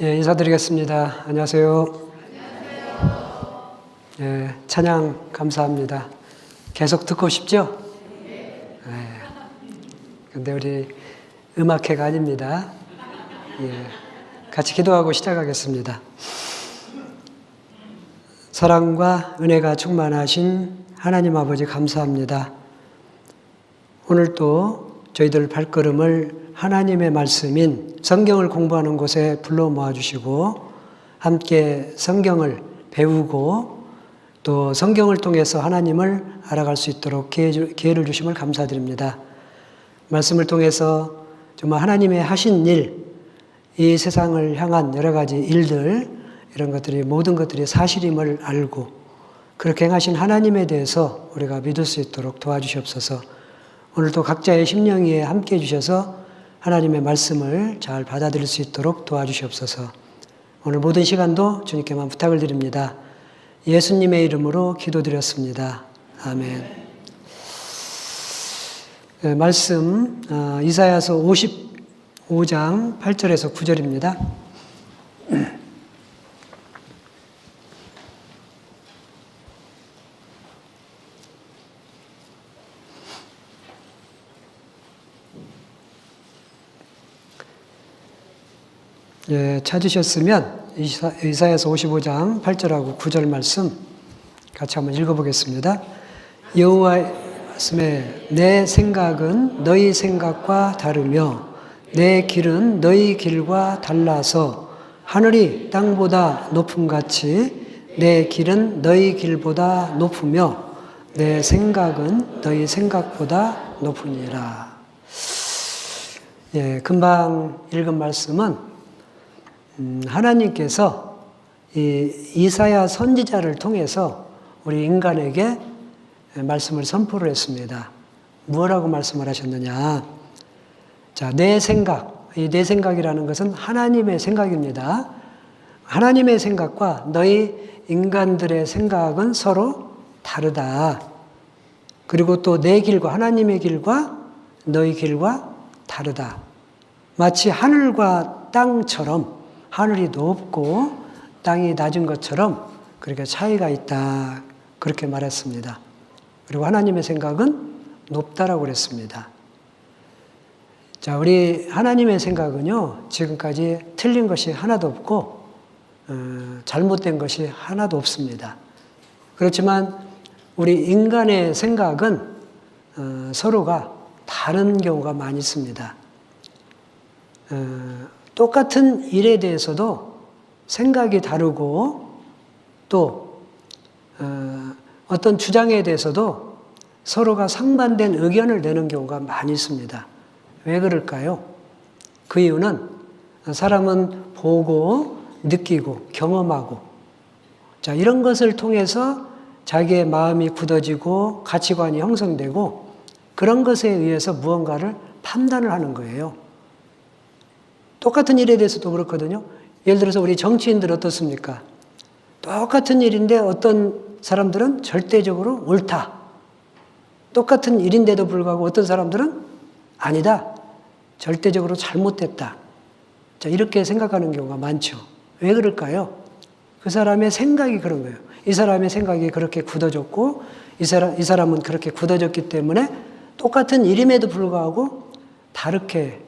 예, 인사드리겠습니다. 안녕하세요. 예, 찬양 감사합니다. 계속 듣고 싶죠? 예, 근데 우리 음악회가 아닙니다. 예, 같이 기도하고 시작하겠습니다. 사랑과 은혜가 충만하신 하나님 아버지 감사합니다. 오늘 또 저희들 발걸음을 하나님의 말씀인 성경을 공부하는 곳에 불러 모아주시고 함께 성경을 배우고 또 성경을 통해서 하나님을 알아갈 수 있도록 기회를 주심을 감사드립니다. 말씀을 통해서 정말 하나님의 하신 일, 이 세상을 향한 여러 가지 일들, 이런 것들이 모든 것들이 사실임을 알고 그렇게 행하신 하나님에 대해서 우리가 믿을 수 있도록 도와주시옵소서. 오늘도 각자의 심령 위에 함께 해주셔서 하나님의 말씀을 잘 받아들일 수 있도록 도와주시옵소서. 오늘 모든 시간도 주님께만 부탁을 드립니다. 예수님의 이름으로 기도드렸습니다. 아멘. 네, 말씀 이사야서 55장 8절에서 9절입니다. 예, 찾으셨으면 이사야서 55장 8절하고 9절 말씀 같이 한번 읽어보겠습니다. 여호와의 말씀에 내 생각은 너희 생각과 다르며 내 길은 너희 길과 달라서 하늘이 땅보다 높음같이 내 길은 너희 길보다 높으며 내 생각은 너희 생각보다 높으니라. 예, 금방 읽은 말씀은 하나님께서 이 이사야 선지자를 통해서 우리 인간에게 말씀을 선포를 했습니다. 무엇라고 말씀을 하셨느냐? 자, 내 생각, 이 내 생각이라는 것은 하나님의 생각입니다. 하나님의 생각과 너희 인간들의 생각은 서로 다르다. 그리고 또 내 길과 하나님의 길과 너희 길과 다르다. 마치 하늘과 땅처럼 하늘이 높고 땅이 낮은 것처럼 그렇게 차이가 있다. 그렇게 말했습니다. 그리고 하나님의 생각은 높다라고 그랬습니다. 자, 우리 하나님의 생각은요, 지금까지 틀린 것이 하나도 없고, 잘못된 것이 하나도 없습니다. 그렇지만 우리 인간의 생각은 서로가 다른 경우가 많이 있습니다. 똑같은 일에 대해서도 생각이 다르고 또 어떤 주장에 대해서도 서로가 상반된 의견을 내는 경우가 많이 있습니다. 왜 그럴까요? 그 이유는 사람은 보고 느끼고 경험하고 자, 이런 것을 통해서 자기의 마음이 굳어지고 가치관이 형성되고 그런 것에 의해서 무언가를 판단을 하는 거예요. 똑같은 일에 대해서도 그렇거든요. 예를 들어서 우리 정치인들 어떻습니까? 똑같은 일인데 어떤 사람들은 절대적으로 옳다. 똑같은 일인데도 불구하고 어떤 사람들은 아니다. 절대적으로 잘못됐다. 자, 이렇게 생각하는 경우가 많죠. 왜 그럴까요? 그 사람의 생각이 그런 거예요. 이 사람의 생각이 그렇게 굳어졌고 이 사람은 그렇게 굳어졌기 때문에 똑같은 일임에도 불구하고 다르게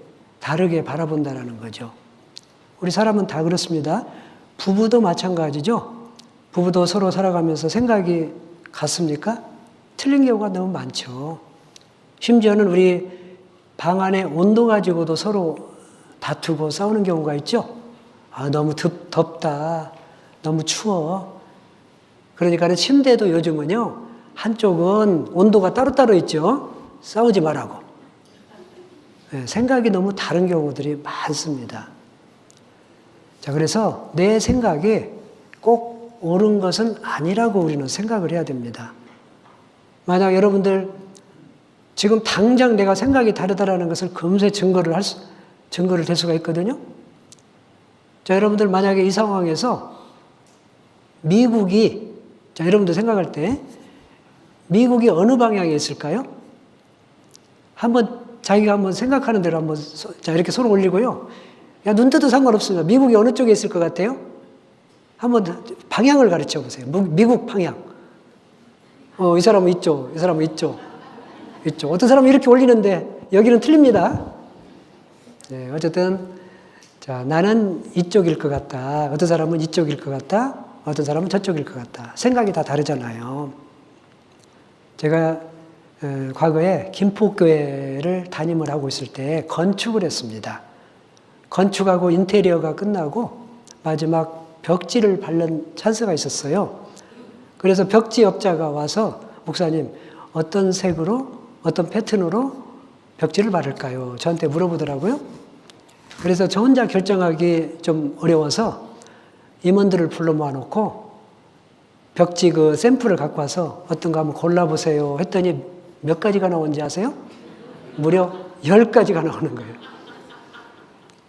바라본다라는 거죠. 우리 사람은 다 그렇습니다. 부부도 마찬가지죠. 부부도 서로 살아가면서 생각이 같습니까? 틀린 경우가 너무 많죠. 심지어는 우리 방 안에 온도 가지고도 서로 다투고 싸우는 경우가 있죠. 아, 너무 덥다. 너무 추워. 그러니까 침대도 요즘은요. 한쪽은 온도가 따로따로 있죠. 싸우지 말라고. 생각이 너무 다른 경우들이 많습니다. 자, 그래서 내 생각이 꼭 옳은 것은 아니라고 우리는 생각을 해야 됩니다. 만약 여러분들 지금 당장 내가 생각이 다르다라는 것을 금세 증거를 댈 수가 있거든요. 자, 여러분들 만약에 이 상황에서 미국이, 자, 여러분들 생각할 때 미국이 어느 방향에 있을까요? 자기가 한번 생각하는 대로 자, 이렇게 손을 올리고요. 야, 눈 떠도 상관없습니다. 미국이 어느 쪽에 있을 것 같아요? 한번 방향을 가르쳐 보세요. 미국 방향. 이 사람은 이쪽, 이 사람은 이쪽. 이쪽. 어떤 사람은 이렇게 올리는데 여기는 틀립니다. 네, 어쨌든 자, 나는 이쪽일 것 같다. 어떤 사람은 이쪽일 것 같다. 어떤 사람은 저쪽일 것 같다. 생각이 다 다르잖아요. 제가 과거에 김포교회를 담임을 하고 있을 때 건축을 했습니다. 건축하고 인테리어가 끝나고 마지막 벽지를 바른 찬스가 있었어요. 그래서 벽지업자가 와서 목사님 어떤 색으로 어떤 패턴으로 벽지를 바를까요? 저한테 물어보더라고요. 그래서 저 혼자 결정하기 좀 어려워서 임원들을 불러 모아놓고 벽지 그 샘플을 갖고 와서 어떤 거 한번 골라보세요 했더니 몇 가지가 나오는지 아세요? 무려 10가지가 나오는 거예요.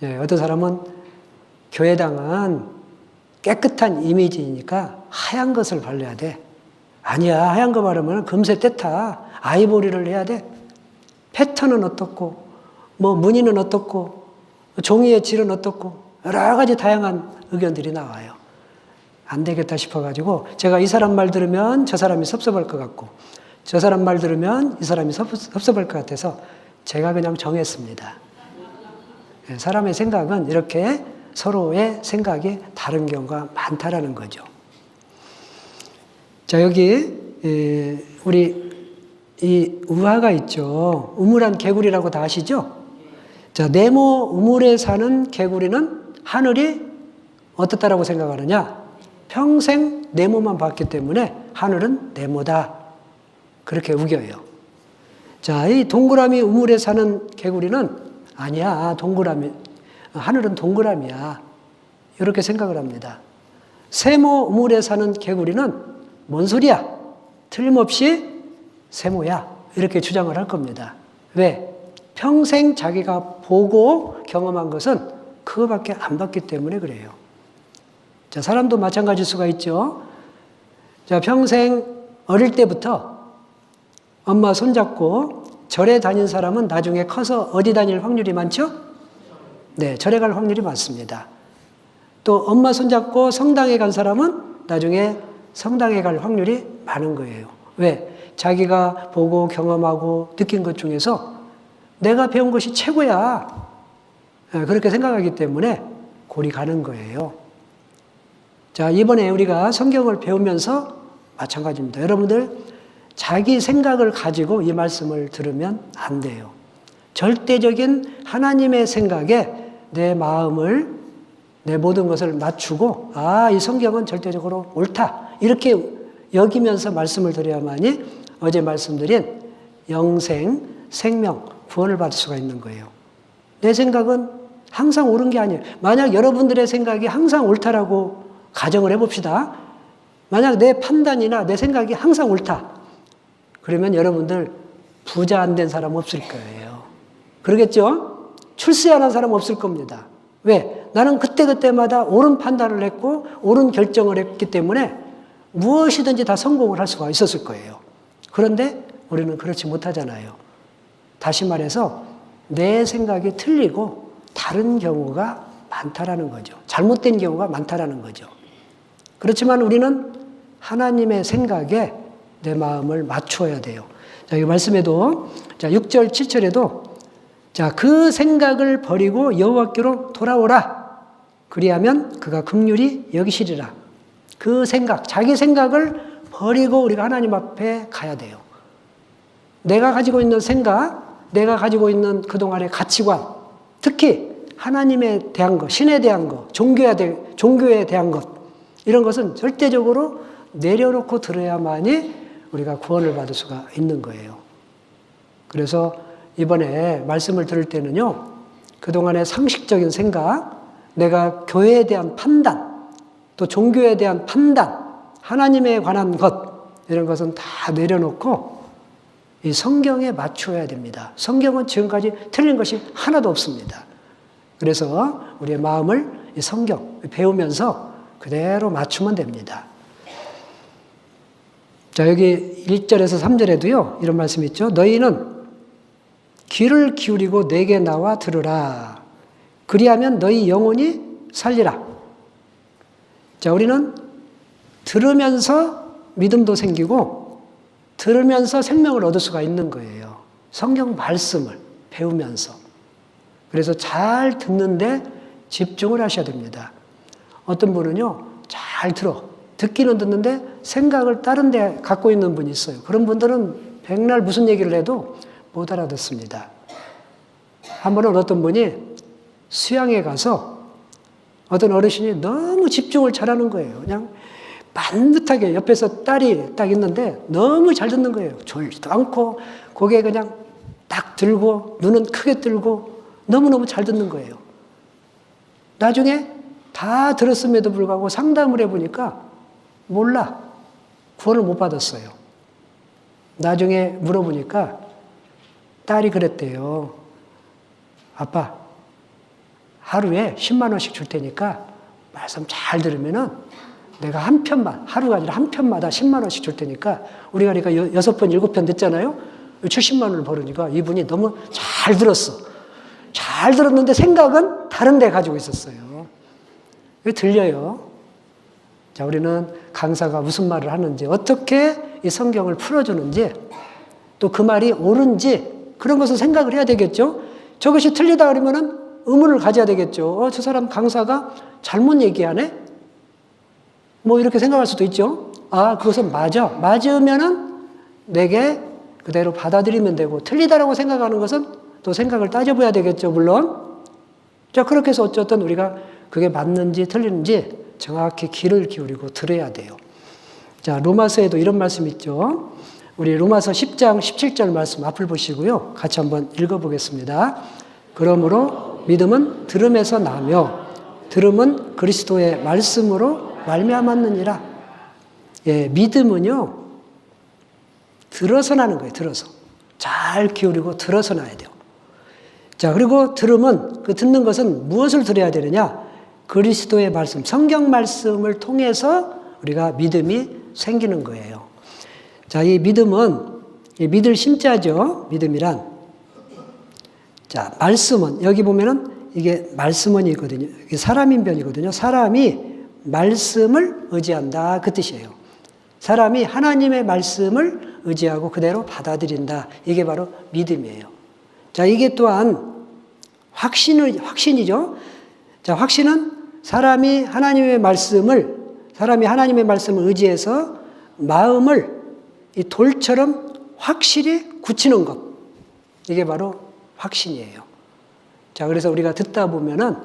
예, 어떤 사람은 교회당은 깨끗한 이미지니까 하얀 것을 바르야 돼. 아니야, 하얀 거 바르면 금세 때타. 아이보리를 해야 돼. 패턴은 어떻고, 뭐 무늬는 어떻고, 종이의 질은 어떻고, 여러 가지 다양한 의견들이 나와요. 안 되겠다 싶어가지고 제가 이 사람 말 들으면 저 사람이 섭섭할 것 같고 저 사람 말 들으면 이 사람이 섭섭할 것 같아서 제가 그냥 정했습니다. 사람의 생각은 이렇게 서로의 생각이 다른 경우가 많다라는 거죠. 자, 여기 우리 이 우화가 있죠. 우물한 개구리라고 다 아시죠? 자, 네모 우물에 사는 개구리는 하늘이 어떻다라고 생각하느냐? 평생 네모만 봤기 때문에 하늘은 네모다. 그렇게 우겨요. 자, 이 동그라미 우물에 사는 개구리는 아니야, 동그라미, 하늘은 동그라미야. 이렇게 생각을 합니다. 세모 우물에 사는 개구리는 뭔 소리야? 틀림없이 세모야. 이렇게 주장을 할 겁니다. 왜? 평생 자기가 보고 경험한 것은 그거밖에 안 봤기 때문에 그래요. 자, 사람도 마찬가지일 수가 있죠. 자, 평생 어릴 때부터 엄마 손잡고 절에 다닌 사람은 나중에 커서 어디 다닐 확률이 많죠? 네, 절에 갈 확률이 많습니다. 또 엄마 손잡고 성당에 간 사람은 나중에 성당에 갈 확률이 많은 거예요. 왜? 자기가 보고 경험하고 느낀 것 중에서 내가 배운 것이 최고야. 그렇게 생각하기 때문에 골이 가는 거예요. 자, 이번에 우리가 성경을 배우면서 마찬가지입니다. 여러분들 자기 생각을 가지고 이 말씀을 들으면 안 돼요. 절대적인 하나님의 생각에 내 마음을, 내 모든 것을 맞추고 이 성경은 절대적으로 옳다. 이렇게 여기면서 말씀을 드려야만이 어제 말씀드린 영생, 생명, 구원을 받을 수가 있는 거예요. 내 생각은 항상 옳은 게 아니에요. 만약 여러분들의 생각이 항상 옳다라고 가정을 해봅시다. 만약 내 판단이나 내 생각이 항상 옳다. 그러면 여러분들 부자 안 된 사람 없을 거예요. 그러겠죠? 출세 안 한 사람 없을 겁니다. 왜? 나는 그때그때마다 옳은 판단을 했고 옳은 결정을 했기 때문에 무엇이든지 다 성공을 할 수가 있었을 거예요. 그런데 우리는 그렇지 못하잖아요. 다시 말해서 내 생각이 틀리고 다른 경우가 많다라는 거죠. 잘못된 경우가 많다라는 거죠. 그렇지만 우리는 하나님의 생각에 내 마음을 맞추어야 돼요. 자, 이 말씀에도, 자, 6절, 7절에도, 자, 그 생각을 버리고 여호와께로 돌아오라. 그리하면 그가 긍휼히 여기시리라. 그 생각, 자기 생각을 버리고 우리가 하나님 앞에 가야 돼요. 내가 가지고 있는 생각, 내가 가지고 있는 그동안의 가치관, 특히 하나님에 대한 것, 신에 대한 것, 종교에 대한 것, 이런 것은 절대적으로 내려놓고 들어야만이 우리가 구원을 받을 수가 있는 거예요. 그래서 이번에 말씀을 들을 때는요, 그동안의 상식적인 생각, 내가 교회에 대한 판단, 또 종교에 대한 판단, 하나님에 관한 것, 이런 것은 다 내려놓고 이 성경에 맞추어야 됩니다. 성경은 지금까지 틀린 것이 하나도 없습니다. 그래서 우리의 마음을 이 성경 배우면서 그대로 맞추면 됩니다. 자, 여기 1절에서 3절에도요, 이런 말씀이 있죠. 너희는 귀를 기울이고 내게 나와 들으라. 그리하면 너희 영혼이 살리라. 자, 우리는 들으면서 믿음도 생기고 들으면서 생명을 얻을 수가 있는 거예요. 성경 말씀을 배우면서. 그래서 잘 듣는데 집중을 하셔야 됩니다. 어떤 분은요, 잘 들어. 듣기는 듣는데 생각을 다른 데 갖고 있는 분이 있어요. 그런 분들은 백날 무슨 얘기를 해도 못 알아듣습니다. 한 번은 어떤 분이 수양에 가서 어떤 어르신이 너무 집중을 잘하는 거예요. 그냥 반듯하게 옆에서 딸이 딱 있는데 너무 잘 듣는 거예요. 졸지도 않고 고개 그냥 딱 들고 눈은 크게 뜨고 너무너무 잘 듣는 거예요. 나중에 다 들었음에도 불구하고 상담을 해보니까 몰라. 구원을 못 받았어요. 나중에 물어보니까 딸이 그랬대요. 아빠, 하루에 10만 원씩 줄 테니까 말씀 잘 들으면은 내가 한 편만, 하루가 아니라 한 편마다 10만 원씩 줄 테니까 우리가 그러니까 6편, 7편 듣잖아요. 70만 원을 벌으니까 이분이 너무 잘 들었어. 잘 들었는데 생각은 다른 데 가지고 있었어요. 왜 들려요? 자, 우리는 강사가 무슨 말을 하는지, 어떻게 이 성경을 풀어주는지, 또 그 말이 옳은지 그런 것을 생각을 해야 되겠죠. 저것이 틀리다 그러면은 의문을 가져야 되겠죠. 저 사람 강사가 잘못 얘기하네? 뭐 이렇게 생각할 수도 있죠. 아, 그것은 맞아. 맞으면은 내게 그대로 받아들이면 되고, 틀리다라고 생각하는 것은 또 생각을 따져봐야 되겠죠, 물론. 자, 그렇게 해서 어쨌든 우리가 그게 맞는지 틀리는지 정확히 귀를 기울이고 들어야 돼요. 자, 로마서에도 이런 말씀이 있죠. 우리 로마서 10장 17절 말씀 앞을 보시고요. 같이 한번 읽어보겠습니다. 그러므로 믿음은 들음에서 나며 들음은 그리스도의 말씀으로 말미암았느니라. 예, 믿음은요, 들어서 나는 거예요. 들어서. 잘 기울이고 들어서 나야 돼요. 자, 그리고 들음은, 그 듣는 것은 무엇을 들어야 되느냐? 그리스도의 말씀, 성경 말씀을 통해서 우리가 믿음이 생기는 거예요. 자, 이 믿음은, 믿을 심자죠. 믿음이란. 자, 말씀은, 여기 보면은 이게 말씀은이 있거든요. 이게 사람인변이거든요. 사람이 말씀을 의지한다. 그 뜻이에요. 사람이 하나님의 말씀을 의지하고 그대로 받아들인다. 이게 바로 믿음이에요. 자, 이게 또한 확신이죠. 자, 확신은 사람이 하나님의 말씀을 의지해서 마음을 이 돌처럼 확실히 굳히는 것. 이게 바로 확신이에요. 자, 그래서 우리가 듣다 보면은,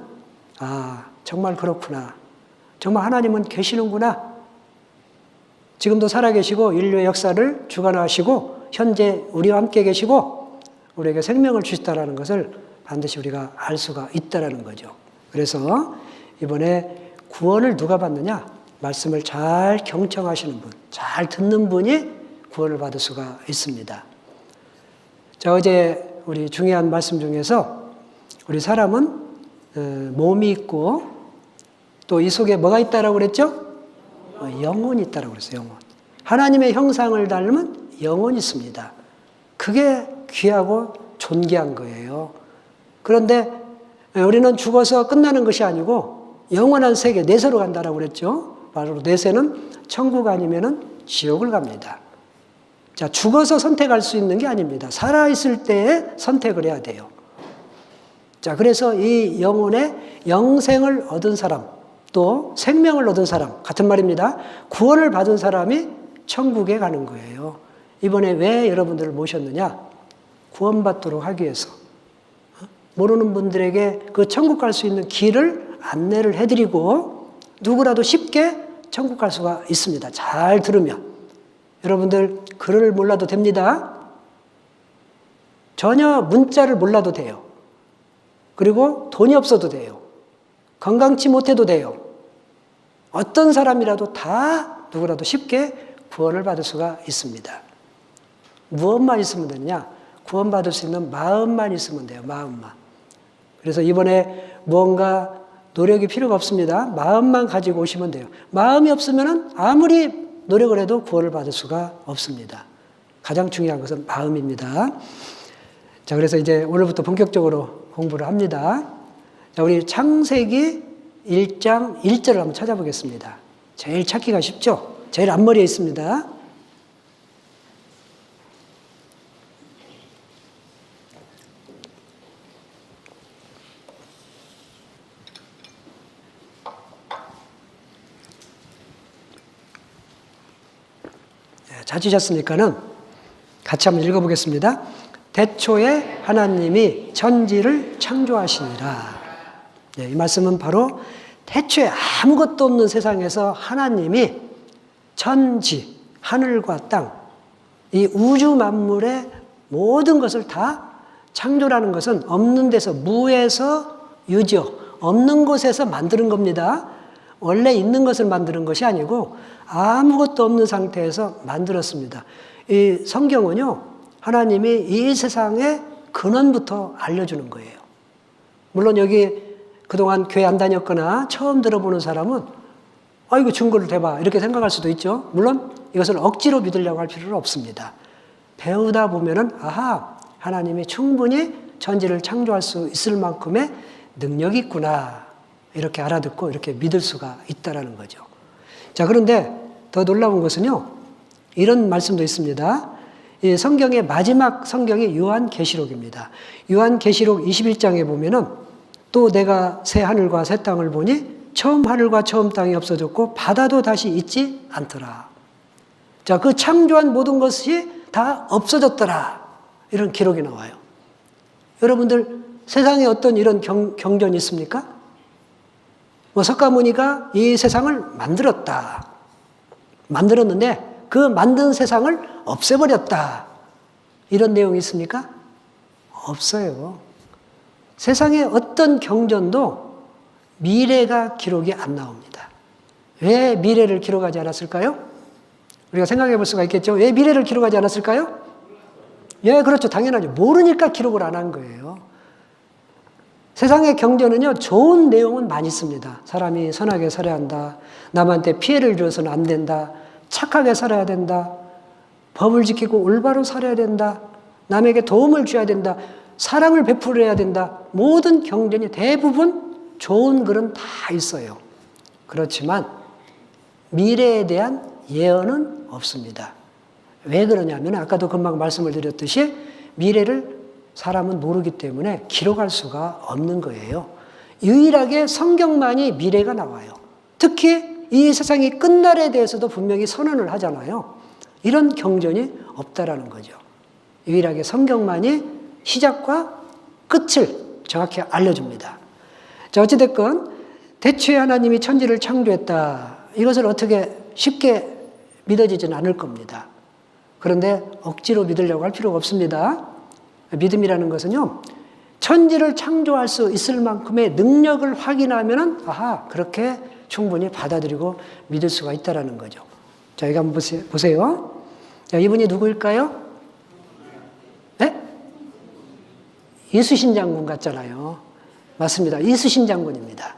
아, 정말 그렇구나. 정말 하나님은 계시는구나. 지금도 살아계시고 인류의 역사를 주관하시고 현재 우리와 함께 계시고 우리에게 생명을 주셨다는 것을 반드시 우리가 알 수가 있다는 거죠. 그래서 이번에 구원을 누가 받느냐? 말씀을 잘 경청하시는 분, 잘 듣는 분이 구원을 받을 수가 있습니다. 자, 어제 우리 중요한 말씀 중에서 우리 사람은 몸이 있고 또 이 속에 뭐가 있다라고 그랬죠? 영혼이 있다라고 그랬어요. 영혼. 하나님의 형상을 닮은 영혼이 있습니다. 그게 귀하고 존귀한 거예요. 그런데 우리는 죽어서 끝나는 것이 아니고 영원한 세계, 내세로 간다라고 그랬죠. 바로 내세는 천국 아니면은 지옥을 갑니다. 자, 죽어서 선택할 수 있는 게 아닙니다. 살아있을 때에 선택을 해야 돼요. 자, 그래서 이 영혼의 영생을 얻은 사람, 또 생명을 얻은 사람, 같은 말입니다. 구원을 받은 사람이 천국에 가는 거예요. 이번에 왜 여러분들을 모셨느냐? 구원받도록 하기 위해서. 모르는 분들에게 그 천국 갈 수 있는 길을 안내를 해드리고 누구라도 쉽게 천국 갈 수가 있습니다. 잘 들으면. 여러분들 글을 몰라도 됩니다. 전혀 문자를 몰라도 돼요. 그리고 돈이 없어도 돼요. 건강치 못해도 돼요. 어떤 사람이라도 다 누구라도 쉽게 구원을 받을 수가 있습니다. 무엇만 있으면 되느냐? 구원받을 수 있는 마음만 있으면 돼요. 마음만. 그래서 이번에 무언가 노력이 필요가 없습니다. 마음만 가지고 오시면 돼요. 마음이 없으면 아무리 노력을 해도 구원을 받을 수가 없습니다. 가장 중요한 것은 마음입니다. 자, 그래서 이제 오늘부터 본격적으로 공부를 합니다. 자, 우리 창세기 1장 1절을 한번 찾아보겠습니다. 제일 찾기가 쉽죠? 제일 앞머리에 있습니다. 찾으셨으니까는 같이 한번 읽어보겠습니다. 태초에 하나님이 천지를 창조하시니라. 이 말씀은 바로 태초에 아무것도 없는 세상에서 하나님이 천지, 하늘과 땅, 이 우주 만물의 모든 것을 다 창조라는 것은 없는 데서, 무에서 유지어, 없는 곳에서 만드는 겁니다. 원래 있는 것을 만드는 것이 아니고 아무것도 없는 상태에서 만들었습니다. 이 성경은요, 하나님이 이 세상의 근원부터 알려주는 거예요. 물론 여기 그동안 교회 안 다녔거나 처음 들어보는 사람은 이거 증거를 대봐 이렇게 생각할 수도 있죠. 물론 이것을 억지로 믿으려고 할 필요는 없습니다. 배우다 보면은 하나님이 충분히 천지를 창조할 수 있을 만큼의 능력이 있구나 이렇게 알아듣고 이렇게 믿을 수가 있다라는 거죠. 자, 그런데 더 놀라운 것은요, 이런 말씀도 있습니다. 이 성경의 마지막 성경이 요한계시록입니다. 요한계시록 21장에 보면은 또 내가 새 하늘과 새 땅을 보니 처음 하늘과 처음 땅이 없어졌고 바다도 다시 있지 않더라. 자, 그 창조한 모든 것이 다 없어졌더라. 이런 기록이 나와요. 여러분들 세상에 어떤 이런 경전이 있습니까? 석가모니가 이 세상을 만들었다. 만들었는데 그 만든 세상을 없애버렸다. 이런 내용이 있습니까? 없어요. 세상의 어떤 경전도 미래가 기록이 안 나옵니다. 왜 미래를 기록하지 않았을까요? 우리가 생각해 볼 수가 있겠죠. 왜 미래를 기록하지 않았을까요? 예, 그렇죠. 당연하죠. 모르니까 기록을 안 한 거예요. 세상의 경전은요, 좋은 내용은 많이 씁니다. 사람이 선하게 살아야 한다. 남한테 피해를 줘서는 안 된다. 착하게 살아야 된다. 법을 지키고 올바로 살아야 된다. 남에게 도움을 줘야 된다. 사랑을 베풀어야 된다. 모든 경전이 대부분 좋은 글은 다 있어요. 그렇지만 미래에 대한 예언은 없습니다. 왜 그러냐면 아까도 금방 말씀을 드렸듯이 미래를 사람은 모르기 때문에 기록할 수가 없는 거예요. 유일하게 성경만이 미래가 나와요. 특히 이 세상이 끝날에 대해서도 분명히 선언을 하잖아요. 이런 경전이 없다라는 거죠. 유일하게 성경만이 시작과 끝을 정확히 알려줍니다. 자, 어찌됐건 태초에 하나님이 천지를 창조했다. 이것을 어떻게 쉽게 믿어지지는 않을 겁니다. 그런데 억지로 믿으려고 할 필요가 없습니다. 믿음이라는 것은요, 천지를 창조할 수 있을 만큼의 능력을 확인하면은 그렇게 충분히 받아들이고 믿을 수가 있다라는 거죠. 자, 여기 한번 보세요. 자, 이분이 누구일까요? 네? 이수신 장군 같잖아요. 맞습니다. 이수신 장군입니다.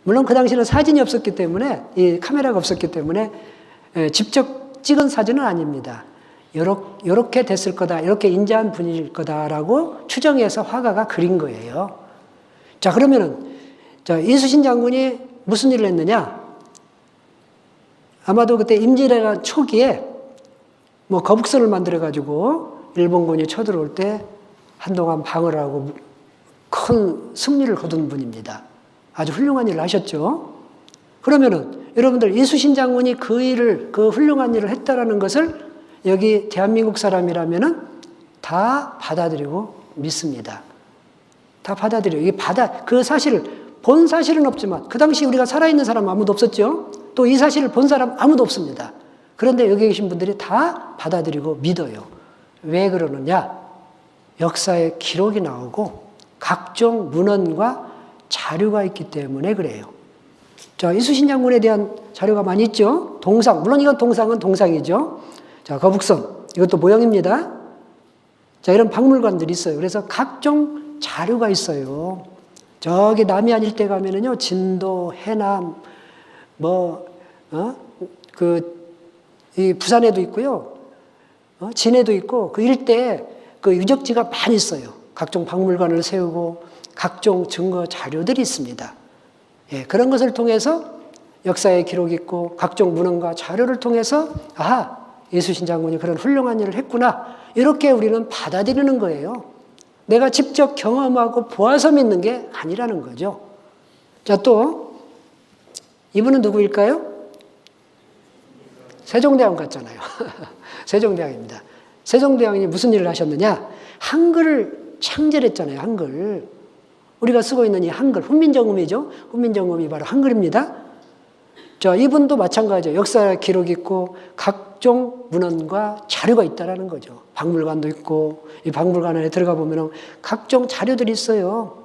물론 그 당시에는 사진이 없었기 때문에, 이 카메라가 없었기 때문에 직접 찍은 사진은 아닙니다. 이렇게 됐을 거다, 이렇게 인자한 분일 거다라고 추정해서 화가가 그린 거예요. 자, 그러면은, 이수신 장군이 무슨 일을 했느냐? 아마도 그때 임진왜란 초기에 거북선을 만들어가지고 일본군이 쳐들어올 때 한동안 방어를 하고 큰 승리를 거둔 분입니다. 아주 훌륭한 일을 하셨죠. 그러면은 여러분들 이수신 장군이 그 훌륭한 일을 했다라는 것을 여기 대한민국 사람이라면은 다 받아들이고 믿습니다. 다 받아들여요. 그 사실을 본 사실은 없지만 그 당시 우리가 살아있는 사람 아무도 없었죠. 또 이 사실을 본 사람 아무도 없습니다. 그런데 여기 계신 분들이 다 받아들이고 믿어요. 왜 그러느냐? 역사에 기록이 나오고 각종 문헌과 자료가 있기 때문에 그래요. 자, 이수신 장군에 대한 자료가 많이 있죠. 동상, 물론 이건 동상은 동상이죠. 자, 거북선, 이것도 모형입니다. 자, 이런 박물관들이 있어요. 그래서 각종 자료가 있어요. 저기 남해안 일대 가면은요, 진도, 해남, 이 부산에도 있고요, 진해도 있고, 그 일대에 그 유적지가 많이 있어요. 각종 박물관을 세우고 각종 증거 자료들이 있습니다. 예, 그런 것을 통해서 역사의 기록이 있고 각종 문헌과 자료를 통해서 아하, 예수신 장군이 그런 훌륭한 일을 했구나. 이렇게 우리는 받아들이는 거예요. 내가 직접 경험하고 보아서 믿는 게 아니라는 거죠. 자, 또 이분은 누구일까요? 세종대왕 같잖아요. 세종대왕입니다. 세종대왕이 무슨 일을 하셨느냐? 한글을 창제했잖아요. 한글. 우리가 쓰고 있는 이 한글, 훈민정음이죠. 훈민정음이 바로 한글입니다. 자, 이분도 마찬가지예요. 역사 기록이 있고 각종 문헌과 자료가 있다라는 거죠. 박물관도 있고 이 박물관 안에 들어가 보면 각종 자료들이 있어요.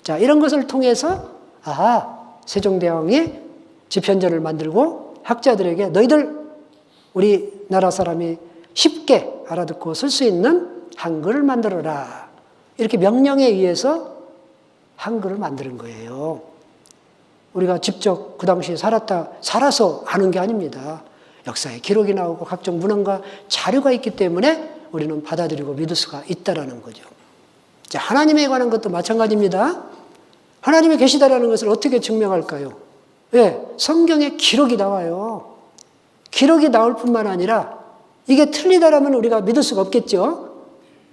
자, 이런 것을 통해서 아하, 세종대왕이 집현전을 만들고 학자들에게 너희들 우리나라 사람이 쉽게 알아듣고 쓸 수 있는 한글을 만들어라. 이렇게 명령에 의해서 한글을 만드는 거예요. 우리가 직접 그 당시에 살아서 아는 게 아닙니다. 역사에 기록이 나오고 각종 문헌과 자료가 있기 때문에 우리는 받아들이고 믿을 수가 있다라는 거죠. 자, 하나님에 관한 것도 마찬가지입니다. 하나님이 계시다라는 것을 어떻게 증명할까요? 예, 성경에 기록이 나와요. 기록이 나올 뿐만 아니라 이게 틀리다라면 우리가 믿을 수가 없겠죠.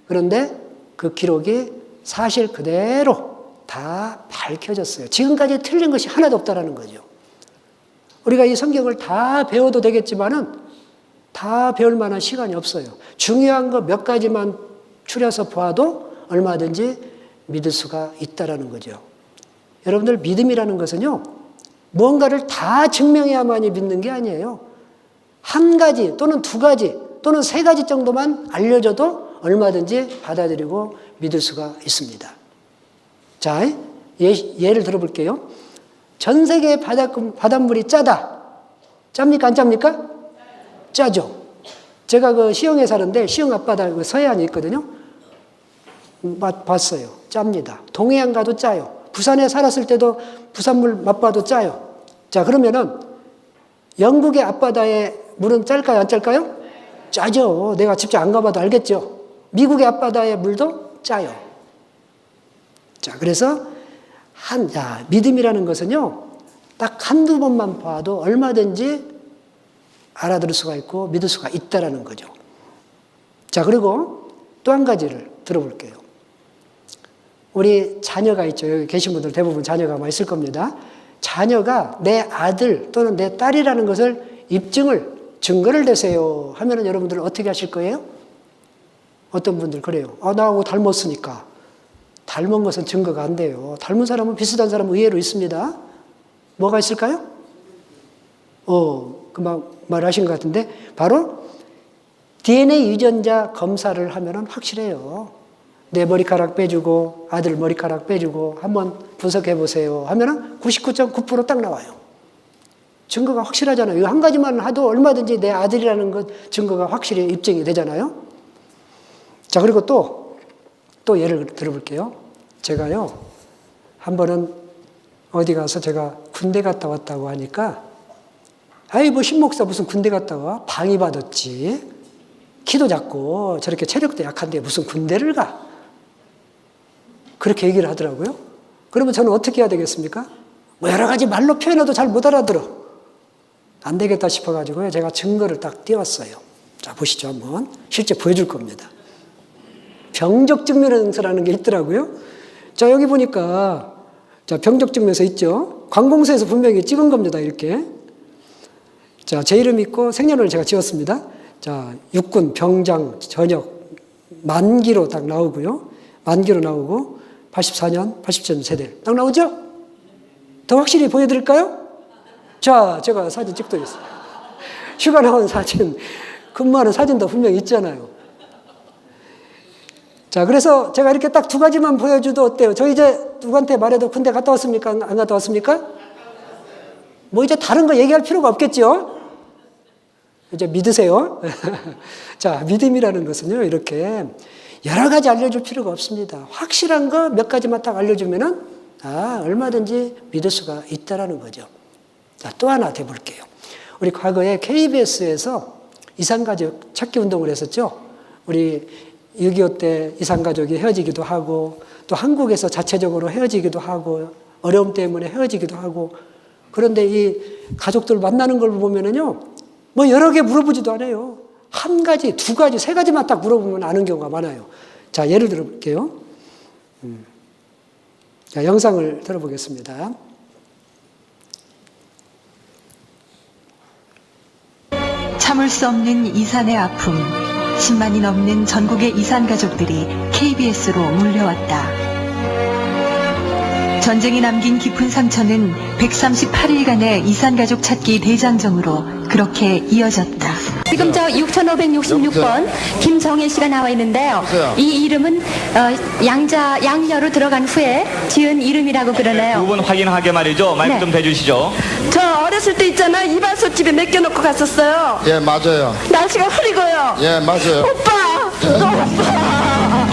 그런데 그 기록이 사실 그대로 다 밝혀졌어요. 지금까지 틀린 것이 하나도 없다라는 거죠. 우리가 이 성경을 다 배워도 되겠지만은 다 배울 만한 시간이 없어요. 중요한 거 몇 가지만 추려서 보아도 얼마든지 믿을 수가 있다라는 거죠. 여러분들 믿음이라는 것은요, 무언가를 다 증명해야만이 믿는 게 아니에요. 한 가지 또는 두 가지 또는 세 가지 정도만 알려줘도 얼마든지 받아들이고 믿을 수가 있습니다. 자, 예를 들어볼게요. 전 세계의 바닷물이 짜다. 짭니까? 안 짭니까? 짜죠. 제가 그 시흥에 사는데 시흥 앞바다 그 서해안이 있거든요. 봤어요. 짭니다. 동해안 가도 짜요. 부산에 살았을 때도 부산물 맛봐도 짜요. 자, 그러면은 영국의 앞바다의 물은 짤까요? 안 짤까요? 짜죠. 내가 직접 안 가봐도 알겠죠. 미국의 앞바다의 물도 짜요. 자, 그래서 믿음이라는 것은요, 딱 한두 번만 봐도 얼마든지 알아들을 수가 있고 믿을 수가 있다라는 거죠. 자, 그리고 또 한 가지를 들어볼게요. 우리 자녀가 있죠. 여기 계신 분들 대부분 자녀가 아마 있을 겁니다. 자녀가 내 아들 또는 내 딸이라는 것을 증거를 대세요 하면은 여러분들은 어떻게 하실 거예요? 어떤 분들 그래요. 나하고 닮았으니까. 닮은 것은 증거가 안 돼요. 닮은 사람은 비슷한 사람은 의외로 있습니다. 뭐가 있을까요? 금방 말하신 것 같은데 바로 DNA 유전자 검사를 하면은 확실해요. 내 머리카락 빼주고 아들 머리카락 빼주고 한번 분석해 보세요 하면은 99.9% 딱 나와요. 증거가 확실하잖아요. 이거 한 가지만 하도 얼마든지 내 아들이라는 것 증거가 확실히 입증이 되잖아요. 자, 그리고 또 예를 들어볼게요. 제가요, 한 번은 어디 가서 제가 군대 갔다 왔다고 하니까, 신목사 무슨 군대 갔다 와? 방위 받았지. 키도 작고 저렇게 체력도 약한데 무슨 군대를 가? 그렇게 얘기를 하더라고요. 그러면 저는 어떻게 해야 되겠습니까? 여러 가지 말로 표현해도 잘 못 알아들어. 안 되겠다 싶어가지고요. 제가 증거를 딱 띄웠어요. 자, 보시죠. 한번. 실제 보여줄 겁니다. 병적증명서라는 게 있더라고요. 자, 여기 보니까, 자, 병적증명서 있죠? 관공서에서 분명히 찍은 겁니다. 이렇게. 자, 제 이름 있고 생년월일 제가 지었습니다. 자, 육군, 병장, 전역, 만기로 딱 나오고요. 만기로 나오고, 84년, 87년 세대. 딱 나오죠? 더 확실히 보여드릴까요? 자, 제가 사진 찍도록 휴가 나온 사진, 근무하는 사진도 분명히 있잖아요. 자, 그래서 제가 이렇게 딱 두 가지만 보여줘도 어때요? 저 이제 누구한테 말해도 군대 갔다 왔습니까? 안 갔다 왔습니까? 뭐 이제 다른 거 얘기할 필요가 없겠죠? 이제 믿으세요. 자, 믿음이라는 것은요, 이렇게 여러 가지 알려줄 필요가 없습니다. 확실한 거 몇 가지만 딱 알려주면은, 얼마든지 믿을 수가 있다라는 거죠. 자, 또 하나 더 볼게요. 우리 과거에 KBS에서 이산가족 찾기 운동을 했었죠. 우리 6.25 때 이산가족이 헤어지기도 하고 또 한국에서 자체적으로 헤어지기도 하고 어려움 때문에 헤어지기도 하고 그런데 이 가족들 만나는 걸 보면은요 뭐 여러 개 물어보지도 않아요. 한 가지, 두 가지, 세 가지만 딱 물어보면 아는 경우가 많아요. 자, 예를 들어 볼게요. 자, 영상을 들어보겠습니다. 참을 수 없는 이산의 아픔. 10만이 넘는 전국의 이산 가족들이 KBS로 몰려왔다. 전쟁이 남긴 깊은 상처는 138일간의 이산 가족 찾기 대장정으로 그렇게 이어졌다. 지금 저 6566번 김정혜 씨가 나와 있는데요. 이 이름은 양녀로 들어간 후에 지은 이름이라고 그러네요. 두 분 확인하게 말이죠. 마이크 네. 좀 대주시죠. 저 어렸을 때 있잖아 이발소 집에 맡겨놓고 갔었어요. 예, 맞아요. 날씨가 흐리고요. 예, 맞아요. 오빠! 오빠!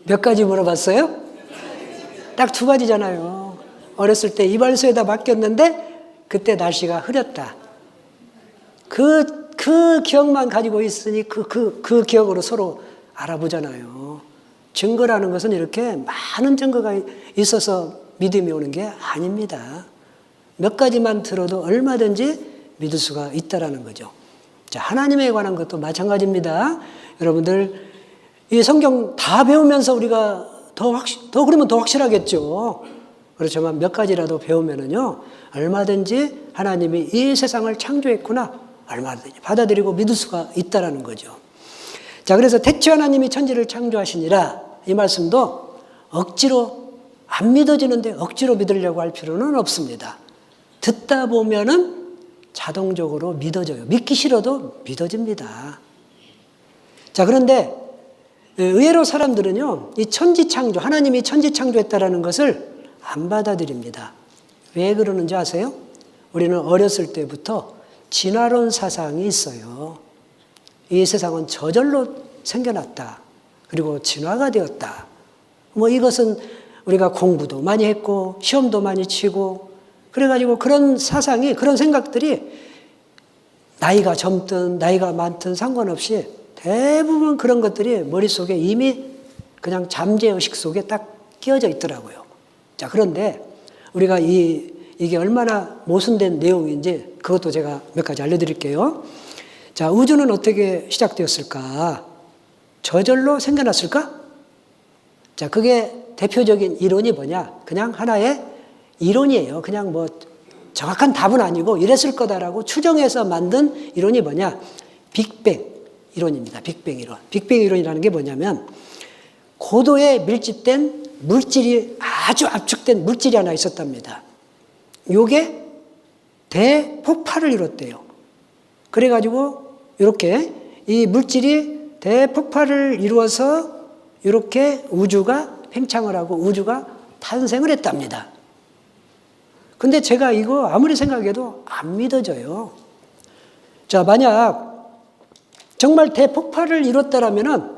몇 가지 물어봤어요? 딱 두 가지잖아요. 어렸을 때 이발소에다 맡겼는데 그때 날씨가 흐렸다. 그 기억만 가지고 있으니 그 기억으로 서로 알아보잖아요. 증거라는 것은 이렇게 많은 증거가 있어서 믿음이 오는 게 아닙니다. 몇 가지만 들어도 얼마든지 믿을 수가 있다라는 거죠. 자, 하나님에 관한 것도 마찬가지입니다. 여러분들 이 성경 다 배우면서 우리가 그러면 더 확실하겠죠. 그렇지만 몇 가지라도 배우면은요, 얼마든지 하나님이 이 세상을 창조했구나, 얼마든지 받아들이고 믿을 수가 있다라는 거죠. 자, 그래서 대체 하나님이 천지를 창조하시니라 이 말씀도 억지로 안 믿어지는데 억지로 믿으려고 할 필요는 없습니다. 듣다 보면은 자동적으로 믿어져요. 믿기 싫어도 믿어집니다. 자, 그런데 의외로 사람들은요, 이 천지창조, 하나님이 천지창조했다라는 것을 안 받아들입니다. 왜 그러는지 아세요? 우리는 어렸을 때부터 진화론 사상이 있어요. 이 세상은 저절로 생겨났다. 그리고 진화가 되었다. 뭐 이것은 우리가 공부도 많이 했고, 시험도 많이 치고, 그래가지고 그런 사상이, 그런 생각들이 나이가 젊든 나이가 많든 상관없이 대부분 그런 것들이 머릿속에 이미 그냥 잠재의식 속에 딱 끼어져 있더라고요. 자, 그런데 우리가 이게 얼마나 모순된 내용인지 그것도 제가 몇 가지 알려드릴게요. 자, 우주는 어떻게 시작되었을까? 저절로 생겨났을까? 자, 그게 대표적인 이론이 뭐냐? 그냥 하나의 이론이에요. 그냥 뭐 정확한 답은 아니고 이랬을 거다라고 추정해서 만든 이론이 뭐냐? 빅뱅 이론입니다. 빅뱅 이론. 빅뱅 이론이라는 게 뭐냐면 고도에 밀집된 물질이 아주 압축된 물질이 하나 있었답니다. 요게 대폭발을 이뤘대요. 그래가지고 이렇게 이 물질이 대폭발을 이루어서 이렇게 우주가 팽창을 하고 우주가 탄생을 했답니다. 근데 제가 이거 아무리 생각해도 안 믿어져요. 자, 만약 정말 대폭발을 이뤘다라면은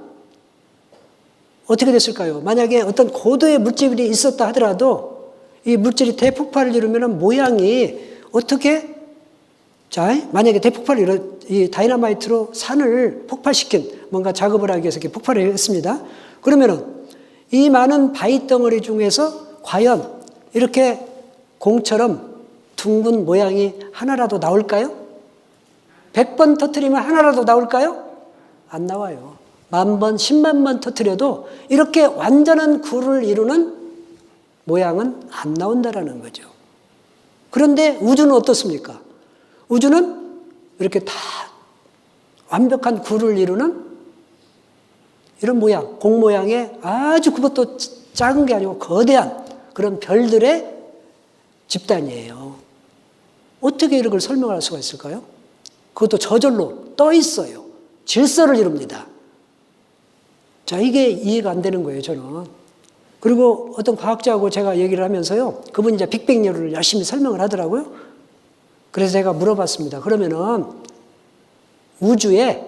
어떻게 됐을까요? 만약에 어떤 고도의 물질이 있었다 하더라도 이 물질이 대폭발을 이루면은 모양이 어떻게, 자, 만약에 대폭발을 이 다이너마이트로 산을 폭발시킨 뭔가 작업을 하기 위해서 이렇게 폭발을 했습니다. 그러면은 이 많은 바위 덩어리 중에서 과연 이렇게 공처럼 둥근 모양이 하나라도 나올까요? 100번 터뜨리면 하나라도 나올까요? 안 나와요. 10,000번, 10만 번 터뜨려도 이렇게 완전한 구를 이루는 모양은 안 나온다라는 거죠. 그런데 우주는 어떻습니까? 우주는 이렇게 다 완벽한 구를 이루는 이런 모양, 공 모양의 아주 그것도 작은 게 아니고 거대한 그런 별들의 집단이에요. 어떻게 이런 걸 설명할 수가 있을까요? 그것도 저절로 떠 있어요. 질서를 이룹니다. 자, 이게 이해가 안 되는 거예요, 저는. 그리고 어떤 과학자하고 제가 얘기를 하면서요, 그분이 이제 빅뱅 이론을 열심히 설명을 하더라고요. 그래서 제가 물어봤습니다. 그러면은 우주에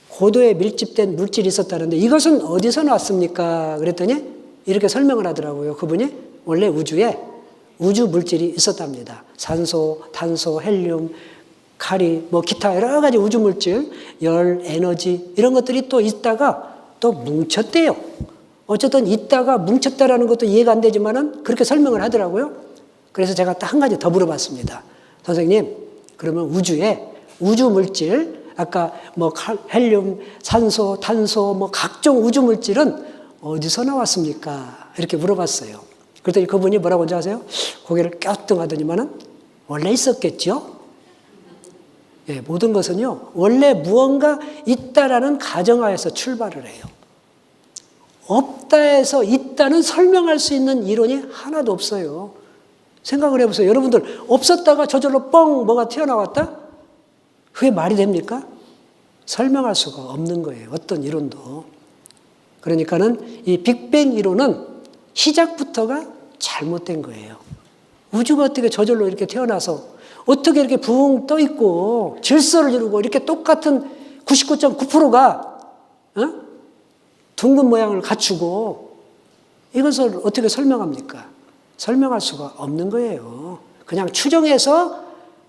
고도에 밀집된 물질이 있었다는데 이것은 어디서 나왔습니까? 그랬더니 이렇게 설명을 하더라고요. 그분이 원래 우주에 우주 물질이 있었답니다. 산소, 탄소, 헬륨, 칼이 뭐 기타 여러 가지 우주물질, 열, 에너지 이런 것들이 또 있다가 또 뭉쳤대요. 어쨌든 있다가 뭉쳤다라는 것도 이해가 안 되지만은 그렇게 설명을 하더라고요. 그래서 제가 딱 한 가지 더 물어봤습니다. 선생님, 그러면 우주에 우주물질, 아까 뭐 헬륨, 산소, 탄소, 뭐 각종 우주물질은 어디서 나왔습니까? 이렇게 물어봤어요. 그랬더니 그분이 뭐라고 하는지 아세요? 고개를 갸우뚱하더니만은 원래 있었겠죠? 예, 모든 것은요, 원래 무언가 있다라는 가정하에서 출발을 해요. 없다에서 있다는 설명할 수 있는 이론이 하나도 없어요. 생각을 해보세요. 여러분들, 없었다가 저절로 뻥 뭐가 튀어나왔다? 그게 말이 됩니까? 설명할 수가 없는 거예요. 어떤 이론도. 그러니까는 이 빅뱅 이론은 시작부터가 잘못된 거예요. 우주가 어떻게 저절로 이렇게 태어나서 어떻게 이렇게 붕 떠 있고 질서를 이루고 이렇게 똑같은 99.9%가 둥근 모양을 갖추고 이것을 어떻게 설명합니까? 설명할 수가 없는 거예요. 그냥 추정해서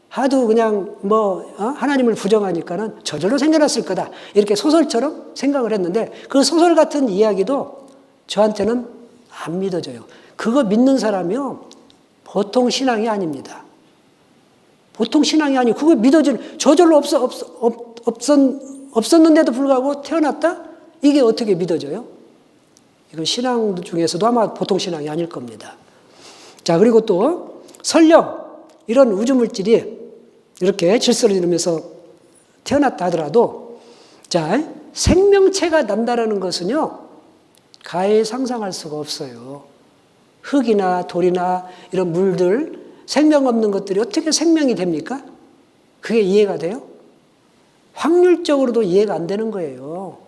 하도 그냥 뭐 하나님을 부정하니까는 저절로 생겨났을 거다. 이렇게 소설처럼 생각을 했는데 그 소설 같은 이야기도 저한테는 안 믿어져요. 그거 믿는 사람이요. 보통 신앙이 아닙니다. 보통 신앙이 아니고 그거 믿어질 저절로 없었는데도 불구하고 태어났다? 이게 어떻게 믿어져요? 이건 신앙 중에서도 아마 보통 신앙이 아닐 겁니다. 자, 그리고 또 설령 이런 우주물질이 이렇게 질서를 이루면서 태어났다 하더라도 자, 생명체가 난다라는 것은요. 가히 상상할 수가 없어요. 흙이나 돌이나 이런 물들, 생명 없는 것들이 어떻게 생명이 됩니까? 그게 이해가 돼요? 확률적으로도 이해가 안 되는 거예요.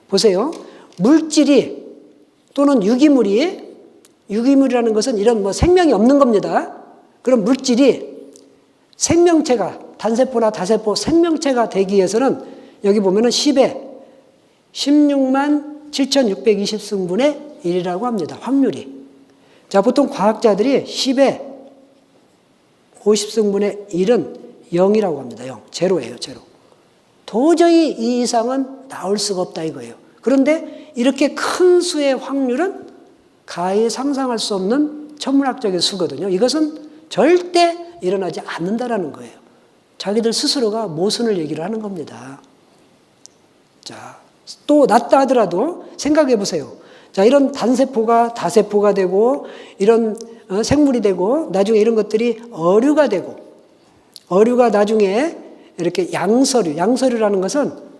보세요. 물질이 또는 유기물이라는 것은 이런 뭐 생명이 없는 겁니다. 그럼 물질이 생명체가 단세포나 다세포 생명체가 되기 위해서는 여기 보면은 10에 16만 7,620승분의 1이라고 합니다. 확률이. 자, 보통 과학자들이 10에 50승분의 1은 0이라고 합니다. 0. 제로예요, 제로. 도저히 이 이상은 나올 수가 없다 이거예요. 그런데 이렇게 큰 수의 확률은 가히 상상할 수 없는 천문학적인 수거든요. 이것은 절대 일어나지 않는다라는 거예요. 자기들 스스로가 모순을 얘기를 하는 겁니다. 자, 또 낮다 하더라도 생각해 보세요. 자, 이런 단세포가 다세포가 되고 이런 생물이 되고 나중에 이런 것들이 어류가 되고 어류가 나중에 이렇게 양서류라는 것은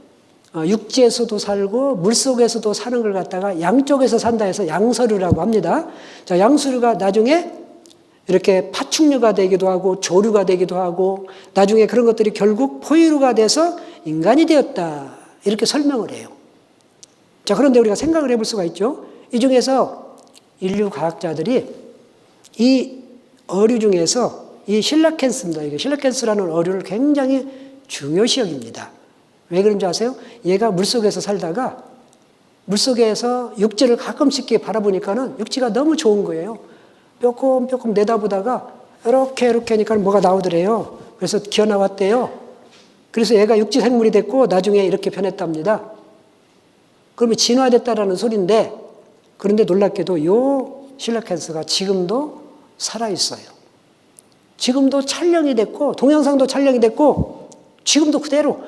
육지에서도 살고 물속에서도 사는 걸 갖다가 양쪽에서 산다 해서 양서류라고 합니다. 자, 양서류가 나중에 이렇게 파충류가 되기도 하고 조류가 되기도 하고 나중에 그런 것들이 결국 포유류가 돼서 인간이 되었다. 이렇게 설명을 해요. 자, 그런데 우리가 생각을 해볼 수가 있죠. 이 중에서 인류 과학자들이 이 어류 중에서 이 실라켄스입니다. 이게 실라켄스라는 어류를 굉장히 중요시 여깁니다. 왜 그런지 아세요? 얘가 물속에서 살다가 물속에서 육지를 가끔씩 바라보니까는 육지가 너무 좋은 거예요. 조금 내다보다가 이렇게 하니까 뭐가 나오더래요. 그래서 기어 나왔대요. 그래서 얘가 육지 생물이 됐고 나중에 이렇게 변했답니다. 그러면 진화됐다라는 소리인데 그런데 놀랍게도 요 실라켄스가 지금도 살아있어요. 지금도 촬영이 됐고 동영상도 촬영이 됐고 지금도 그대로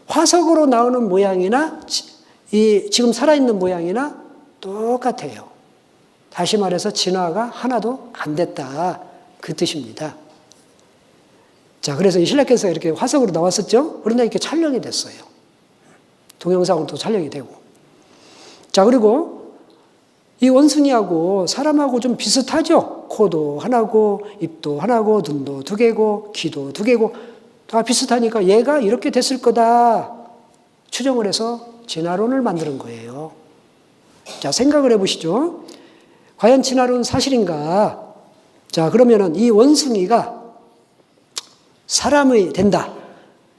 화석으로 나오는 모양이나 이 지금 살아있는 모양이나 똑같아요. 다시 말해서 진화가 하나도 안 됐다. 그 뜻입니다. 자, 그래서 이 실라켄스가 이렇게 화석으로 나왔었죠. 그런데 이렇게 촬영이 됐어요. 동영상으로도 촬영이 되고. 자, 그리고 이 원숭이하고 사람하고 좀 비슷하죠. 코도 하나고 입도 하나고 눈도 두 개고 귀도 두 개고 다 비슷하니까 얘가 이렇게 됐을 거다 추정을 해서 진화론을 만드는 거예요. 자, 생각을 해보시죠. 과연 진화론은 사실인가? 자, 그러면은 이 원숭이가 사람이 된다.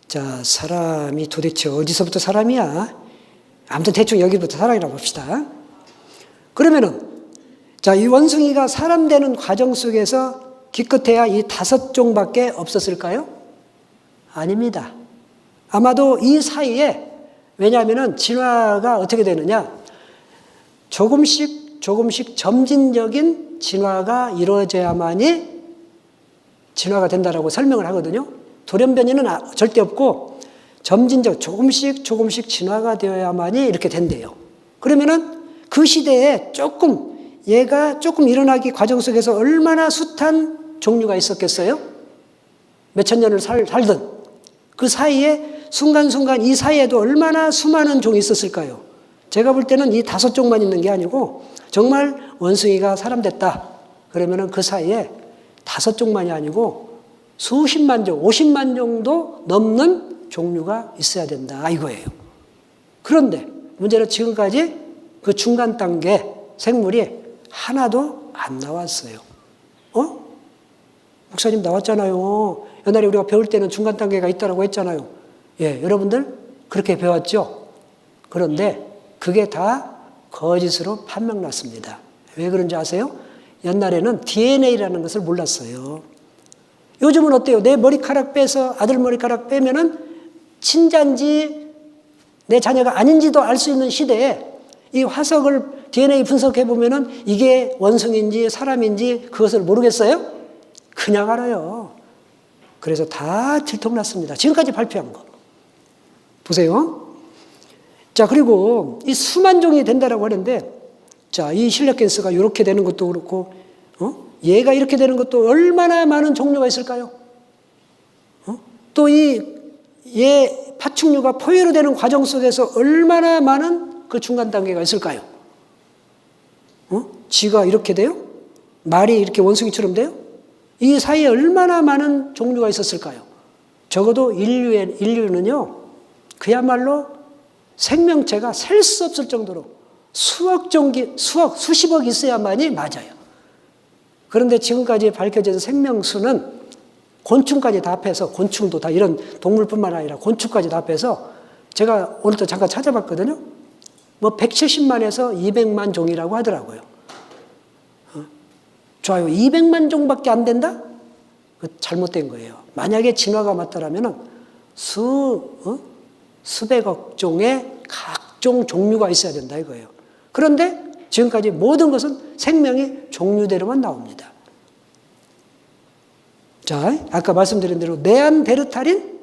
자, 사람이 도대체 어디서부터 사람이야? 아무튼 대충 여기부터 사람이라고 봅시다. 그러면은 자, 이 원숭이가 사람 되는 과정 속에서 기껏해야 이 5종밖에 없었을까요? 아닙니다. 아마도 이 사이에, 왜냐하면 진화가 어떻게 되느냐, 조금씩 점진적인 진화가 이루어져야만이 진화가 된다라고 설명을 하거든요. 돌연변이는 절대 없고 점진적 조금씩 진화가 되어야만이 이렇게 된대요. 그러면은 그 시대에 얘가 조금 일어나기 과정 속에서 얼마나 숱한 종류가 있었겠어요? 몇천 년을 살던 그 사이에 순간순간 이 사이에도 얼마나 수많은 종이 있었을까요? 제가 볼 때는 이 5종만 있는 게 아니고 정말 원숭이가 사람 됐다 그러면은 그 사이에 5종만이 아니고 수십만 종, 50만 종도 넘는 종류가 있어야 된다 이거예요. 그런데 문제는 지금까지 그 중간 단계 생물이 하나도 안 나왔어요. 목사님 나왔잖아요. 옛날에 우리가 배울 때는 중간 단계가 있다고 했잖아요. 예, 여러분들 그렇게 배웠죠? 그런데 그게 다 거짓으로 판명났습니다. 왜 그런지 아세요? 옛날에는 DNA라는 것을 몰랐어요. 요즘은 어때요? 내 머리카락 빼서 아들 머리카락 빼면은 친자인지 내 자녀가 아닌지도 알 수 있는 시대에 이 화석을 DNA 분석해 보면은 이게 원숭이인지 사람인지 그것을 모르겠어요? 그냥 알아요. 그래서 다 들통났습니다. 지금까지 발표한 거. 보세요. 자, 그리고 이 수만 종이 된다라고 하는데, 자, 이 실레켄스가 이렇게 되는 것도 그렇고, 얘가 이렇게 되는 것도 얼마나 많은 종류가 있을까요? 또 얘 파충류가 포유로 되는 과정 속에서 얼마나 많은 그 중간 단계가 있을까요? 쥐가 이렇게 돼요? 말이 이렇게 원숭이처럼 돼요? 이 사이에 얼마나 많은 종류가 있었을까요? 적어도 인류는요, 그야말로 생명체가 셀 수 없을 정도로 수십억 있어야만이 맞아요. 그런데 지금까지 밝혀진 생명수는 곤충까지 다 합해서, 곤충도 다 이런 동물뿐만 아니라 곤충까지 다 합해서 제가 오늘도 잠깐 찾아봤거든요. 뭐 170만에서 200만 종이라고 하더라고요. 좋아요. 200만 종밖에 안 된다? 잘못된 거예요. 만약에 진화가 맞다라면 수백억 종의 각종 종류가 있어야 된다 이거예요. 그런데 지금까지 모든 것은 생명이 종류대로만 나옵니다. 자, 아까 말씀드린 대로 네안데르탈인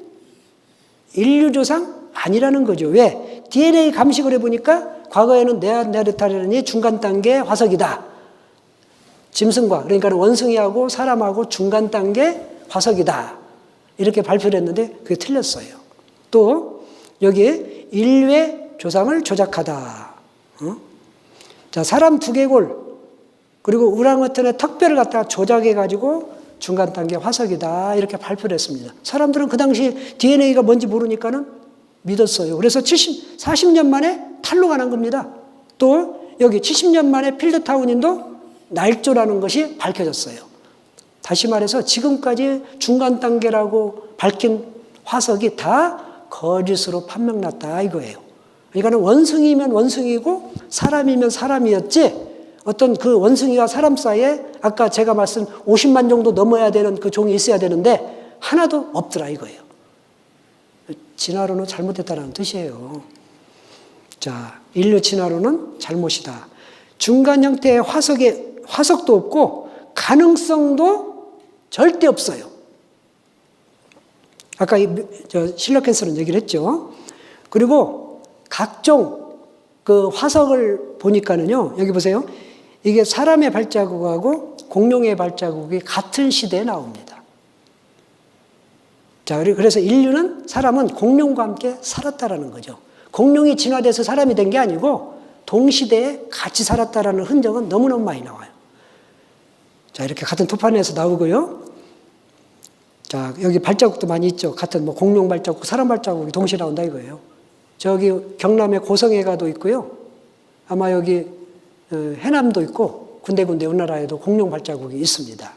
인류 조상 아니라는 거죠. 왜? DNA 감식을 해보니까 과거에는 네안데르탈인이 중간 단계 화석이다. 짐승과, 그러니까 원숭이하고 사람하고 중간 단계 화석이다. 이렇게 발표를 했는데 그게 틀렸어요. 또 여기에 인류의 조상을 조작하다. 자, 사람 두개골 그리고 우랑우탄의 턱뼈를 갖다가 조작해가지고 중간 단계 화석이다. 이렇게 발표를 했습니다. 사람들은 그 당시 DNA가 뭔지 모르니까는 믿었어요. 그래서 40년 만에 탄로가 난 겁니다. 또 여기 70년 만에 필드타운인도 날조라는 것이 밝혀졌어요. 다시 말해서 지금까지 중간 단계라고 밝힌 화석이 다 거짓으로 판명났다 이거예요. 그러니까 원숭이면 원숭이고 사람이면 사람이었지 어떤 그 원숭이와 사람 사이에 아까 제가 말씀 50만 정도 넘어야 되는 그 종이 있어야 되는데 하나도 없더라 이거예요. 진화론은 잘못됐다는 뜻이에요. 자, 인류 진화론은 잘못이다. 중간 형태의 화석도 없고 가능성도 절대 없어요. 아까 실러켄스는 얘기를 했죠. 그리고 각종 그 화석을 보니까는요, 여기 보세요. 이게 사람의 발자국하고 공룡의 발자국이 같은 시대에 나옵니다. 자, 그래서 사람은 공룡과 함께 살았다라는 거죠. 공룡이 진화돼서 사람이 된 게 아니고 동시대에 같이 살았다라는 흔적은 너무너무 많이 나와요. 자, 이렇게 같은 토판에서 나오고요. 자, 여기 발자국도 많이 있죠. 같은 뭐 공룡 발자국, 사람 발자국이 동시에 나온다 이거예요. 저기 경남에 고성애가도 있고요. 아마 여기 해남도 있고 군데군데 우리나라에도 공룡 발자국이 있습니다.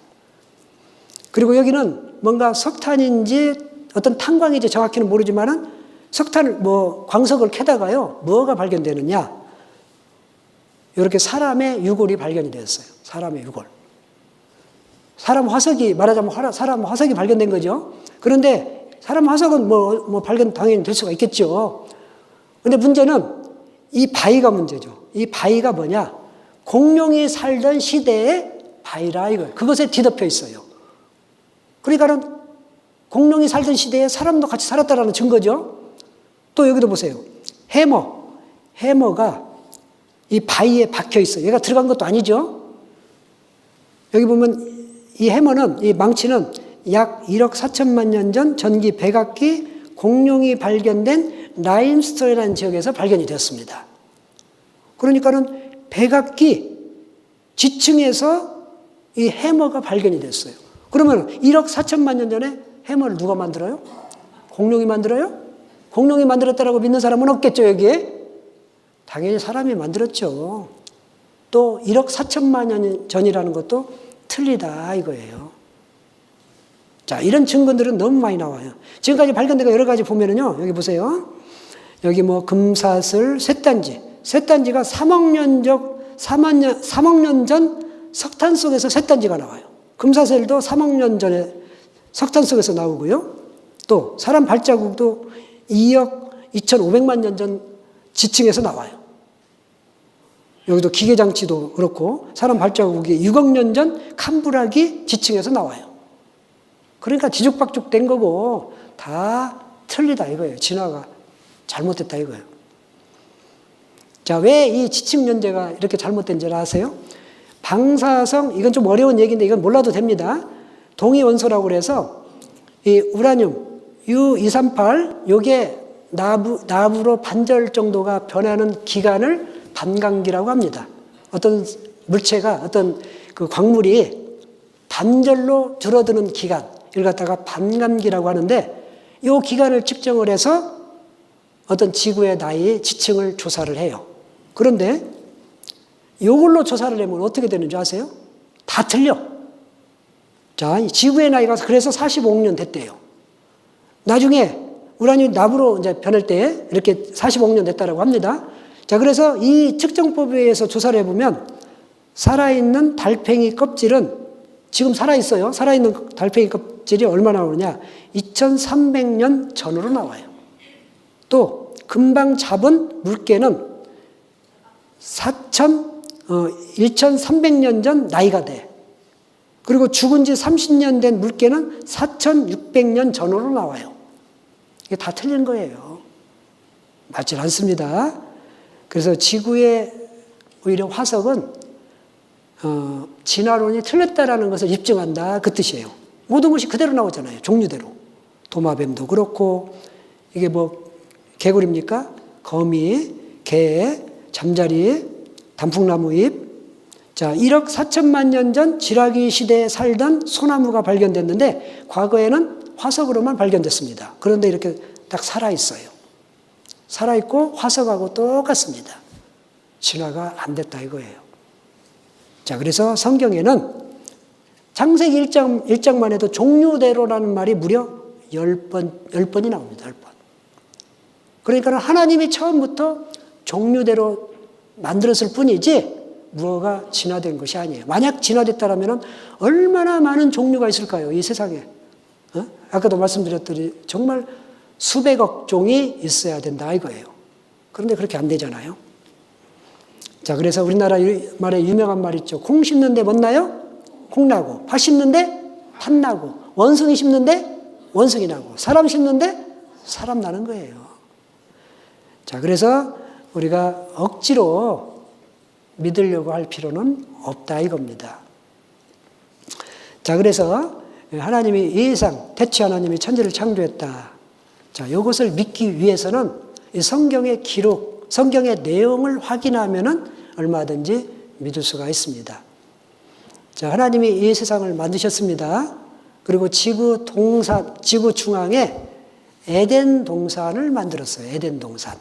그리고 여기는 뭔가 석탄인지 어떤 탄광인지 정확히는 모르지만은 석탄을 광석을 캐다가요. 뭐가 발견되느냐? 이렇게 사람의 유골이 발견이 되었어요. 사람의 유골. 말하자면 사람 화석이 발견된 거죠. 그런데 사람 화석은 뭐 발견 당연히 될 수가 있겠죠. 근데 문제는 이 바위가 문제죠. 이 바위가 뭐냐? 공룡이 살던 시대의 바위라 이거예요. 그것에 뒤덮여 있어요. 그러니까는 공룡이 살던 시대에 사람도 같이 살았다라는 증거죠. 또 여기도 보세요. 해머가 이 바위에 박혀 있어요. 얘가 들어간 것도 아니죠. 여기 보면 이 해머는, 이 망치는 약 1억 4천만 년 전 전기 백악기 공룡이 발견된 라임스톤이라는 지역에서 발견이 되었습니다. 그러니까는 백악기 지층에서 이 해머가 발견이 됐어요. 그러면 1억 4천만 년 전에 해머를 누가 만들어요? 공룡이 만들어요? 공룡이 만들었다라고 믿는 사람은 없겠죠, 여기에? 당연히 사람이 만들었죠. 또 1억 4천만 년 전이라는 것도 틀리다 이거예요. 자, 이런 증거들은 너무 많이 나와요. 지금까지 발견된 거 여러 가지 보면은요, 여기 보세요. 여기 뭐 금사슬, 쇳단지가 3억 년 전 석탄 속에서 쇳단지가 나와요. 금사슬도 3억 년 전에 석탄 속에서 나오고요. 또 사람 발자국도 2억 2,500만 년 전 지층에서 나와요. 여기도 기계장치도 그렇고 사람 발자국이 6억 년 전 캄브라기 지층에서 나와요. 그러니까 뒤죽박죽 된 거고 다 틀리다 이거예요. 진화가 잘못됐다 이거예요. 자, 왜 이 지층 연재가 이렇게 잘못된지 아세요? 방사성, 이건 좀 어려운 얘기인데 이건 몰라도 됩니다. 동위원소라고 그래서 이 우라늄 U238 요게 나무로 반절 정도가 변하는 기간을 반감기라고 합니다. 어떤 물체가 어떤 그 광물이 반절로 줄어드는 기간, 이걸 갖다가 반감기라고 하는데 이 기간을 측정을 해서 어떤 지구의 나이, 지층을 조사를 해요. 그런데 이걸로 조사를 하면 어떻게 되는지 아세요? 다 틀려. 자, 지구의 나이가 그래서 45억 년 됐대요. 나중에 우라늄 나무로 이제 변할 때 이렇게 45억 년 됐다라고 합니다. 자, 그래서 이 측정법에 의해서 조사를 해보면 살아있는 달팽이 껍질은 지금 살아있어요. 살아있는 달팽이 껍질이 얼마나 나오느냐? 2300년 전으로 나와요. 또 금방 잡은 물개는 1300년 전 나이가 돼. 그리고 죽은 지 30년 된 물개는 4600년 전으로 나와요. 이게 다 틀린 거예요. 맞지 않습니다. 그래서 지구의 오히려 화석은 진화론이 틀렸다라는 것을 입증한다 그 뜻이에요. 모든 것이 그대로 나오잖아요. 종류대로. 도마뱀도 그렇고 이게 뭐 개구리입니까? 거미, 개, 잠자리, 단풍나무 잎. 자, 1억 4천만 년 전 지라기 시대에 살던 소나무가 발견됐는데 과거에는 화석으로만 발견됐습니다. 그런데 이렇게 딱 살아있어요. 살아있고 화석하고 똑같습니다. 진화가 안 됐다 이거예요. 자, 그래서 성경에는 창세기 1장만 해도 종류대로라는 말이 무려 10번이 나옵니다. 10번. 그러니까 하나님이 처음부터 종류대로 만들었을 뿐이지 무엇가 진화된 것이 아니에요. 만약 진화됐다면 얼마나 많은 종류가 있을까요? 이 세상에. 아까도 말씀드렸더니 정말 수백억 종이 있어야 된다 이거예요. 그런데 그렇게 안 되잖아요. 자, 그래서 우리나라 말에 유명한 말 있죠. 콩 심는데 뭐 나요? 콩 나고, 팥 심는데 팥 나고, 원숭이 심는데 원숭이 나고, 사람 심는데 사람 나는 거예요. 자, 그래서 우리가 억지로 믿으려고 할 필요는 없다 이겁니다. 자, 그래서 하나님이 예상, 태초 하나님이 천지를 창조했다. 자, 이것을 믿기 위해서는 이 성경의 기록, 성경의 내용을 확인하면은 얼마든지 믿을 수가 있습니다. 자, 하나님이 이 세상을 만드셨습니다. 그리고 지구 중앙에 에덴 동산을 만들었어요. 에덴 동산.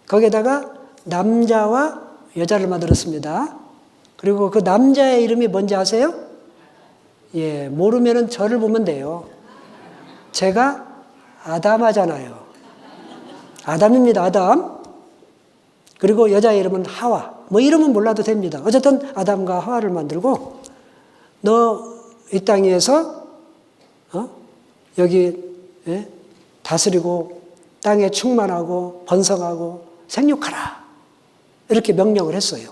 거기에다가 남자와 여자를 만들었습니다. 그리고 그 남자의 이름이 뭔지 아세요? 예, 모르면은 저를 보면 돼요. 제가 아담하잖아요. 아담입니다, 아담. 그리고 여자의 이름은 하와. 뭐 이름은 몰라도 됩니다. 어쨌든 아담과 하와를 만들고 너 이 땅 위에서 여기 예? 다스리고 땅에 충만하고 번성하고 생육하라. 이렇게 명령을 했어요.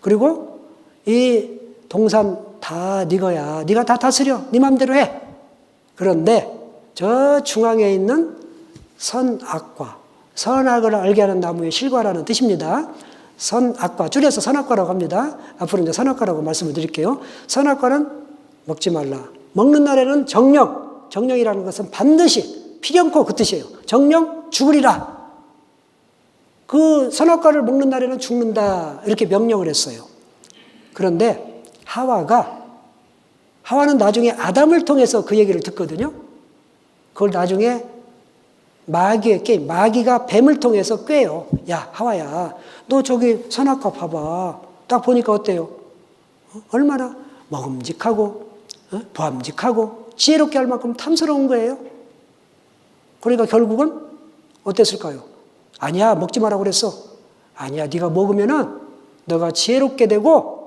그리고 이 동산 다 네 거야. 네가 다 다스려. 네 맘대로 해. 그런데 저 중앙에 있는 선악과, 선악을 알게 하는 나무의 실과라는 뜻입니다. 선악과, 줄여서 선악과라고 합니다. 앞으로 이제 선악과라고 말씀을 드릴게요. 선악과는 먹지 말라. 먹는 날에는 정령, 정령이라는 것은 반드시 필연코 그 뜻이에요. 정령 죽으리라. 그 선악과를 먹는 날에는 죽는다. 이렇게 명령을 했어요. 그런데 하와는 나중에 아담을 통해서 그 얘기를 듣거든요. 그걸 나중에 마귀가 뱀을 통해서 꾀요. 야, 하와야, 너 저기 선악과 봐봐. 딱 보니까 어때요? 얼마나 먹음직하고 보암직하고 지혜롭게 할 만큼 탐스러운 거예요. 그러니까 결국은 어땠을까요? 아니야, 먹지 마라고 그랬어. 아니야, 네가 먹으면은 너가 지혜롭게 되고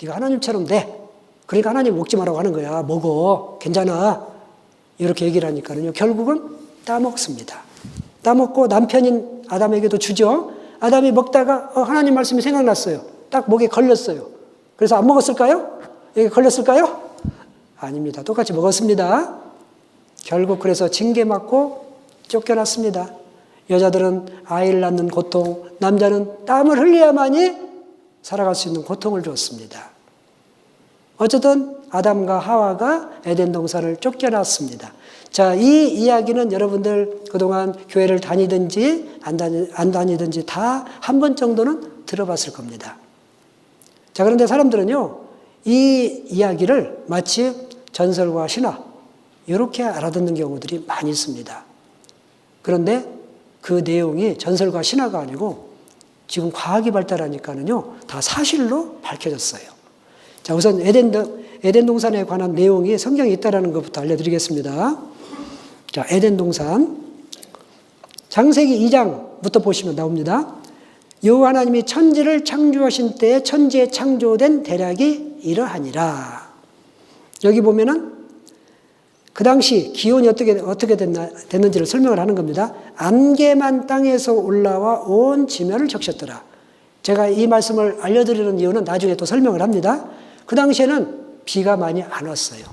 네가 하나님처럼 돼. 그러니까 하나님 먹지 마라고 하는 거야. 먹어. 괜찮아. 이렇게 얘기를 하니까요. 결국은 따먹습니다. 따먹고 남편인 아담에게도 주죠. 아담이 먹다가 하나님 말씀이 생각났어요. 딱 목에 걸렸어요. 그래서 안 먹었을까요? 여기 걸렸을까요? 아닙니다. 똑같이 먹었습니다. 결국 그래서 징계 맞고 쫓겨났습니다. 여자들은 아이를 낳는 고통, 남자는 땀을 흘려야만이 살아갈 수 있는 고통을 주었습니다. 어쨌든 아담과 하와가 에덴 동산을 쫓겨났습니다. 자, 이 이야기는 여러분들 그동안 교회를 다니든지 안 다니든지 다 한 번 정도는 들어봤을 겁니다. 자, 그런데 사람들은요, 이 이야기를 마치 전설과 신화 이렇게 알아듣는 경우들이 많이 있습니다. 그런데 그 내용이 전설과 신화가 아니고 지금 과학이 발달하니까는요, 다 사실로 밝혀졌어요. 자, 우선 에덴 동산에 관한 내용이 성경에 있다라는 것부터 알려드리겠습니다. 자, 에덴 동산 창세기 2장부터 보시면 나옵니다. 여호와 하나님이 천지를 창조하신 때에 천지에 창조된 대략이 이러하니라. 여기 보면은 그 당시 기온이 어떻게 됐는지를 설명을 하는 겁니다. 안개만 땅에서 올라와 온 지면을 적셨더라. 제가 이 말씀을 알려드리는 이유는 나중에 또 설명을 합니다. 그 당시에는 비가 많이 안 왔어요.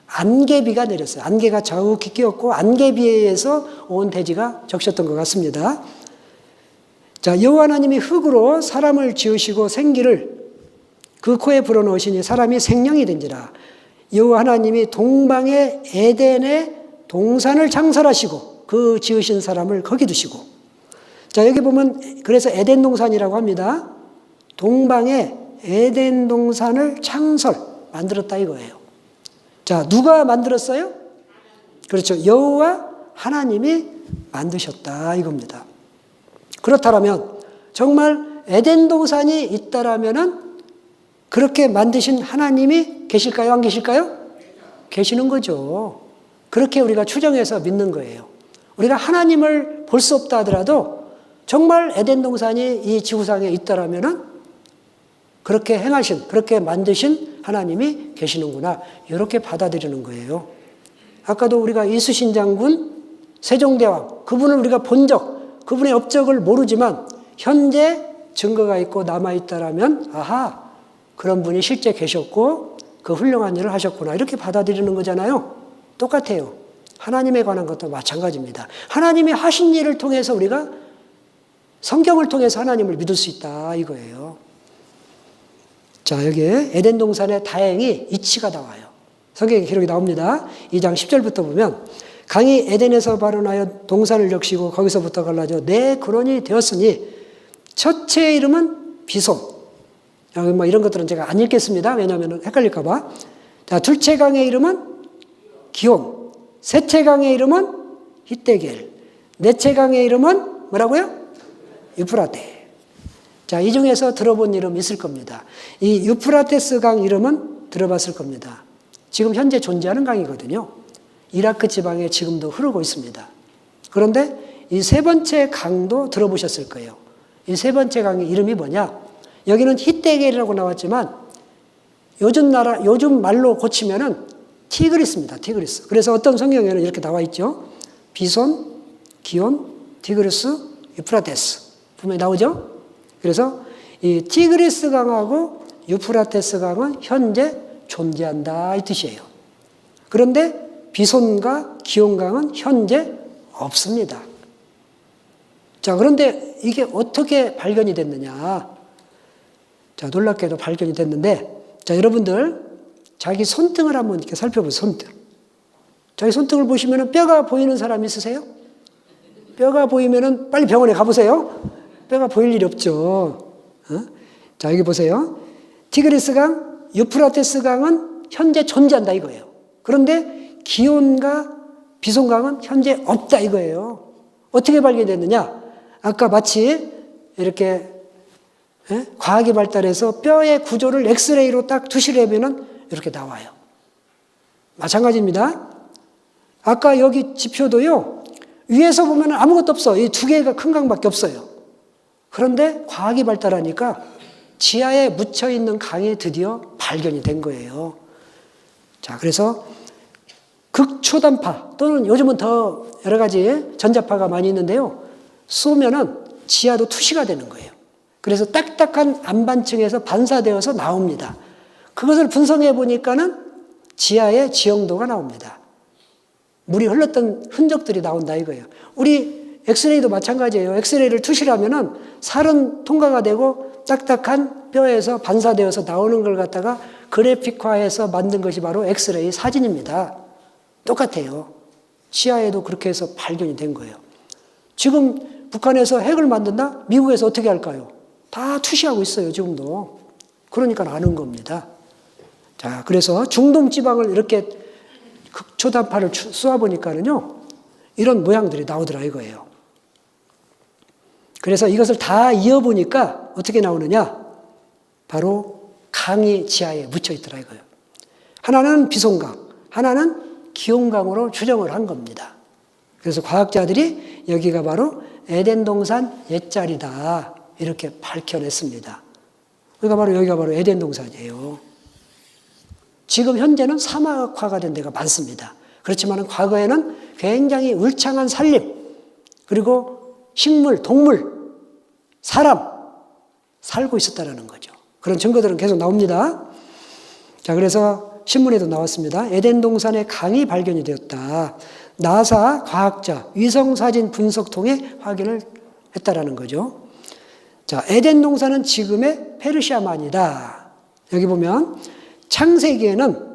안개비가 내렸어요. 안개가 자욱히 끼었고 안개비에 의해서 온 대지가 적셨던 것 같습니다. 자, 여호와 하나님이 흙으로 사람을 지으시고 생기를 그 코에 불어넣으시니 사람이 생명이 된지라. 여호와 하나님이 동방의 에덴에 동산을 창설하시고 그 지으신 사람을 거기 두시고. 자, 여기 보면 그래서 에덴 동산이라고 합니다. 동방에 에덴 동산을 만들었다 이거예요. 자, 누가 만들었어요? 그렇죠. 여호와 하나님이 만드셨다 이겁니다. 그렇다면 정말 에덴 동산이 있다라면은 그렇게 만드신 하나님이 계실까요? 안 계실까요? 계시는 거죠. 그렇게 우리가 추정해서 믿는 거예요. 우리가 하나님을 볼 수 없다 하더라도 정말 에덴 동산이 이 지구상에 있다라면은 그렇게 행하신, 그렇게 만드신 하나님이 계시는구나. 이렇게 받아들이는 거예요. 아까도 우리가 이순신 장군, 세종대왕, 그분을 우리가 본 적, 그분의 업적을 모르지만 현재 증거가 있고 남아있다라면 아하, 그런 분이 실제 계셨고 그 훌륭한 일을 하셨구나. 이렇게 받아들이는 거잖아요. 똑같아요. 하나님에 관한 것도 마찬가지입니다. 하나님이 하신 일을 통해서 우리가 성경을 통해서 하나님을 믿을 수 있다 이거예요. 자, 여기에 에덴 동산에 다행히 이치가 나와요. 성경에 기록이 나옵니다. 2장 10절부터 보면 강이 에덴에서 발원하여 동산을 적시고 거기서부터 갈라져 네 근원이 되었으니 첫째의 이름은 비손. 여기 뭐 이런 것들은 제가 안 읽겠습니다. 왜냐하면 헷갈릴까 봐. 자, 둘째 강의 이름은 기온. 셋째 강의 이름은 히데겔. 넷째 강의 이름은 뭐라고요? 유프라테. 자, 이 중에서 들어본 이름 있을 겁니다. 이 유프라테스 강 이름은 들어봤을 겁니다. 지금 현재 존재하는 강이거든요. 이라크 지방에 지금도 흐르고 있습니다. 그런데 이 세 번째 강도 들어보셨을 거예요. 이 세 번째 강의 이름이 뭐냐? 여기는 히데겔이라고 나왔지만 요즘 말로 고치면은 티그리스입니다. 티그리스. 그래서 어떤 성경에는 이렇게 나와 있죠. 비손, 기온, 티그리스, 유프라테스. 분명히 나오죠. 그래서 이 티그리스 강하고 유프라테스 강은 현재 존재한다 이 뜻이에요. 그런데 비손과 기온강은 현재 없습니다. 자, 그런데 이게 어떻게 발견이 됐느냐. 자, 놀랍게도 발견이 됐는데, 자, 여러분들 자기 손등을 한번 이렇게 살펴보세요. 손등. 자기 손등을 보시면 뼈가 보이는 사람 있으세요? 뼈가 보이면 빨리 병원에 가보세요. 뼈가 보일 일이 없죠. 자, 여기 보세요. 티그리스강, 유프라테스강은 현재 존재한다 이거예요. 그런데 기온과 비손강은 현재 없다 이거예요. 어떻게 발견됐느냐? 아까 마치 이렇게 과학이 발달해서 뼈의 구조를 엑스레이로 딱 투시하면은 이렇게 나와요. 마찬가지입니다. 아까 여기 지표도요. 위에서 보면 아무것도 없어. 이 두 개가 큰 강밖에 없어요. 그런데 과학이 발달하니까 지하에 묻혀있는 강이 드디어 발견이 된 거예요. 자, 그래서 극초단파 또는 요즘은 더 여러 가지 전자파가 많이 있는데요. 쏘면은 지하도 투시가 되는 거예요. 그래서 딱딱한 안반층에서 반사되어서 나옵니다. 그것을 분석해 보니까는 지하의 지형도가 나옵니다. 물이 흘렀던 흔적들이 나온다 이거예요. 우리 엑스레이도 마찬가지예요. 엑스레이를 투시하면은 살은 통과가 되고 딱딱한 뼈에서 반사되어서 나오는 걸 갖다가 그래픽화해서 만든 것이 바로 엑스레이 사진입니다. 똑같아요. 지하에도 그렇게 해서 발견이 된 거예요. 지금 북한에서 핵을 만든다? 미국에서 어떻게 할까요? 다 투시하고 있어요, 지금도. 그러니까 아는 겁니다. 자, 그래서 중동 지방을 이렇게 극초단파를 쏘아보니까는요, 이런 모양들이 나오더라 이거예요. 그래서 이것을 다 이어보니까 어떻게 나오느냐? 바로 강이 지하에 묻혀 있더라 이거예요. 하나는 비손강, 하나는 기온강으로 추정을 한 겁니다. 그래서 과학자들이 여기가 바로 에덴 동산 옛자리다 이렇게 밝혀냈습니다. 그러니까 바로 여기가 바로 에덴 동산이에요. 지금 현재는 사막화가 된 데가 많습니다. 그렇지만 과거에는 굉장히 울창한 산림, 그리고 식물, 동물, 사람 살고 있었다는 거죠. 그런 증거들은 계속 나옵니다. 자, 그래서 신문에도 나왔습니다. 에덴 동산에 강이 발견이 되었다. 나사 과학자 위성사진 분석 통해 확인을 했다라는 거죠. 자, 에덴 동산은 지금의 페르시아만이다. 여기 보면 창세기에는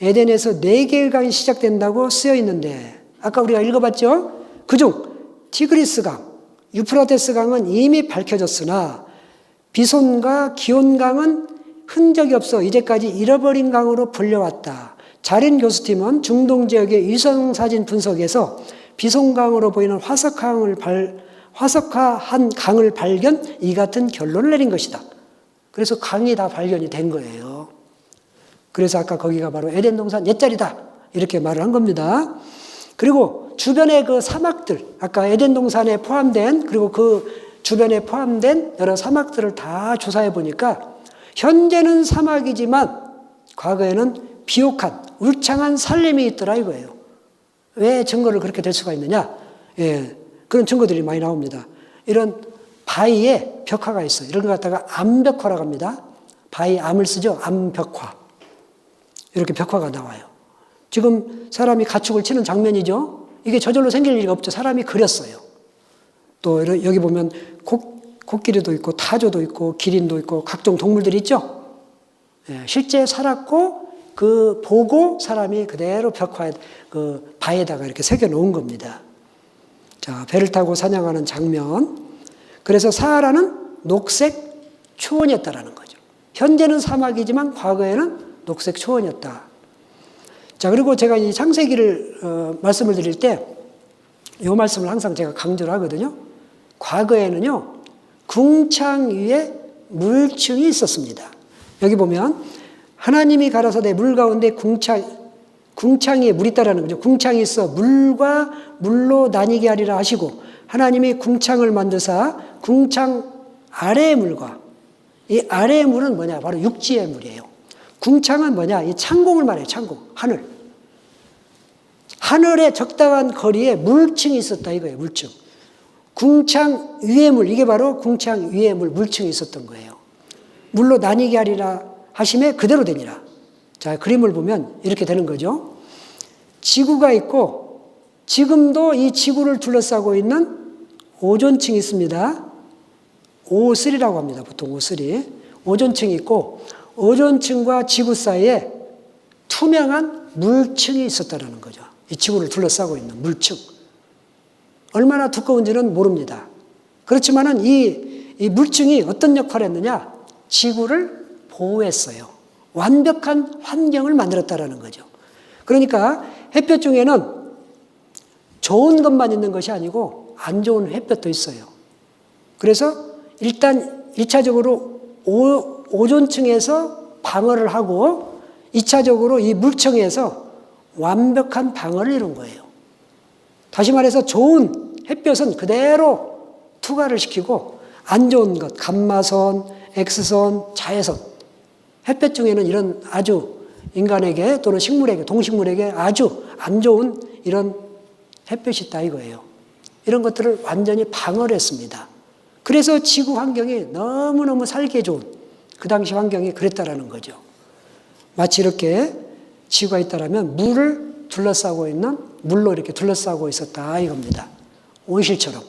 에덴에서 4개의 강이 시작된다고 쓰여 있는데 아까 우리가 읽어봤죠? 그중 티그리스강, 유프라테스강은 이미 밝혀졌으나 비손과 기온강은 흔적이 없어 이제까지 잃어버린 강으로 불려왔다. 자린 교수팀은 중동 지역의 위성사진 분석에서 비손강으로 보이는 화석화한 강을 발견, 이 같은 결론을 내린 것이다. 그래서 강이 다 발견이 된 거예요. 그래서 아까 거기가 바로 에덴 동산 옛자리다 이렇게 말을 한 겁니다. 그리고 주변의 그 사막들, 아까 에덴 동산에 포함된 그리고 그 주변에 포함된 여러 사막들을 다 조사해 보니까 현재는 사막이지만 과거에는 비옥한 울창한 산림이 있더라 이거예요. 왜 증거를 그렇게 될 수가 있느냐? 예, 그런 증거들이 많이 나옵니다. 이런 바위에 벽화가 있어요. 이런 걸 갖다가 암벽화라고 합니다. 바위 암을 쓰죠. 암벽화. 이렇게 벽화가 나와요. 지금 사람이 가축을 치는 장면이죠. 이게 저절로 생길 리가 없죠. 사람이 그렸어요. 또 여기 보면 코끼리도 있고 타조도 있고 기린도 있고 각종 동물들이 있죠. 예, 실제 살았고 그 보고 사람이 그대로 벽화에 그 바에다가 이렇게 새겨 놓은 겁니다. 자, 배를 타고 사냥하는 장면. 그래서 사하라는 녹색 초원이었다라는 거죠. 현재는 사막이지만 과거에는 녹색 초원이었다. 자, 그리고 제가 이 창세기를 말씀을 드릴 때 이 말씀을 항상 제가 강조를 하거든요. 과거에는요, 궁창 위에 물층이 있었습니다. 여기 보면 하나님이 가라사대 물 가운데 궁창 위에 물이 있다라는 거죠. 궁창이 있어 물과 물로 나뉘게 하리라 하시고 하나님이 궁창을 만드사 궁창 아래의 물과 이 아래의 물은 뭐냐? 바로 육지의 물이에요. 궁창은 뭐냐? 이 창공을 말해요. 창공, 하늘. 하늘의 적당한 거리에 물층이 있었다 이거예요. 물층. 궁창 위의 물, 이게 바로 궁창 위의 물, 물층이 있었던 거예요. 물로 나뉘게 하리라 하심에 그대로 되니라. 자, 그림을 보면 이렇게 되는 거죠. 지구가 있고 지금도 이 지구를 둘러싸고 있는 오존층이 있습니다. O3라고 합니다. 보통 O3. 오존층이 있고 오존층과 지구 사이에 투명한 물층이 있었다는 거죠. 이 지구를 둘러싸고 있는 물층. 얼마나 두꺼운지는 모릅니다. 그렇지만은 이 물층이 어떤 역할을 했느냐? 지구를 보호했어요. 완벽한 환경을 만들었다라는 거죠. 그러니까 햇볕 중에는 좋은 것만 있는 것이 아니고 안 좋은 햇볕도 있어요. 그래서 일단 1차적으로 오존층에서 방어를 하고 2차적으로 이 물층에서 완벽한 방어를 이룬 거예요. 다시 말해서 좋은 햇볕은 그대로 투과를 시키고 안 좋은 것, 감마선, X선, 자외선, 햇볕 중에는 이런 아주 인간에게 또는 식물에게, 동식물에게 아주 안 좋은 이런 햇볕이 있다 이거예요. 이런 것들을 완전히 방어를 했습니다. 그래서 지구 환경이 너무너무 살기 좋은 그 당시 환경이 그랬다라는 거죠. 마치 이렇게 지구가 있다라면 물을 둘러싸고 있는, 물로 이렇게 둘러싸고 있었다 이겁니다. 온실처럼.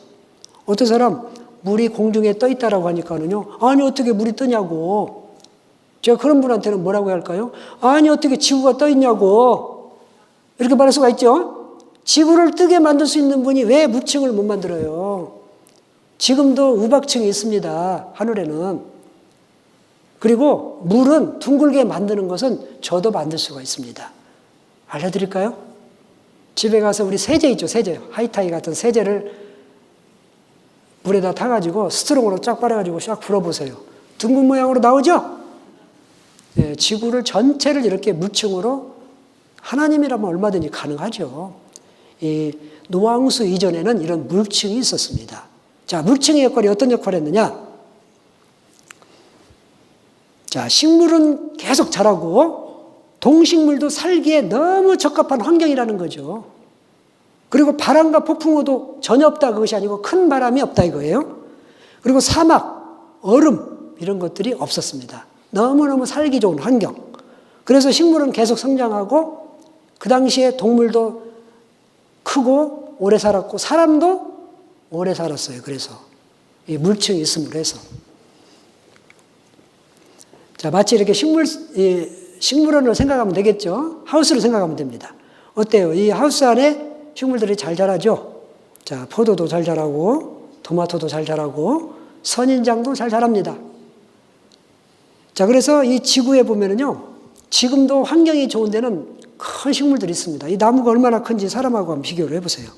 어떤 사람 물이 공중에 떠 있다라고 하니까는요, 아니 어떻게 물이 뜨냐고. 제가 그런 분한테는 뭐라고 해야 할까요? 아니 어떻게 지구가 떠 있냐고. 이렇게 말할 수가 있죠. 지구를 뜨게 만들 수 있는 분이 왜 물층을 못 만들어요? 지금도 우박층이 있습니다. 하늘에는. 그리고 물은 둥글게 만드는 것은 저도 만들 수가 있습니다. 알려드릴까요? 집에 가서 우리 세제 있죠. 세제. 하이타이 같은 세제를 물에다 타가지고 스트롱으로 쫙 빨아가지고 쫙 불어보세요. 둥근 모양으로 나오죠? 네, 지구를 전체를 이렇게 물층으로 하나님이라면 얼마든지 가능하죠. 이 노왕수 이전에는 이런 물층이 있었습니다. 자, 물층의 역할이 어떤 역할을 했느냐? 자, 식물은 계속 자라고 동식물도 살기에 너무 적합한 환경이라는 거죠. 그리고 바람과 폭풍우도 전혀 없다 그것이 아니고 큰 바람이 없다 이거예요. 그리고 사막, 얼음 이런 것들이 없었습니다. 너무너무 살기 좋은 환경. 그래서 식물은 계속 성장하고 그 당시에 동물도 크고 오래 살았고 사람도 오래 살았어요. 그래서 이 물층이 있음으로 해서. 자, 마치 이렇게 식물원을 생각하면 되겠죠. 하우스를 생각하면 됩니다. 어때요? 이 하우스 안에 식물들이 잘 자라죠. 자, 포도도 잘 자라고 토마토도 잘 자라고 선인장도 잘 자랍니다. 자, 그래서 이 지구에 보면은요, 지금도 환경이 좋은 데는 큰 식물들이 있습니다. 이 나무가 얼마나 큰지 사람하고 한번 비교를 해보세요.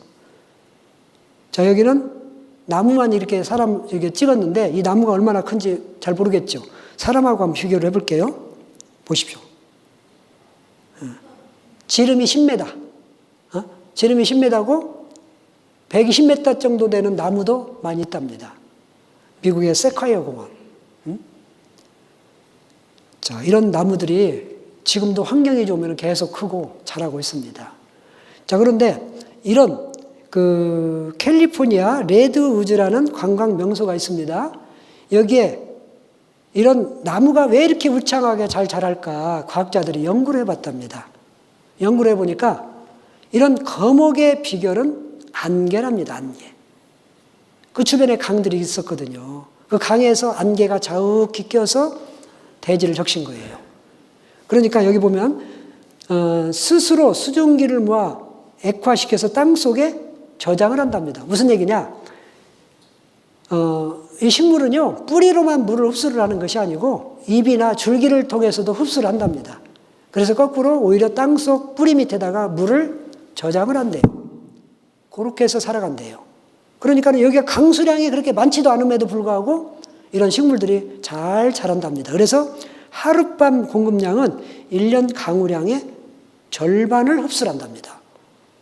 자, 여기는 나무만 이렇게 사람 이렇게 찍었는데 이 나무가 얼마나 큰지 잘 모르겠죠. 사람하고 한번 비교를 해볼게요. 보십시오. 지름이 10m. 지름이 10m고 120m 정도 되는 나무도 많이 있답니다. 미국의 세콰이어 공원. 자, 이런 나무들이 지금도 환경이 좋으면 계속 크고 자라고 있습니다. 자, 그런데 이런 캘리포니아 레드우즈라는 관광 명소가 있습니다. 여기에 이런 나무가 왜 이렇게 울창하게 잘 자랄까 과학자들이 연구를 해봤답니다. 연구를 해보니까 이런 거목의 비결은 안개랍니다. 안개. 그 주변에 강들이 있었거든요. 그 강에서 안개가 자욱히 껴서 대지를 적신 거예요. 그러니까 여기 보면 스스로 수증기를 모아 액화시켜서 땅속에 저장을 한답니다. 무슨 얘기냐? 이 식물은요, 뿌리로만 물을 흡수를 하는 것이 아니고 잎이나 줄기를 통해서도 흡수를 한답니다. 그래서 거꾸로 오히려 땅속 뿌리 밑에다가 물을 저장을 한대요. 그렇게 해서 살아간대요. 그러니까 여기가 강수량이 그렇게 많지도 않음에도 불구하고 이런 식물들이 잘 자란답니다. 그래서 하룻밤 공급량은 1년 강우량의 절반을 흡수를 한답니다.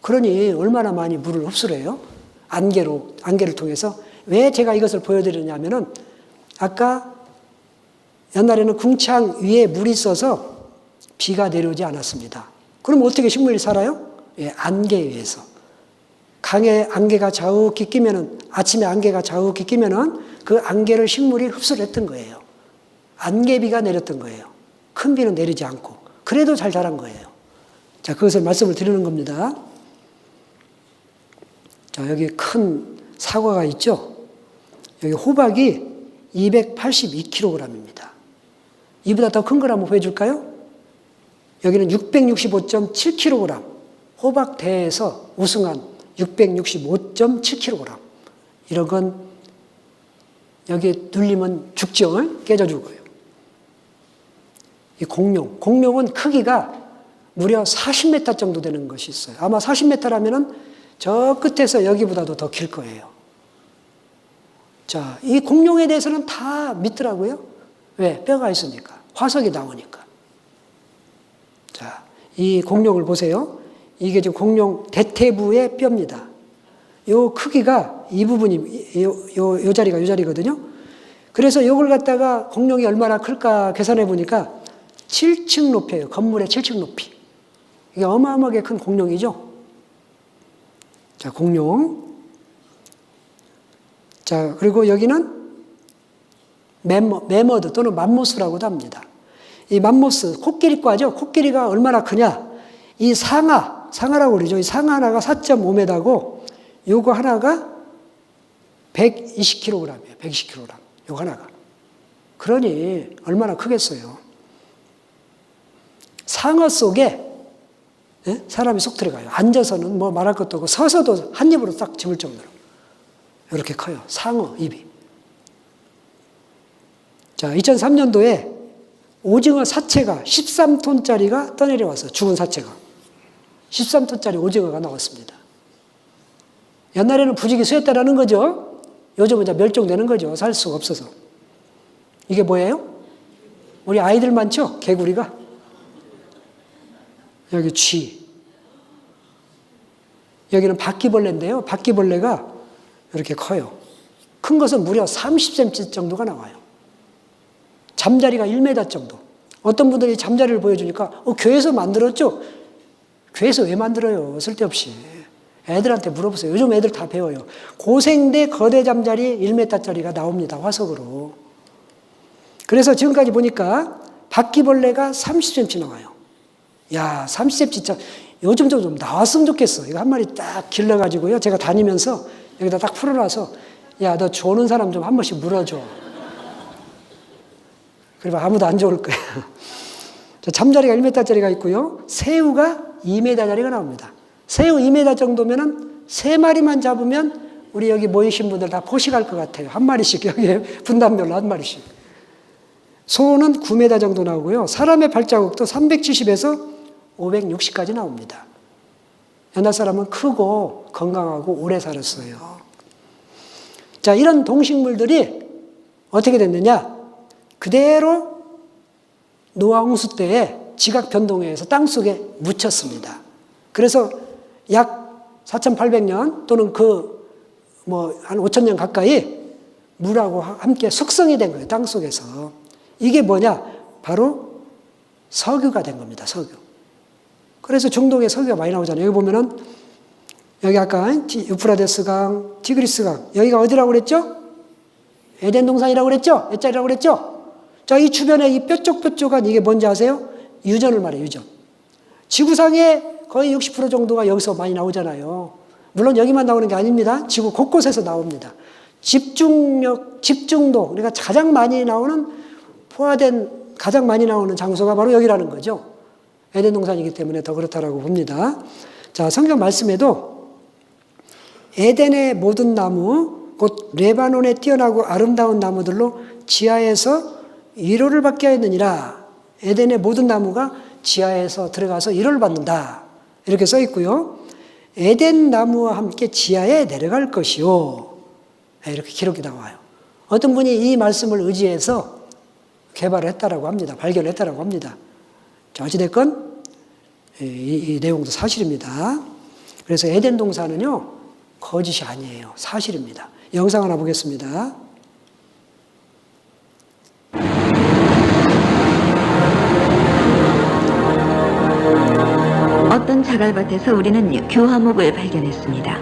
그러니 얼마나 많이 물을 흡수를 해요? 안개를 통해서. 왜 제가 이것을 보여드리냐면은 아까 옛날에는 궁창 위에 물이 있어서 비가 내려오지 않았습니다. 그럼 어떻게 식물이 살아요? 예, 안개에 의해서. 강에 안개가 자욱히 끼면은, 아침에 안개가 자욱히 끼면은 그 안개를 식물이 흡수를 했던 거예요. 안개비가 내렸던 거예요. 큰 비는 내리지 않고. 그래도 잘 자란 거예요. 자, 그것을 말씀을 드리는 겁니다. 자, 여기 큰 사과가 있죠? 여기 호박이 282kg입니다. 이보다 더 큰 걸 한번 보여줄까요? 여기는 665.7kg. 호박대에서 우승한 665.7kg. 이런 건 여기에 눌리면 죽죠. 깨져줄 거예요. 이 공룡은 크기가 무려 40m 정도 되는 것이 있어요. 아마 40m라면은 저 끝에서 여기보다도 더 길 거예요. 자, 이 공룡에 대해서는 다 믿더라고요. 왜? 뼈가 있으니까. 화석이 나오니까. 자, 이 공룡을 보세요. 이게 지금 공룡 대퇴부의 뼈입니다. 요 크기가 이 부분이, 요 자리거든요. 그래서 요걸 갖다가 공룡이 얼마나 클까 계산해 보니까 7층 높이에요. 건물의 7층 높이. 이게 어마어마하게 큰 공룡이죠. 자, 공룡. 자, 그리고 여기는 매머드 또는 맘모스라고도 합니다. 이 맘모스, 코끼리과죠. 코끼리가 얼마나 크냐. 이 상아라고 그러죠. 이 상아 하나가 4.5m고 요거 하나가 120kg이에요. 120kg. 요거 하나가. 그러니 얼마나 크겠어요. 상어 속에 사람이 쏙 들어가요. 앉아서는 뭐 말할 것도 없고 서서도 한 입으로 딱 집을 정도로. 이렇게 커요. 상어 입이. 자, 2003년도에 오징어 사체가 13톤짜리가 떠내려와서 죽은 사체가 13톤짜리 오징어가 나왔습니다. 옛날에는 부지기 수했다라는 거죠. 요즘은 이제 멸종되는 거죠. 살 수가 없어서. 이게 뭐예요? 우리 아이들 많죠? 개구리가. 여기 쥐. 여기는 바퀴벌레인데요. 바퀴벌레가 이렇게 커요. 큰 것은 무려 30cm 정도가 나와요. 잠자리가 1m 정도. 어떤 분들이 잠자리를 보여주니까 교회에서 만들었죠? 교회에서 왜 만들어요? 쓸데없이. 애들한테 물어보세요. 요즘 애들 다 배워요. 고생대 거대 잠자리 1m짜리가 나옵니다. 화석으로. 그래서 지금까지 보니까 바퀴벌레가 30cm 나와요. 야, 30cm 진짜 요즘 좀 나왔으면 좋겠어. 이거 한 마리 딱 길러가지고요. 제가 다니면서 여기다 딱 풀어놔서 야, 너 조는 사람 좀 한 번씩 물어줘. 그러면 아무도 안 좋을 거예요. 잠자리가 1m짜리가 있고요. 새우가 2m짜리가 나옵니다. 새우 2m 정도면은 3마리만 잡으면 우리 여기 모이신 분들 다 포식할 것 같아요. 한 마리씩 여기 분단별로 한 마리씩. 소는 9m 정도 나오고요. 사람의 발자국도 370에서 560까지 나옵니다. 옛날 사람은 크고 건강하고 오래 살았어요. 자, 이런 동식물들이 어떻게 됐느냐? 그대로 노아 홍수 때에 지각 변동에 의해서 땅속에 묻혔습니다. 그래서 약 4,800년 또는 한 5,000년 가까이 물하고 함께 숙성이 된 거예요. 땅속에서. 이게 뭐냐? 바로 석유가 된 겁니다. 석유. 그래서 중동에 석유가 많이 나오잖아요. 여기 보면은 여기 아까 유프라데스강, 티그리스강 여기가 어디라고 그랬죠? 에덴 동산이라고 그랬죠? 몇 자리라고 그랬죠? 자, 이 주변에 이 뾰족뾰족한 이게 뭔지 아세요? 유전을 말해요. 유전. 지구상의 거의 60% 정도가 여기서 많이 나오잖아요. 물론 여기만 나오는 게 아닙니다. 지구 곳곳에서 나옵니다. 집중도, 그러니까 가장 많이 나오는 가장 많이 나오는 장소가 바로 여기라는 거죠. 에덴 동산이기 때문에 더 그렇다라고 봅니다. 자, 성경 말씀에도 에덴의 모든 나무, 곧 레바논에 뛰어나고 아름다운 나무들로 지하에서 위로를 받게 하였느니라. 에덴의 모든 나무가 지하에서 들어가서 위로를 받는다. 이렇게 써 있고요. 에덴 나무와 함께 지하에 내려갈 것이요. 이렇게 기록이 나와요. 어떤 분이 이 말씀을 의지해서 개발을 했다라고 합니다. 발견했다라고 합니다. 자, 어찌됐건 이 내용도 사실입니다. 그래서 에덴 동산은요, 거짓이 아니에요. 사실입니다. 영상 하나 보겠습니다. 어떤 한 자갈밭에서 우리는 교화목을 발견했습니다.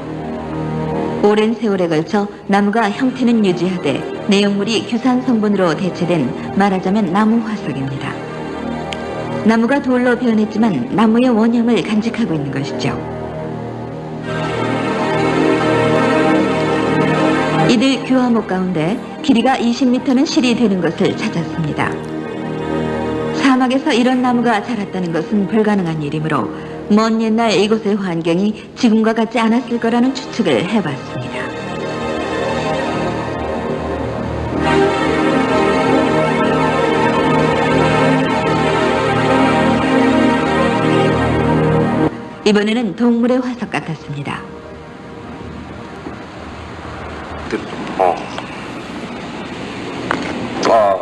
오랜 세월에 걸쳐 나무가 형태는 유지하되 내용물이 규산 성분으로 대체된 말하자면 나무 화석입니다. 나무가 돌로 변했지만 나무의 원형을 간직하고 있는 것이죠. 이들 교화목 가운데 길이가 20m는 실이 되는 것을 찾았습니다. 사막에서 이런 나무가 자랐다는 것은 불가능한 일이므로 먼 옛날 이곳의 환경이 지금과 같지 않았을 거라는 추측을 해봤습니다. 이번에는 동물의 화석 같았습니다.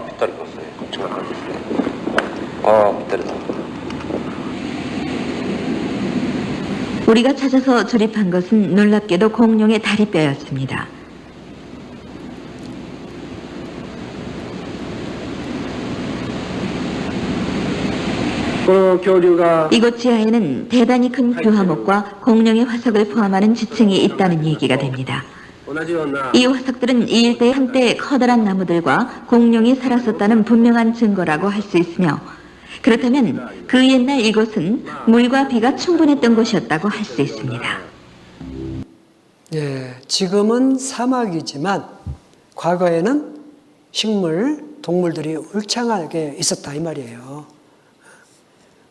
빗다리 떴어요. 빗다리다. 우리가 찾아서 조립한 것은 놀랍게도 공룡의 다리뼈였습니다. 교류가 이곳 지하에는 대단히 큰 교화목과 공룡의 화석을 포함하는 지층이 있다는 얘기가 됩니다. 이 화석들은 이 일대에 한때 커다란 나무들과 공룡이 살았었다는 분명한 증거라고 할 수 있으며, 그렇다면 그 옛날 이곳은 물과 비가 충분했던 곳이었다고 할 수 있습니다. 예, 지금은 사막이지만 과거에는 식물, 동물들이 울창하게 있었다 이 말이에요.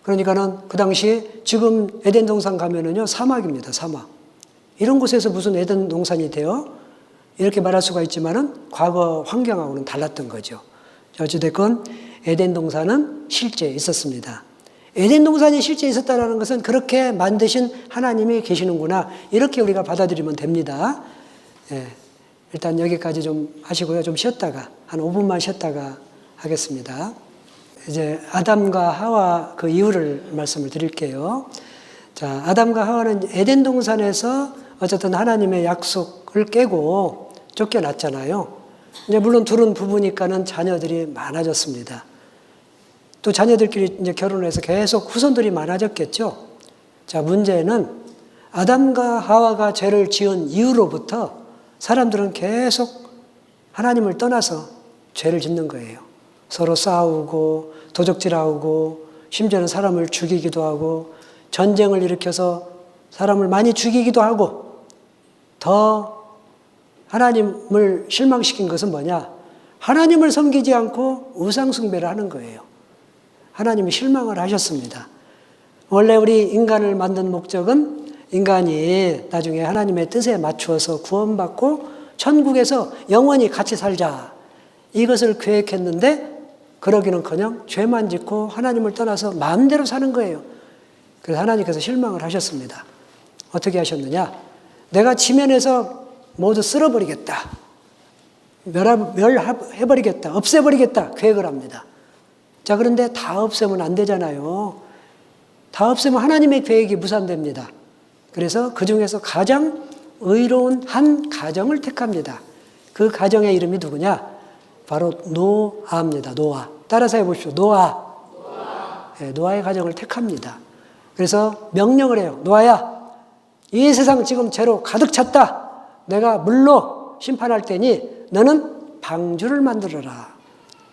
그러니까는 그 당시에 지금 에덴 동산 가면은요 사막입니다. 사막. 이런 곳에서 무슨 에덴 동산이 돼요? 이렇게 말할 수가 있지만은 과거 환경하고는 달랐던 거죠. 어찌됐건 에덴 동산은 실제 있었습니다. 에덴 동산이 실제 있었다는 것은 그렇게 만드신 하나님이 계시는구나, 이렇게 우리가 받아들이면 됩니다. 예, 일단 여기까지 좀 하시고요. 좀 쉬었다가 한 5분만 쉬었다가 하겠습니다. 이제 아담과 하와 그 이유를 말씀을 드릴게요. 자, 아담과 하와는 에덴 동산에서 어쨌든 하나님의 약속을 깨고 쫓겨났잖아요. 이제 물론 둘은 부부니까는 자녀들이 많아졌습니다. 또 자녀들끼리 이제 결혼해서 계속 후손들이 많아졌겠죠. 자, 문제는 아담과 하와가 죄를 지은 이후로부터 사람들은 계속 하나님을 떠나서 죄를 짓는 거예요. 서로 싸우고 도적질하고 심지어는 사람을 죽이기도 하고 전쟁을 일으켜서 사람을 많이 죽이기도 하고, 더 하나님을 실망시킨 것은 뭐냐? 하나님을 섬기지 않고 우상 숭배를 하는 거예요. 하나님이 실망을 하셨습니다. 원래 우리 인간을 만든 목적은 인간이 나중에 하나님의 뜻에 맞추어서 구원받고 천국에서 영원히 같이 살자, 이것을 계획했는데 그러기는커녕 죄만 짓고 하나님을 떠나서 마음대로 사는 거예요. 그래서 하나님께서 실망을 하셨습니다. 어떻게 하셨느냐? 내가 지면에서 모두 쓸어버리겠다, 멸해버리겠다, 없애버리겠다 계획을 합니다. 자, 그런데 다 없애면 안 되잖아요. 다 없애면 하나님의 계획이 무산됩니다. 그래서 그 중에서 가장 의로운 한 가정을 택합니다. 그 가정의 이름이 누구냐? 바로 노아입니다. 노아. 따라서 해보십시오. 노아. 네, 노아의 가정을 택합니다. 그래서 명령을 해요. 노아야, 이 세상 지금 죄로 가득 찼다. 내가 물로 심판할 테니 너는 방주를 만들어라.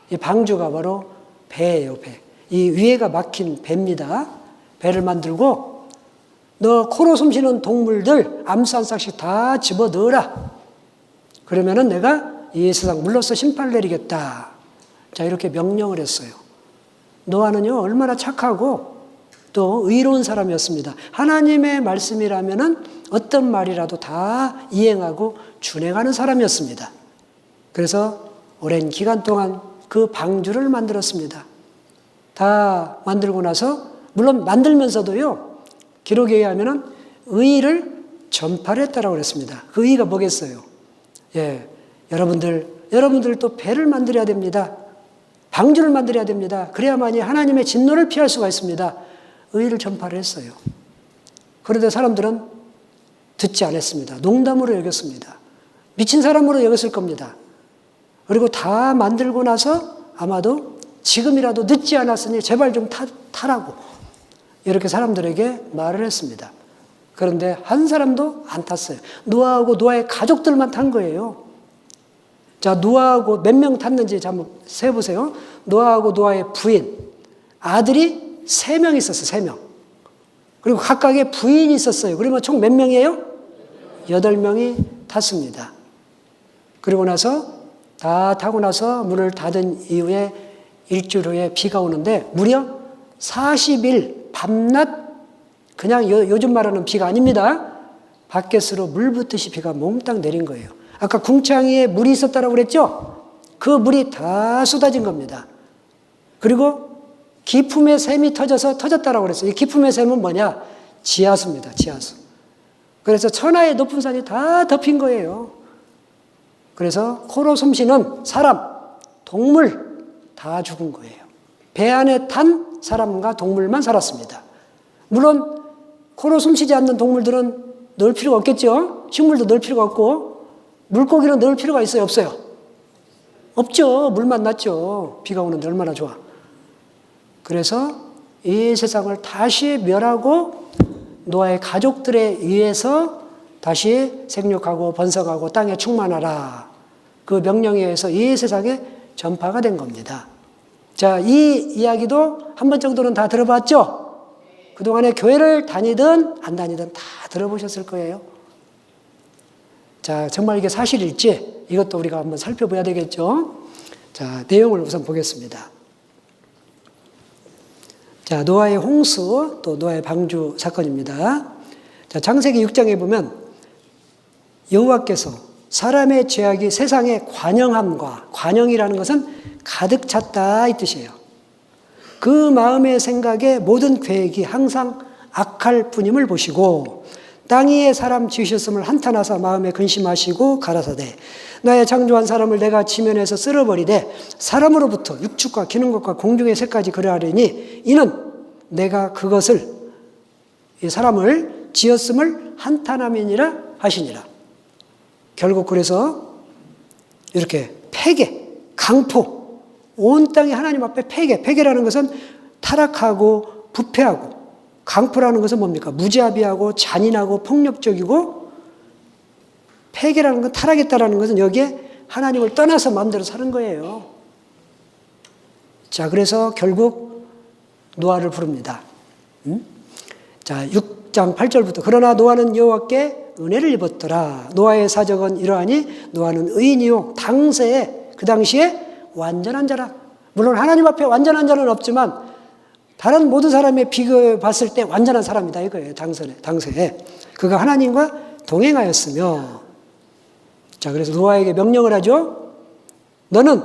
이 방주가 바로 배예요, 배. 이 위에가 막힌 배입니다. 배를 만들고 너 코로 숨쉬는 동물들 암수 한 싹씩 다 집어넣어라. 그러면은 내가 이 세상 물로써 심판을 내리겠다. 자, 이렇게 명령을 했어요. 노아는요, 얼마나 착하고 또 의로운 사람이었습니다. 하나님의 말씀이라면은 어떤 말이라도 다 이행하고 준행하는 사람이었습니다. 그래서 오랜 기간 동안 그 방주를 만들었습니다. 다 만들고 나서, 물론 만들면서도요, 기록에 의하면은 의를 전파를 했다라고 그랬습니다. 그 의가 뭐겠어요? 예, 여러분들 또 배를 만들어야 됩니다. 방주를 만들어야 됩니다. 그래야만이 하나님의 진노를 피할 수가 있습니다. 의를 전파를 했어요. 그런데 사람들은 듣지 않았습니다. 농담으로 여겼습니다. 미친 사람으로 여겼을 겁니다. 그리고 다 만들고 나서 아마도 지금이라도 늦지 않았으니 제발 좀 타라고, 이렇게 사람들에게 말을 했습니다. 그런데 한 사람도 안 탔어요. 노아하고 노아의 가족들만 탄 거예요. 자, 노아하고 몇 명 탔는지 한번 세보세요. 노아하고 노아의 부인, 아들이 3명 있었어요. 3명. 그리고 각각의 부인이 있었어요. 그러면 총 몇 명이에요? 8명이 탔습니다. 그리고 나서 다 타고 나서 문을 닫은 이후에 일주일 후에 비가 오는데 무려 40일 밤낮, 그냥 요즘 말하는 비가 아닙니다. 바켓으로 물 붓듯이 비가 몽땅 내린 거예요. 아까 궁창위에 물이 있었다고 그랬죠? 그 물이 다 쏟아진 겁니다. 그리고 기품의 샘이 터졌다고 그랬어요. 이 기품의 샘은 뭐냐? 지하수입니다. 지하수. 그래서 천하의 높은 산이 다 덮인 거예요. 그래서 코로 숨쉬는 사람, 동물 다 죽은 거예요. 배 안에 탄 사람과 동물만 살았습니다. 물론 코로 숨쉬지 않는 동물들은 넣을 필요가 없겠죠. 식물도 넣을 필요가 없고 물고기는 넣을 필요가 있어요? 없어요? 없죠. 물만 났죠. 비가 오는데 얼마나 좋아. 그래서 이 세상을 다시 멸하고 노아의 가족들에 의해서 다시 생육하고 번성하고 땅에 충만하라. 그 명령에 의해서 이 세상에 전파가 된 겁니다. 자, 이 이야기도 한 번 정도는 다 들어봤죠? 그동안에 교회를 다니든 안 다니든 다 들어보셨을 거예요. 자, 정말 이게 사실일지 이것도 우리가 한번 살펴봐야 되겠죠? 자, 내용을 우선 보겠습니다. 자, 노아의 홍수, 또 노아의 방주 사건입니다. 자, 창세기 6장에 보면 여호와께서 사람의 죄악이 세상에 관영함과, 관영이라는 것은 가득 찼다 이 뜻이에요. 그 마음의 생각에 모든 계획이 항상 악할 뿐임을 보시고 땅 위에 사람 지으셨음을 한탄하사 마음에 근심하시고 가라사대 나의 창조한 사람을 내가 지면에서 쓸어버리되 사람으로부터 육축과 기는 것과 공중의 새까지 그러하리니 이는 내가 그것을 이 사람을 지었음을 한탄함이니라 하시니라. 결국 그래서 이렇게 폐괴, 강포, 온 땅이 하나님 앞에 폐괴, 폐괴라는 것은 타락하고 부패하고, 강포라는 것은 뭡니까? 무자비하고 잔인하고 폭력적이고, 폐괴라는 건, 타락했다라는 것은 여기에 하나님을 떠나서 마음대로 사는 거예요. 자, 그래서 결국 노아를 부릅니다. 자, 6장 8절부터 그러나 노아는 여호와께 은혜를 입었더라. 노아의 사적은 이러하니 노아는 의인이요 당세에, 그 당시에 완전한 자라. 물론 하나님 앞에 완전한 자는 없지만 다른 모든 사람의 비교해 봤을 때 완전한 사람이다 이거예요. 당세에. 그가 하나님과 동행하였으며. 자, 그래서 노아에게 명령을 하죠. 너는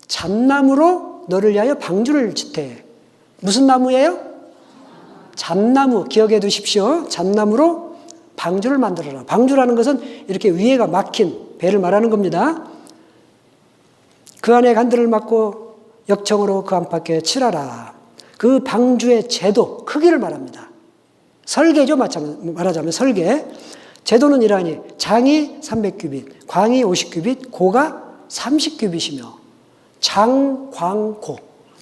잣나무로 너를 위하여 방주를 짓되. 무슨 나무예요? 잣나무. 기억해 두십시오. 잣나무로 방주를 만들어라. 방주라는 것은 이렇게 위에가 막힌 배를 말하는 겁니다. 그 안에 간들을 막고 역청으로 그 안팎에 칠하라. 그 방주의 제도, 크기를 말합니다. 설계죠, 말하자면 설계. 제도는 이러하니 장이 300규빗, 광이 50규빗, 고가 30규빗이며 장, 광, 고.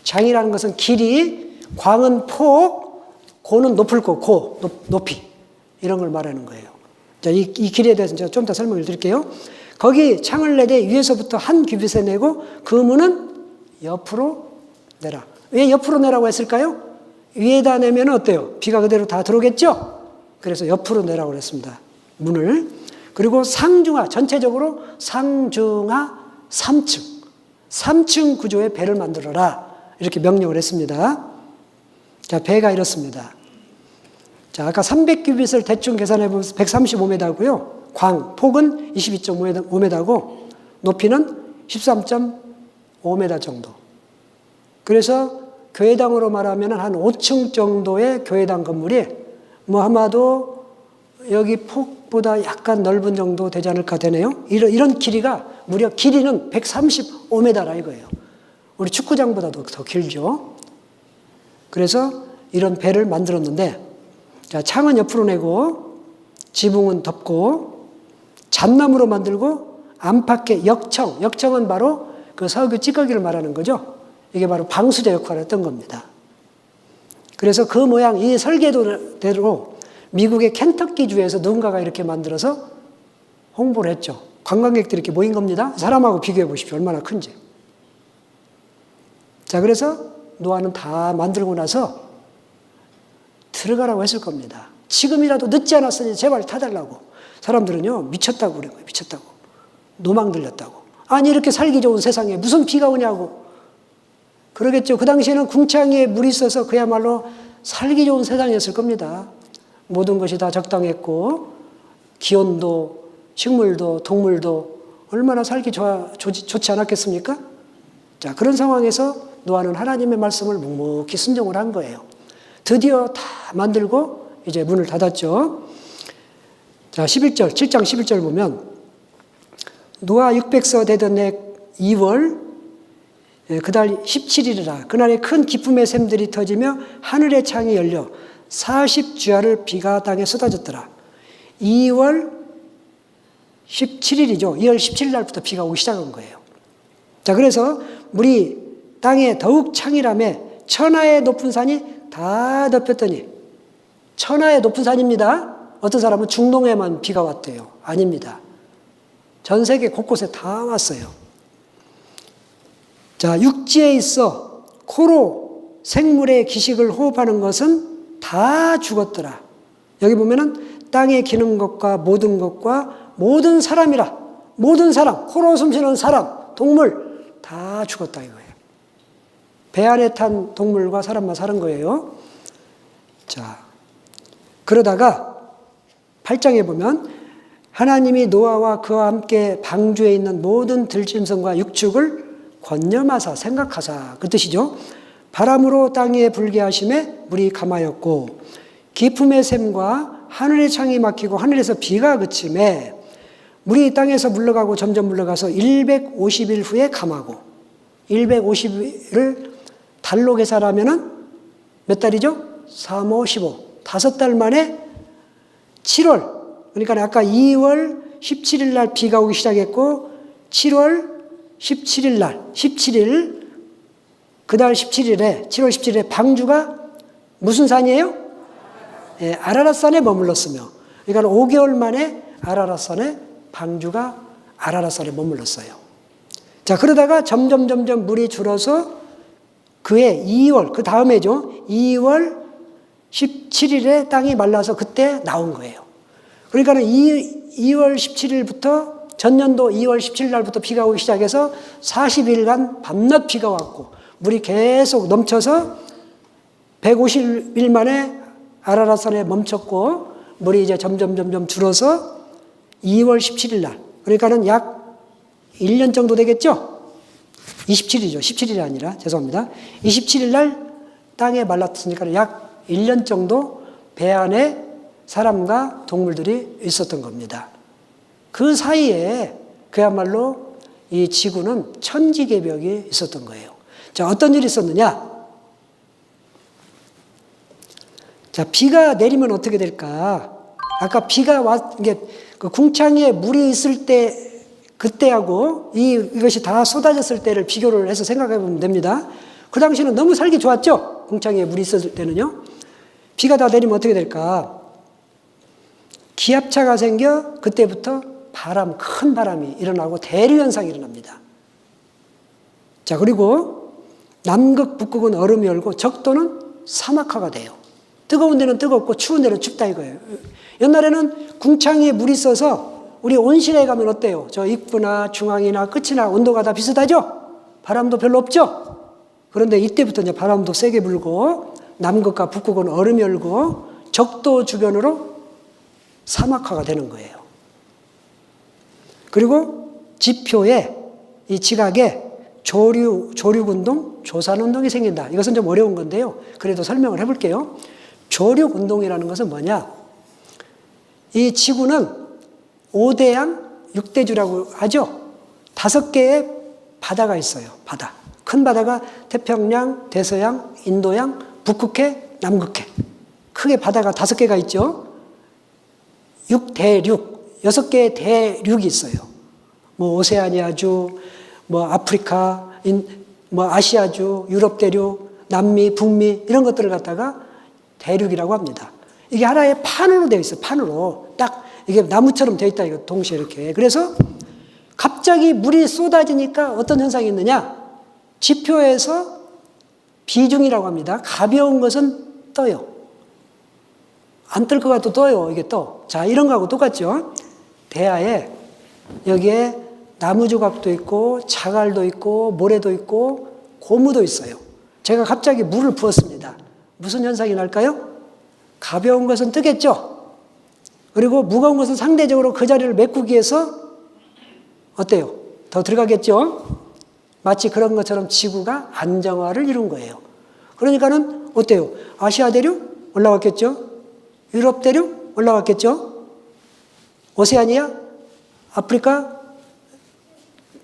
장이라는 것은 길이, 광은 폭, 고는 높을 거, 고, 높이. 이런 걸 말하는 거예요. 자, 이 길에 대해서 제가 좀 더 설명을 드릴게요. 거기 창을 내되 위에서부터 한 규빗에 내고 그 문은 옆으로 내라. 왜 옆으로 내라고 했을까요? 위에다 내면 어때요? 비가 그대로 다 들어오겠죠? 그래서 옆으로 내라고 했습니다. 문을. 그리고 상중하, 전체적으로 상중하 3층. 3층 구조의 배를 만들어라. 이렇게 명령을 했습니다. 자, 배가 이렇습니다. 자, 아까 300규빗을 대충 계산해 보면 135m고요. 광, 폭은 22.5m고 높이는 13.5m 정도. 그래서 교회당으로 말하면 한 5층 정도의 교회당 건물이 뭐 아마도 여기 폭보다 약간 넓은 정도 되지 않을까 되네요. 이런 길이가 무려 길이는 135m라 이거예요. 우리 축구장보다도 더 길죠. 그래서 이런 배를 만들었는데 자, 창은 옆으로 내고 지붕은 덮고 잣나무로 만들고 안팎에 역청, 역청은 바로 그 석유 찌꺼기를 말하는 거죠. 이게 바로 방수제 역할을 했던 겁니다. 그래서 그 모양, 이 설계도대로 미국의 켄터키주에서 누군가가 이렇게 만들어서 홍보를 했죠. 관광객들이 이렇게 모인 겁니다. 사람하고 비교해 보십시오. 얼마나 큰지. 자, 그래서 노아는 다 만들고 나서 들어가라고 했을 겁니다. 지금이라도 늦지 않았으니 제발 타달라고. 사람들은요, 미쳤다고 그래요. 미쳤다고. 노망 들렸다고. 아니, 이렇게 살기 좋은 세상에 무슨 비가 오냐고. 그러겠죠. 그 당시에는 궁창에 물이 있어서 그야말로 살기 좋은 세상이었을 겁니다. 모든 것이 다 적당했고, 기온도, 식물도, 동물도 얼마나 살기 좋지 않았겠습니까? 자, 그런 상황에서 노아는 하나님의 말씀을 묵묵히 순종을 한 거예요. 드디어 다 만들고 이제 문을 닫았죠. 자, 11절, 7장 11절 보면 노아 600서 되던 해 2월 그달 17일이라 그날에 큰 기쁨의 샘들이 터지며 하늘의 창이 열려 40주야를 비가 땅에 쏟아졌더라. 2월 17일이죠. 2월 17일 날부터 비가 오기 시작한 거예요. 자, 그래서 물이 땅에 더욱 창이라며 천하의 높은 산이 다 덮였더니, 천하의 높은 산입니다. 어떤 사람은 중동에만 비가 왔대요. 아닙니다. 전 세계 곳곳에 다 왔어요. 자, 육지에 있어 코로 생물의 기식을 호흡하는 것은 다 죽었더라. 여기 보면은 땅에 기는 것과 모든 사람이라, 모든 사람, 코로 숨쉬는 사람, 동물 다 죽었다 이거예요. 배 안에 탄 동물과 사람만 사는 거예요. 자, 그러다가 8장에 보면 하나님이 노아와 그와 함께 방주에 있는 모든 들짐승과 육축을 권념하사 생각하사, 그 뜻이죠. 바람으로 땅 위에 불게 하심에 물이 감하였고 기품의 샘과 하늘의 창이 막히고 하늘에서 비가 그침에 물이 땅에서 물러가고 점점 물러가서 150일 후에 감하고, 150일을 달로 계산하면은 몇 달이죠? 3, 5, 15. 5달 만에 7월, 그러니까 아까 2월 17일 날 비가 오기 시작했고 7월 17일 날, 17일, 그달 17일에, 7월 17일에 방주가 무슨 산이에요? 예, 아라랏산에 머물렀으며, 그러니까 5개월 만에 아라랏산에 방주가 아라랏산에 머물렀어요. 자, 그러다가 점점 물이 줄어서 그해 2월, 그 다음에죠. 2월 17일에 땅이 말라서 그때 나온 거예요. 그러니까 2월 17일부터 전년도 2월 17일 날부터 비가 오기 시작해서 40일간 밤낮 비가 왔고 물이 계속 넘쳐서 150일 만에 아라랏산에 멈췄고 물이 이제 점점 줄어서 2월 17일 날, 그러니까는 약 1년 정도 되겠죠? 27일이죠. 17일이 아니라, 죄송합니다. 27일 날 땅에 말랐으니까 약 1년 정도 배 안에 사람과 동물들이 있었던 겁니다. 그 사이에 그야말로 이 지구는 천지개벽이 있었던 거예요. 자, 어떤 일이 있었느냐? 자, 비가 내리면 어떻게 될까? 아까 비가 이게 그 궁창에 물이 있을 때, 그때하고 이것이 다 쏟아졌을 때를 비교를 해서 생각해 보면 됩니다. 그 당시는 너무 살기 좋았죠? 궁창에 물이 있었을 때는요. 비가 다 내리면 어떻게 될까? 기압차가 생겨 그때부터 큰 바람이 일어나고 대류 현상이 일어납니다. 자, 그리고 남극, 북극은 얼음이 얼고 적도는 사막화가 돼요. 뜨거운 데는 뜨겁고 추운 데는 춥다 이거예요. 옛날에는 궁창에 물이 있어서 우리 온실에 가면 어때요? 저 입구나 중앙이나 끝이나 온도가 다 비슷하죠? 바람도 별로 없죠? 그런데 이때부터 이제 바람도 세게 불고 남극과 북극은 얼음이 얼고 적도 주변으로 사막화가 되는 거예요. 그리고 지표에, 이 지각에 조륙운동, 조산운동이 생긴다. 이것은 좀 어려운 건데요. 그래도 설명을 해볼게요. 조륙운동이라는 것은 뭐냐? 이 지구는 5대양 6대주라고 하죠. 5개의 바다가 있어요. 바다. 큰 바다가 태평양, 대서양, 인도양, 북극해, 남극해. 크게 바다가 5개가 있죠. 6대륙, 6개의 대륙이 있어요. 뭐 오세아니아주, 뭐 아프리카, 뭐 아시아주, 유럽 대륙, 남미, 북미 이런 것들을 갖다가 대륙이라고 합니다. 이게 하나의 판으로 되어 있어요. 판으로. 딱 이게 나무처럼 되어 있다. 이거 동시에 이렇게. 그래서 갑자기 물이 쏟아지니까 어떤 현상이 있느냐? 지표에서 비중이라고 합니다. 가벼운 것은 떠요. 안 뜰 것 같아도 떠요. 이게 떠. 자, 이런 거하고 똑같죠. 대하에 여기에 나무 조각도 있고 자갈도 있고 모래도 있고 고무도 있어요. 제가 갑자기 물을 부었습니다. 무슨 현상이 날까요? 가벼운 것은 뜨겠죠. 그리고 무거운 것은 상대적으로 그 자리를 메꾸기 위해서 어때요? 더 들어가겠죠? 마치 그런 것처럼 지구가 안정화를 이룬 거예요. 그러니까는 어때요? 아시아 대륙 올라갔겠죠? 유럽 대륙 올라갔겠죠? 오세아니아, 아프리카,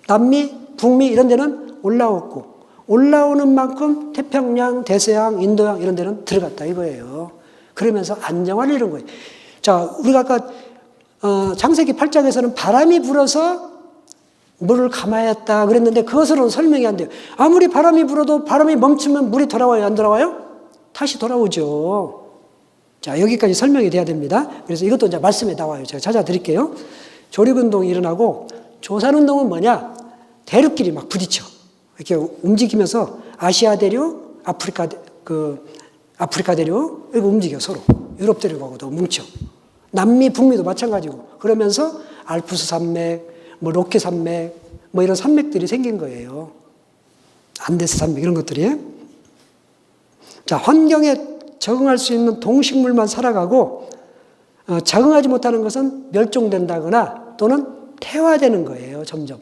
남미, 북미 이런 데는 올라왔고 올라오는 만큼 태평양, 대서양, 인도양 이런 데는 들어갔다 이거예요. 그러면서 안정화를 이룬 거예요. 자, 우리가 아까 창세기 8장에서는 바람이 불어서 물을 감아했다 그랬는데 그것으로는 설명이 안 돼요. 아무리 바람이 불어도 바람이 멈추면 물이 돌아와요? 안 돌아와요? 다시 돌아오죠. 자, 여기까지 설명이 돼야 됩니다. 그래서 이것도 이제 말씀에 나와요. 제가 찾아드릴게요. 조립운동이 일어나고 조산운동은 뭐냐? 대륙끼리 막 부딪혀. 이렇게 움직이면서 아시아 대륙, 아프리카 대륙, 이거 움직여 서로. 유럽 대륙하고도 뭉쳐. 남미, 북미도 마찬가지고. 그러면서 알프스 산맥, 뭐 로케 산맥, 뭐 이런 산맥들이 생긴 거예요. 안데스 산맥 이런 것들이. 자, 환경에 적응할 수 있는 동식물만 살아가고 적응하지 못하는 것은 멸종된다거나 또는 퇴화되는 거예요. 점점.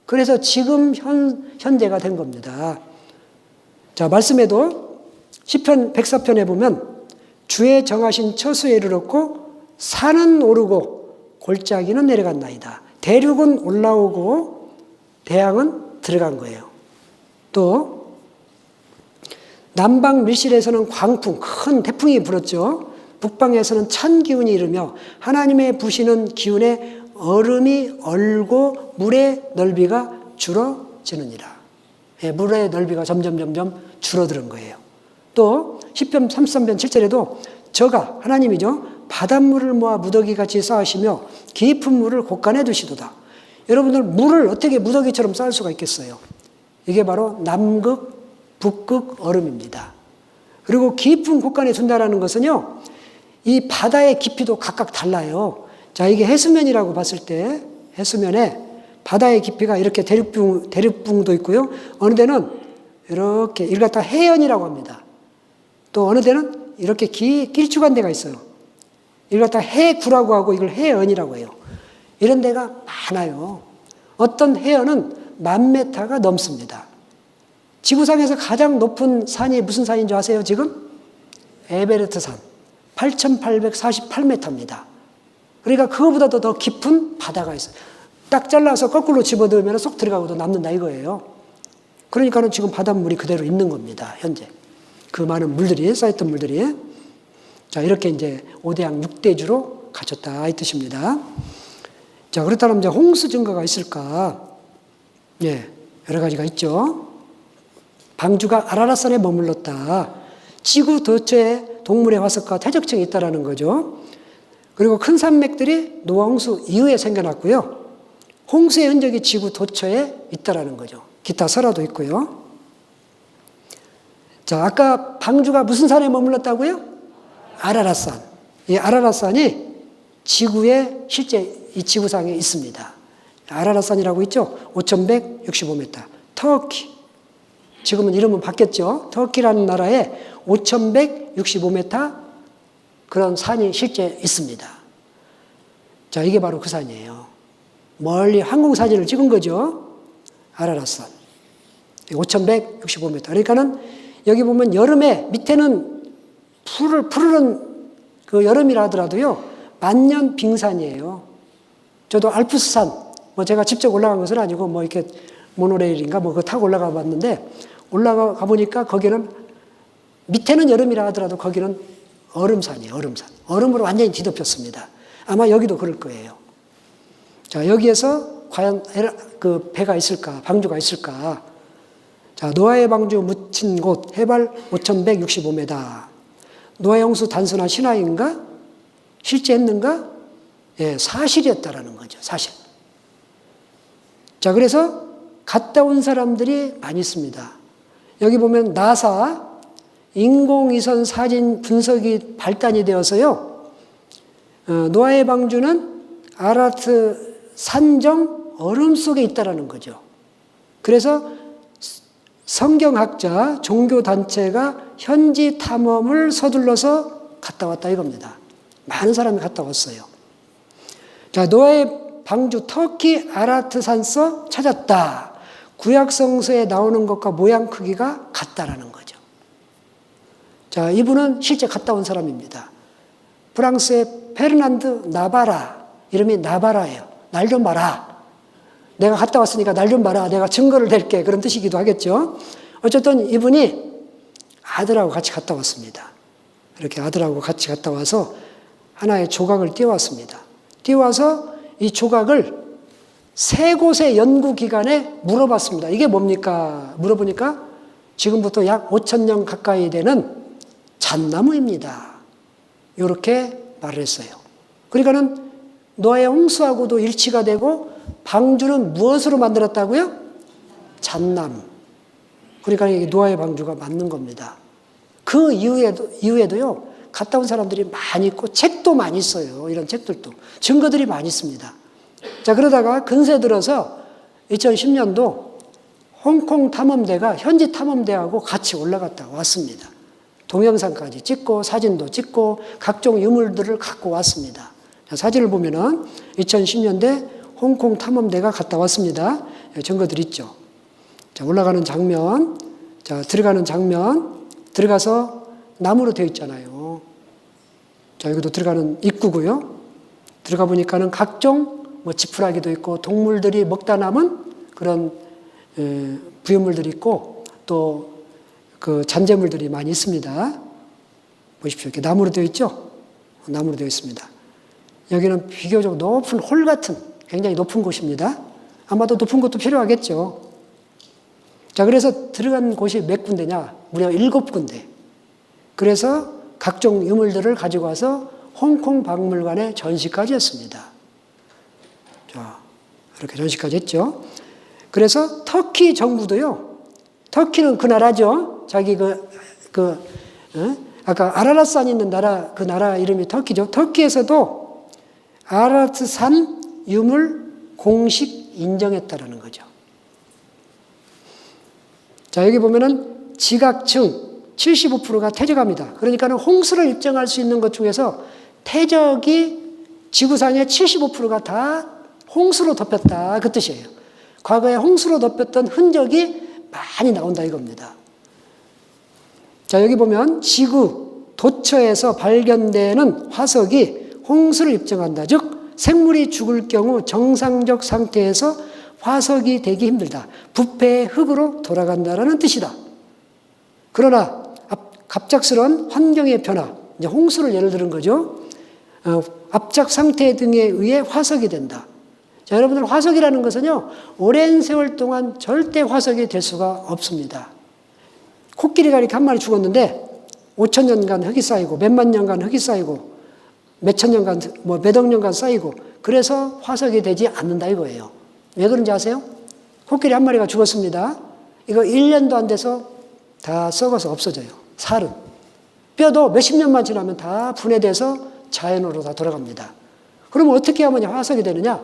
그래서 지금 현재가 된 겁니다. 자, 말씀에도 시편 104편에 보면 주의 정하신 처소에 이르렀고 산은 오르고 골짜기는 내려갔나이다. 대륙은 올라오고 대양은 들어간 거예요. 또 남방 밀실에서는 광풍, 큰 태풍이 불었죠. 북방에서는 찬 기운이 이르며 하나님의 부시는 기운에 얼음이 얼고 물의 넓이가 줄어지느니라. 예, 물의 넓이가 점점 줄어드는 거예요. 또 시편 33편 7절에도 저가 하나님이죠. 바닷물을 모아 무더기같이 쌓으시며 깊은 물을 곳간에 두시도다. 여러분들 물을 어떻게 무더기처럼 쌓을 수가 있겠어요? 이게 바로 남극, 북극 얼음입니다. 그리고 깊은 곳간에 둔다는 것은요. 이 바다의 깊이도 각각 달라요. 자, 이게 해수면이라고 봤을 때 해수면에 바다의 깊이가 이렇게 대륙붕도 있고요. 어느 데는 이렇게 이걸 갖다 해연이라고 합니다. 또 어느 데는 이렇게 길쭉한 데가 있어요. 이걸 갖다 해구라고 하고 이걸 해연이라고 해요. 이런 데가 많아요. 어떤 해연은 10,000m가 넘습니다. 지구상에서 가장 높은 산이 무슨 산인 줄 아세요? 지금? 에베레스트 산. 8,848m입니다. 그러니까 그거보다도 더 깊은 바다가 있어요. 딱 잘라서 거꾸로 집어넣으면 쏙 들어가고도 남는다 이거예요. 그러니까는 지금 바닷물이 그대로 있는 겁니다. 현재. 그 많은 물들이, 쌓였던 물들이. 자, 이렇게 이제 5대양 6대주로 갖췄다 이 뜻입니다. 자, 그렇다면 이제 홍수 증거가 있을까? 예, 여러 가지가 있죠. 방주가 아라랏산에 머물렀다. 지구 도처에 동물의 화석과 퇴적층이 있다라는 거죠. 그리고 큰 산맥들이 노아 홍수 이후에 생겨났고요. 홍수의 흔적이 지구 도처에 있다라는 거죠. 기타 설화도 있고요. 자, 아까 방주가 무슨 산에 머물렀다고요? 아라랏산. 이 아라랏산이 지구에 실제 이 지구상에 있습니다. 아라랏산이라고 있죠? 5,165m. 터키. 지금은 이름은 바뀌었죠. 터키라는 나라에 5,165m 그런 산이 실제 있습니다. 자, 이게 바로 그 산이에요. 멀리 항공사진을 찍은 거죠. 아라랏산. 5,165m. 그러니까는 여기 보면 여름에 밑에는 푸르른 그 여름이라 하더라도요. 만년 빙산이에요. 저도 알프스산, 뭐 제가 직접 올라간 것은 아니고 뭐 이렇게 모노레일인가 뭐 그거 타고 올라가 봤는데 올라가 보니까 거기는 밑에는 여름이라 하더라도 거기는 얼음산이에요. 얼음산. 얼음으로 완전히 뒤덮였습니다. 아마 여기도 그럴 거예요. 자, 여기에서 과연 그 배가 있을까? 방주가 있을까? 자, 노아의 방주 묻힌 곳 해발 5,165m. 노아의 홍수 단순한 신화인가? 실제 했는가? 예, 사실이었다라는 거죠. 사실. 자, 그래서 갔다 온 사람들이 많이 있습니다. 여기 보면 나사 인공위성 사진 분석이 발달이 되어서요. 노아의 방주는 아라트 산정 얼음 속에 있다라는 거죠. 그래서 성경학자, 종교단체가 현지 탐험을 서둘러서 갔다 왔다 이겁니다. 많은 사람이 갔다 왔어요. 자, 노아의 방주 터키 아라트 산서 찾았다. 구약 성서에 나오는 것과 모양 크기가 같다라는 거죠. 자, 이분은 실제 갔다 온 사람입니다. 프랑스의 페르난드 나바라, 이름이 나바라예요. 날 좀 봐라. 내가 갔다 왔으니까 날 좀 봐라. 내가 증거를 댈게. 그런 뜻이기도 하겠죠. 어쨌든 이분이 아들하고 같이 갔다 왔습니다. 이렇게 아들하고 같이 갔다 와서 하나의 조각을 띄워왔습니다. 띄워와서 이 조각을 3곳의 연구기관에 물어봤습니다. 이게 뭡니까? 물어보니까 지금부터 약 5,000년 가까이 되는 잣나무입니다. 이렇게 말을 했어요. 그러니까는 노아의 홍수하고도 일치가 되고 방주는 무엇으로 만들었다고요? 잣나무. 그러니까 이게 노아의 방주가 맞는 겁니다. 그 이후에도요, 갔다 온 사람들이 많이 있고 책도 많이 있어요. 이런 책들도. 증거들이 많이 있습니다. 자, 그러다가 근세 들어서 2010년도 홍콩 탐험대가 현지 탐험대하고 같이 올라갔다 왔습니다. 동영상까지 찍고 사진도 찍고 각종 유물들을 갖고 왔습니다. 자, 사진을 보면은 2010년대 홍콩 탐험대가 갔다 왔습니다. 증거들 있죠. 자, 올라가는 장면, 자, 들어가는 장면, 들어가서 나무로 되어 있잖아요. 자, 여기도 들어가는 입구고요. 들어가 보니까는 각종 뭐 지푸라기도 있고 동물들이 먹다 남은 그런 부유물들이 있고 또 그 잔재물들이 많이 있습니다. 보십시오. 이렇게 나무로 되어 있죠? 나무로 되어 있습니다. 여기는 비교적 높은 홀 같은 굉장히 높은 곳입니다. 아마도 높은 곳도 필요하겠죠. 자, 그래서 들어간 곳이 몇 군데냐? 무려 7군데. 그래서 각종 유물들을 가지고 와서 홍콩 박물관에 전시까지 했습니다. 자, 이렇게 전시까지 했죠. 그래서 터키 정부도요, 터키는 그 나라죠. 자기 아까 아라랏산 있는 나라, 그 나라 이름이 터키죠. 터키에서도 아라랏산 유물 공식 인정했다라는 거죠. 자, 여기 보면은 지각층 75%가 퇴적합니다. 그러니까는 홍수를 입증할 수 있는 것 중에서 퇴적이 지구상의 75%가 다 홍수로 덮였다. 그 뜻이에요. 과거에 홍수로 덮였던 흔적이 많이 나온다 이겁니다. 자, 여기 보면 지구 도처에서 발견되는 화석이 홍수를 입증한다. 즉 생물이 죽을 경우 정상적 상태에서 화석이 되기 힘들다. 부패의 흙으로 돌아간다라는 뜻이다. 그러나 갑작스러운 환경의 변화, 이제 홍수를 예를 들은 거죠. 압착 상태 등에 의해 화석이 된다. 자, 여러분들 화석이라는 것은요, 오랜 세월 동안 절대 화석이 될 수가 없습니다. 코끼리가 이렇게 한 마리 죽었는데 5,000년간 흙이 쌓이고 몇만 년간 흙이 쌓이고 몇천 년간 몇억 년간 쌓이고 그래서 화석이 되지 않는다 이거예요. 왜 그런지 아세요? 코끼리 한 마리가 죽었습니다. 이거 1년도 안 돼서 다 썩어서 없어져요. 살은. 뼈도 몇십 년만 지나면 다 분해돼서 자연으로 다 돌아갑니다. 그러면 어떻게 하면 화석이 되느냐?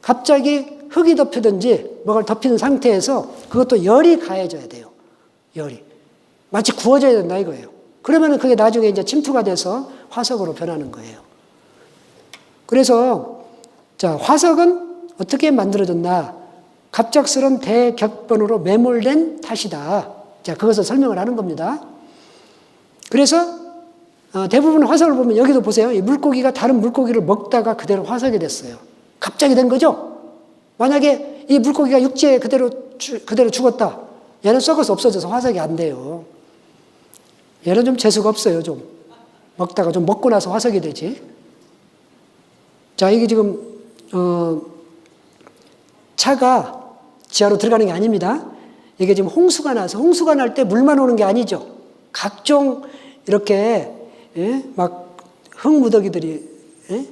갑자기 흙이 덮이든지 뭐가 덮이는 상태에서 그것도 열이 가해져야 돼요. 열이. 마치 구워져야 된다 이거예요. 그러면 그게 나중에 이제 침투가 돼서 화석으로 변하는 거예요. 그래서 자, 화석은 어떻게 만들어졌나? 갑작스런 대격변으로 매몰된 탓이다. 자, 그것을 설명을 하는 겁니다. 그래서 대부분 화석을 보면 여기도 보세요. 이 물고기가 다른 물고기를 먹다가 그대로 화석이 됐어요. 갑자기 된 거죠. 만약에 이 물고기가 육지에 그대로 죽었다. 얘는 썩어서 없어져서 화석이 안 돼요. 얘는 좀 재수가 없어요. 좀 먹다가 좀 먹고 나서 화석이 되지. 자, 이게 지금 차가 지하로 들어가는 게 아닙니다. 이게 지금 홍수가 나서 홍수가 날 때 물만 오는 게 아니죠. 각종 이렇게 예? 막 흙무더기들이, 예?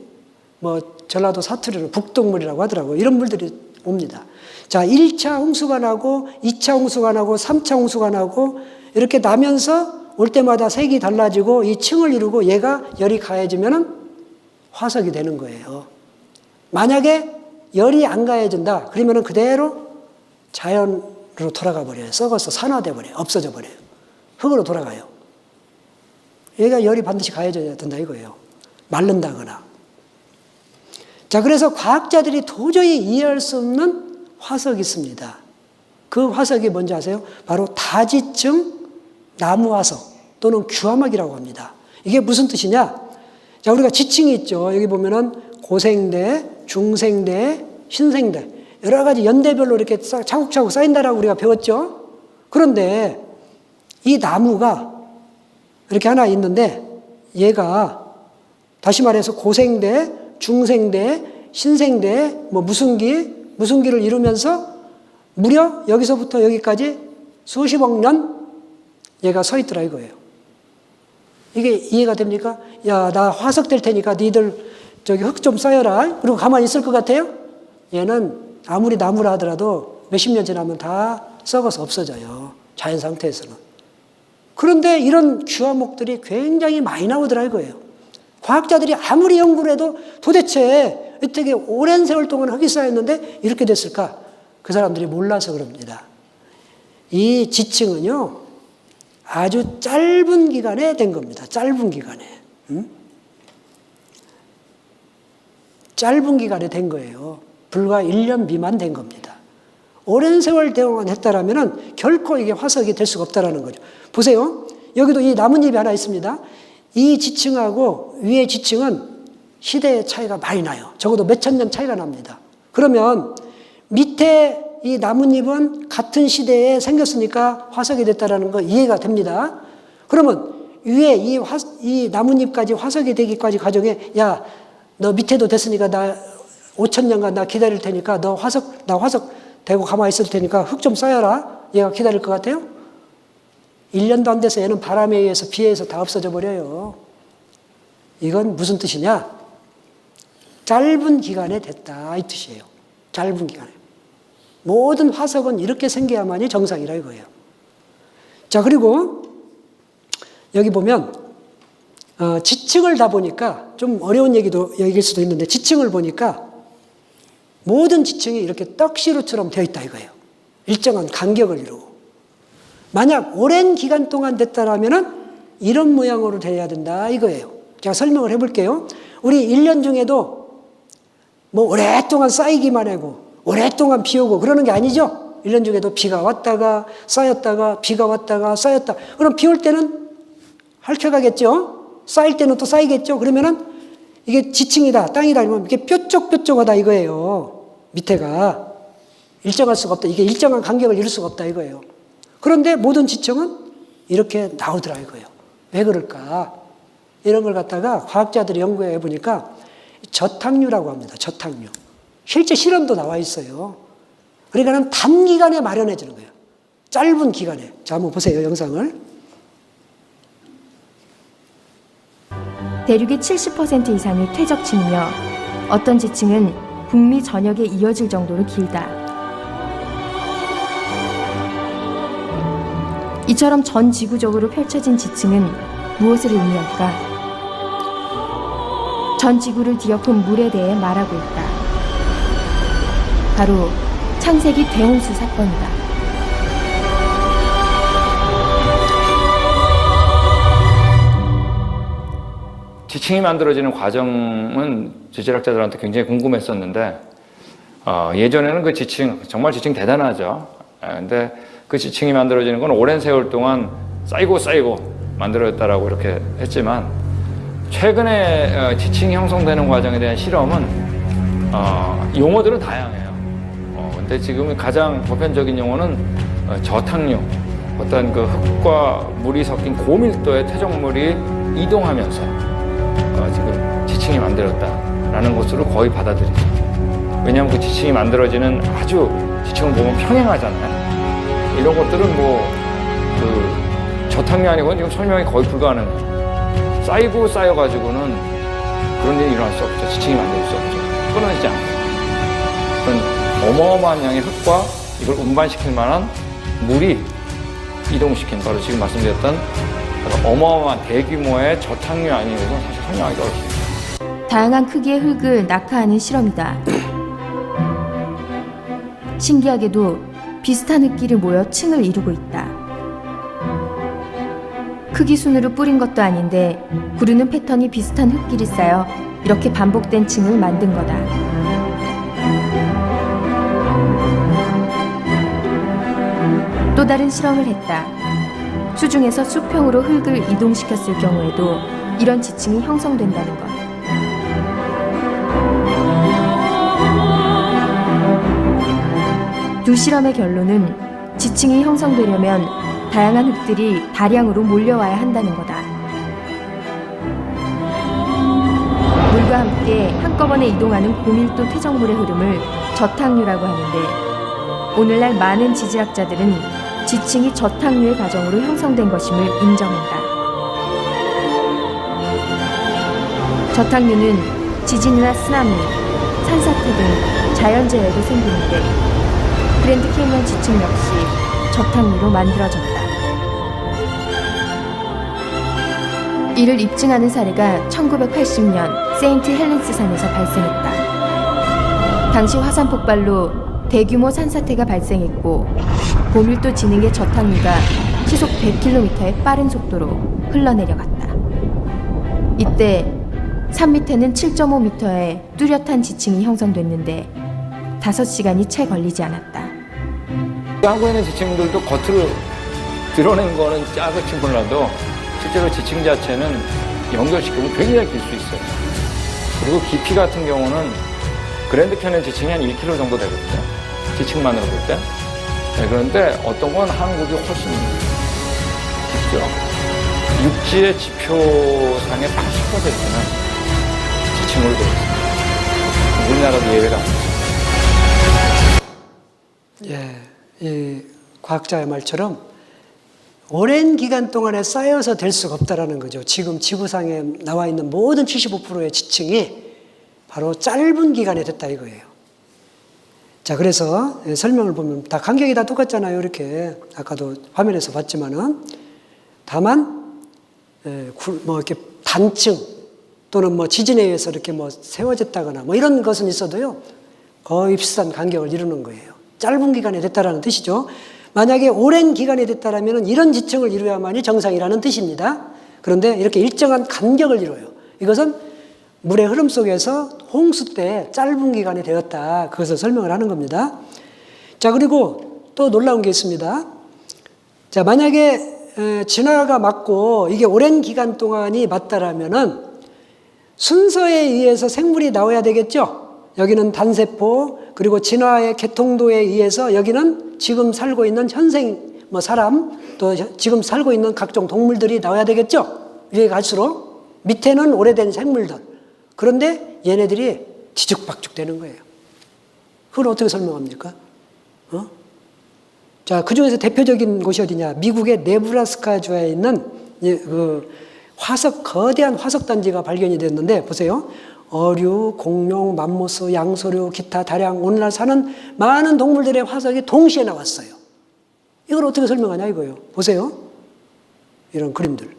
뭐 전라도 사투리로 북동물이라고 하더라고요. 이런 물들이 옵니다. 자, 1차 홍수가 나고 2차 홍수가 나고 3차 홍수가 나고 이렇게 나면서 올 때마다 색이 달라지고 이 층을 이루고 얘가 열이 가해지면은 화석이 되는 거예요. 만약에 열이 안 가해진다 그러면은 그대로 자연으로 돌아가 버려요. 썩어서 산화돼 버려요. 없어져 버려요. 흙으로 돌아가요. 얘가 열이 반드시 가해져야 된다 이거예요. 마른다거나. 자, 그래서 과학자들이 도저히 이해할 수 없는 화석이 있습니다. 그 화석이 뭔지 아세요? 바로 다지층 나무화석 또는 규화막이라고 합니다. 이게 무슨 뜻이냐? 자, 우리가 지층이 있죠. 여기 보면은 고생대, 중생대, 신생대 여러 가지 연대별로 이렇게 차곡차곡 쌓인다라고 우리가 배웠죠. 그런데 이 나무가 이렇게 하나 있는데 얘가 다시 말해서 고생대, 중생대, 신생대, 뭐 무슨기를 이루면서 무려 여기서부터 여기까지 수십억 년 얘가 서 있더라 이거예요. 이게 이해가 됩니까? 야, 나 화석 될 테니까 니들 저기 흙 좀 쌓여라. 그리고 가만히 있을 것 같아요? 얘는 아무리 나무라 하더라도 몇십 년 지나면 다 썩어서 없어져요. 자연 상태에서는. 그런데 이런 규화목들이 굉장히 많이 나오더라 이거예요. 과학자들이 아무리 연구를 해도 도대체 어떻게 오랜 세월 동안 흙이 쌓였는데 이렇게 됐을까? 그 사람들이 몰라서 그럽니다. 이 지층은요, 아주 짧은 기간에 된 겁니다. 짧은 기간에. 짧은 기간에 된 거예요. 불과 1년 미만 된 겁니다. 오랜 세월 동안 했다라면 결코 이게 화석이 될 수가 없다라는 거죠. 보세요. 여기도 이 나뭇잎이 하나 있습니다. 이 지층하고 위의 지층은 시대의 차이가 많이 나요. 적어도 몇천 년 차이가 납니다. 그러면 밑에 이 나뭇잎은 같은 시대에 생겼으니까 화석이 됐다라는 거 이해가 됩니다. 그러면 위에 이 나뭇잎까지 화석이 되기까지 과정에 야, 너 밑에도 됐으니까 나 5,000년간 나 기다릴 테니까 나 화석 되고 가만히 있을 테니까 흙 좀 쌓여라. 얘가 기다릴 것 같아요? 1년도 안 돼서 얘는 바람에 의해서 비에 의해서 다 없어져 버려요. 이건 무슨 뜻이냐? 짧은 기간에 됐다 이 뜻이에요. 짧은 기간에. 모든 화석은 이렇게 생겨야만이 정상이라 이거예요. 자, 그리고 여기 보면 지층을 다 보니까 좀 어려운 얘기일 수도 있는데 지층을 보니까 모든 지층이 이렇게 떡시루처럼 되어 있다 이거예요. 일정한 간격을 이루고. 만약 오랜 기간 동안 됐다라면은 이런 모양으로 돼야 된다 이거예요. 제가 설명을 해볼게요. 우리 1년 중에도 뭐 오랫동안 쌓이기만 하고 오랫동안 비 오고 그러는 게 아니죠. 1년 중에도 비가 왔다가 쌓였다가 비가 왔다가 쌓였다. 그럼 비 올 때는 핥혀가겠죠. 쌓일 때는 또 쌓이겠죠. 그러면은 이게 지층이다, 땅이다 이러면 이게 뾰족뾰족하다 이거예요. 밑에가 일정할 수가 없다. 이게 일정한 간격을 이룰 수가 없다 이거예요. 그런데 모든 지층은 이렇게 나오더라 이거예요. 왜 그럴까? 이런 걸 갖다가 과학자들이 연구해 보니까 저탕류라고 합니다. 저탕류. 실제 실험도 나와 있어요. 그러니까 단기간에 마련해지는 거예요. 짧은 기간에. 자, 한번 보세요, 영상을. 대륙의 70% 이상이 퇴적층이며 어떤 지층은 북미 전역에 이어질 정도로 길다. 이처럼 전 지구적으로 펼쳐진 지층은 무엇을 의미할까? 전 지구를 뒤엎은 물에 대해 말하고 있다. 바로 창세기 대홍수 사건이다. 지층이 만들어지는 과정은 지질학자들한테 굉장히 궁금했었는데 예전에는 그 지층, 정말 지층 대단하죠. 근데 그 지층이 만들어지는 건 오랜 세월 동안 쌓이고 만들어졌다라고 이렇게 했지만 최근에 지층이 형성되는 과정에 대한 실험은 용어들은 다양해요. 근데 지금 가장 보편적인 용어는 저탕류, 어떤 그 흙과 물이 섞인 고밀도의 퇴적물이 이동하면서 지금 지층이 만들었다라는 것으로 거의 받아들이죠. 왜냐하면 그 지층이 만들어지는 아주 지층을 보면 평행하잖아요. 이런 것들은 뭐 그 저탕류 아니고는 지금 설명이 거의 불가능해요. 쌓이고 쌓여가지고는 그런 일이 일어날 수 없죠. 지층이 만들 수 없죠. 끊어지지 않고. 그런 어마어마한 양의 흙과 이걸 운반시킬 만한 물이 이동시킨, 바로 지금 말씀드렸던 어마어마한 대규모의 저탕류 아니고서 사실 설명하기가 어렵습니다. 다양한 크기의 흙을 낙하하는 실험이다. 신기하게도 비슷한 흙길이 모여 층을 이루고 있다. 크기 순으로 뿌린 것도 아닌데 구르는 패턴이 비슷한 흙길이 쌓여 이렇게 반복된 층을 만든 거다. 또 다른 실험을 했다. 수중에서 수평으로 흙을 이동시켰을 경우에도 이런 지층이 형성된다는 것. 두 실험의 결론은 지층이 형성되려면 다양한 흙들이 다량으로 몰려와야 한다는 거다. 물과 함께 한꺼번에 이동하는 고밀도 퇴적물의 흐름을 저탕류라고 하는데 오늘날 많은 지질학자들은 지층이 저탕류의 과정으로 형성된 것임을 인정한다. 저탕류는 지진이나 쓰나미, 산사태 등 자연재해로 생기는데 그랜드 캐니언 지층 역시 저탕류로 만들어졌다. 이를 입증하는 사례가 1980년 세인트 헬렌스 산에서 발생했다. 당시 화산 폭발로 대규모 산사태가 발생했고 고밀도 지능의 저탕류가 시속 100km의 빠른 속도로 흘러내려갔다. 이때 산 밑에는 7.5m의 뚜렷한 지층이 형성됐는데 5시간이 채 걸리지 않았다. 하고 있는 지층들도 겉으로 드러낸 거는 작을지 몰라도 실제로 지층 자체는 연결시키면 굉장히 길 수 있어요. 그리고 깊이 같은 경우는 그랜드 캐니언 지층이 한 1km 정도 되거든요. 지층만으로 볼 때. 네, 그런데 어떤 건 한국이 훨씬 깊죠. 육지의 지표상의 80%는 지층으로 되어 있습니다. 우리나라도 예외가 아닙니다. 예, 이 과학자의 말처럼 오랜 기간 동안에 쌓여서 될 수가 없다라는 거죠. 지금 지구상에 나와 있는 모든 75%의 지층이 바로 짧은 기간에 됐다 이거예요. 자, 그래서 설명을 보면 다 간격이 다 똑같잖아요. 이렇게 아까도 화면에서 봤지만은 다만 뭐 이렇게 단층 또는 뭐 지진에 의해서 이렇게 뭐 세워졌다거나 뭐 이런 것은 있어도요 거의 비슷한 간격을 이루는 거예요. 짧은 기간에 됐다라는 뜻이죠. 만약에 오랜 기간에 됐다라면 이런 지층을 이루어야만이 정상이라는 뜻입니다. 그런데 이렇게 일정한 간격을 이루어요. 이것은 물의 흐름 속에서 홍수 때 짧은 기간이 되었다. 그것을 설명을 하는 겁니다. 자, 그리고 또 놀라운 게 있습니다. 자, 만약에 진화가 맞고 이게 오랜 기간 동안이 맞다라면은 순서에 의해서 생물이 나와야 되겠죠? 여기는 단세포, 그리고 진화의 개통도에 의해서 여기는 지금 살고 있는 현생 뭐 사람, 또 지금 살고 있는 각종 동물들이 나와야 되겠죠? 위에 갈수록 밑에는 오래된 생물들. 그런데 얘네들이 뒤죽박죽 되는 거예요. 그걸 어떻게 설명합니까? 자, 그 중에서 대표적인 곳이 어디냐? 미국의 네브라스카주에 있는 그 화석, 거대한 화석 단지가 발견이 됐는데, 보세요. 어류, 공룡, 맘모스, 양서류, 기타 다량 오늘날 사는 많은 동물들의 화석이 동시에 나왔어요. 이걸 어떻게 설명하냐 이거예요. 보세요. 이런 그림들.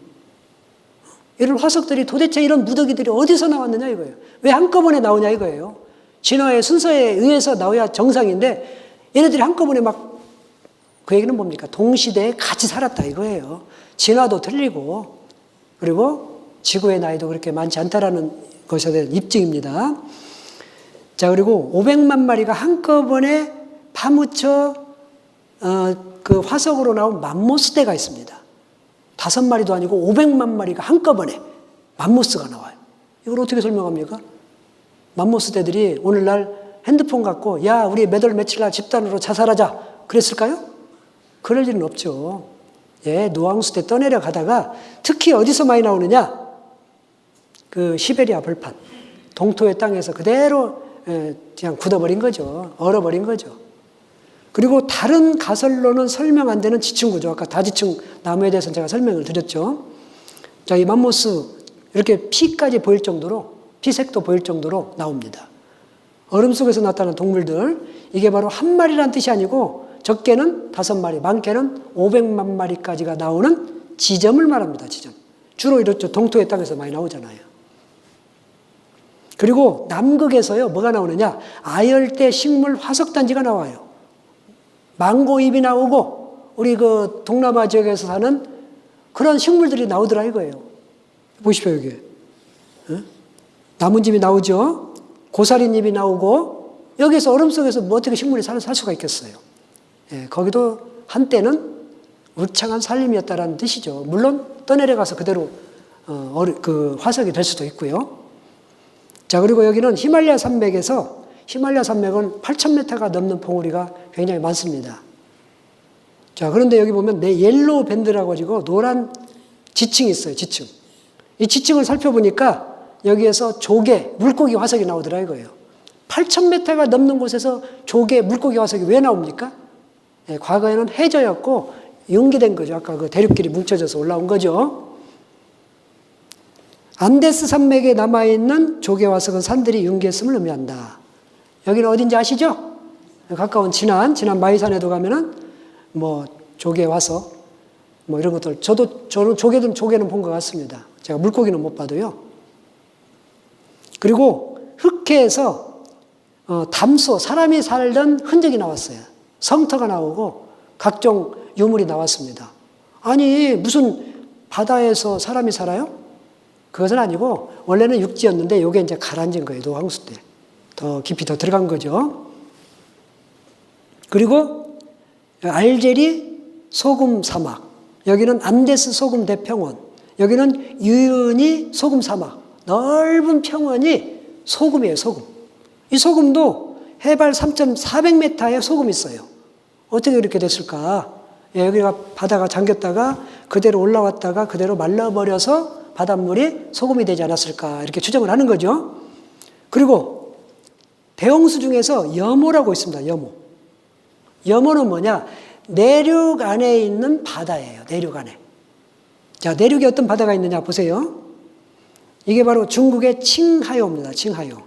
이런 화석들이 도대체 이런 무더기들이 어디서 나왔느냐 이거예요. 왜 한꺼번에 나오냐 이거예요. 진화의 순서에 의해서 나와야 정상인데 얘네들이 한꺼번에 막 그 얘기는 뭡니까? 동시대에 같이 살았다 이거예요. 진화도 틀리고 그리고 지구의 나이도 그렇게 많지 않다라는 것에 대한 입증입니다. 자, 그리고 500만 마리가 한꺼번에 파묻혀 그 화석으로 나온 맘모스대가 있습니다. 5마리도 아니고 500만 마리가 한꺼번에 맘모스가 나와요. 이걸 어떻게 설명합니까? 맘모스대들이 오늘날 핸드폰 갖고 야, 우리 몇 월 며칠 날 집단으로 자살하자 그랬을까요? 그럴 일은 없죠. 예, 노왕수 때 떠내려 가다가 특히 어디서 많이 나오느냐? 그 시베리아 벌판, 동토의 땅에서 그대로 그냥 굳어버린 거죠. 얼어버린 거죠. 그리고 다른 가설로는 설명 안 되는 지층 구조, 아까 다지층 나무에 대해서는 제가 설명을 드렸죠. 자, 이 맘모스 이렇게 피까지 보일 정도로, 피색도 보일 정도로 나옵니다. 얼음 속에서 나타나는 동물들, 이게 바로 한 마리란 뜻이 아니고 적게는 5마리, 많게는 500만 마리까지가 나오는 지점을 말합니다. 지점. 주로 이렇죠. 동토의 땅에서 많이 나오잖아요. 그리고 남극에서요, 뭐가 나오느냐? 아열대 식물 화석단지가 나와요. 망고잎이 나오고, 우리 그 동남아 지역에서 사는 그런 식물들이 나오더라 이거예요. 보십시오, 여기. 나뭇잎이 나오죠? 고사리잎이 나오고, 여기서 얼음 속에서 뭐 어떻게 식물이 살 수가 있겠어요? 예, 거기도 한때는 울창한 산림이었다라는 뜻이죠. 물론 떠내려가서 그대로 그 화석이 될 수도 있고요. 자, 그리고 여기는 히말라야 산맥에서, 히말라야 산맥은 8,000m가 넘는 봉우리가 굉장히 많습니다. 자, 그런데 여기 보면 옐로우 밴드라고 가지고 노란 지층이 있어요, 지층. 이 지층을 살펴보니까 여기에서 조개, 물고기 화석이 나오더라 이거예요. 8,000m가 넘는 곳에서 조개, 물고기 화석이 왜 나옵니까? 예, 과거에는 해저였고 융기된 거죠. 아까 그 대륙끼리 뭉쳐져서 올라온 거죠. 안데스 산맥에 남아있는 조개 화석은 산들이 융기했음을 의미한다. 여기는 어딘지 아시죠? 가까운 진안 마이산에도 가면은 뭐 조개 화석, 뭐 이런 것들. 저는 조개는 본 것 같습니다. 제가 물고기는 못 봐도요. 그리고 흑해에서 담소, 사람이 살던 흔적이 나왔어요. 성터가 나오고 각종 유물이 나왔습니다. 아니, 무슨 바다에서 사람이 살아요? 그것은 아니고 원래는 육지였는데 이게 이제 가라앉은 거예요. 노황수 때. 더 깊이 더 들어간 거죠. 그리고 알제리 소금 사막, 여기는 안데스 소금 대평원, 여기는 유유니 소금 사막, 넓은 평원이 소금이에요. 소금. 이 소금도 해발 3,400m에 소금이 있어요. 어떻게 이렇게 됐을까? 예, 여기가 바다가 잠겼다가 그대로 올라왔다가 그대로 말라버려서 바닷물이 소금이 되지 않았을까, 이렇게 추정을 하는 거죠. 그리고 대홍수 중에서 여모라고 있습니다. 여모. 여모는 뭐냐? 내륙 안에 있는 바다예요. 내륙 안에. 자, 내륙에 어떤 바다가 있느냐 보세요. 이게 바로 중국의 칭하요입니다. 칭하요.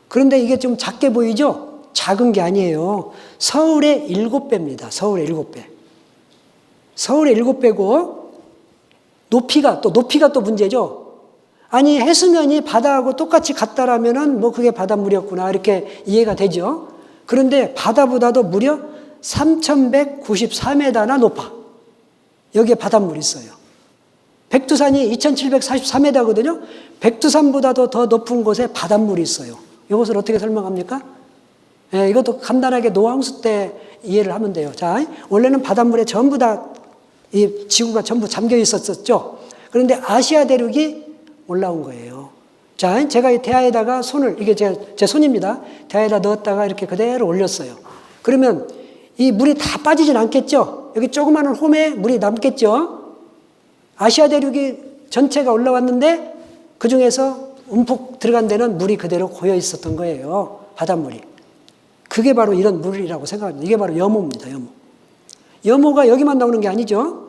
그런데 이게 좀 작게 보이죠? 작은 게 아니에요. 서울의 7배입니다. 서울의 7배. 서울의 7배고 높이가 또 문제죠. 아니, 해수면이 바다하고 똑같이 같다라면은 뭐 그게 바닷물이었구나, 이렇게 이해가 되죠. 그런데 바다보다도 무려 3,194m나 높아. 여기에 바닷물이 있어요. 백두산이 2,744m거든요. 백두산보다도 더 높은 곳에 바닷물이 있어요. 이것을 어떻게 설명합니까? 예, 이것도 간단하게 노황수 때 이해를 하면 돼요. 자, 원래는 바닷물에 전부 다 이 지구가 전부 잠겨 있었죠. 그런데 아시아 대륙이 올라온 거예요. 자, 제가 이 대야에다가 손을, 이게 제 손입니다. 대야에다 넣었다가 이렇게 그대로 올렸어요. 그러면 이 물이 다 빠지진 않겠죠? 여기 조그마한 홈에 물이 남겠죠? 아시아 대륙이 전체가 올라왔는데 그 중에서 움푹 들어간 데는 물이 그대로 고여 있었던 거예요. 바닷물이. 그게 바로 이런 물이라고 생각합니다. 이게 바로 여모입니다. 여모. 여모가 여기만 나오는 게 아니죠.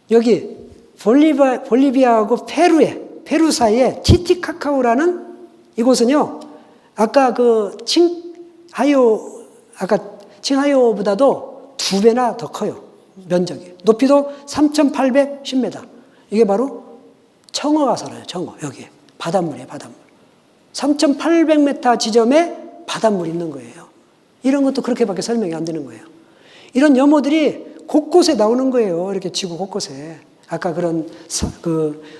여기 볼리비아하고 페루 사이에 티티카카오라는 이곳은요, 아까 칭하요보다도 2배나 더 커요. 면적이. 높이도 3,810m. 이게 바로 청어가 살아요. 청어. 여기 바닷물이에요. 바닷물. 3,800m 지점에 바닷물이 있는 거예요. 이런 것도 그렇게밖에 설명이 안 되는 거예요. 이런 여모들이 곳곳에 나오는 거예요. 이렇게 지구 곳곳에. 아까 그런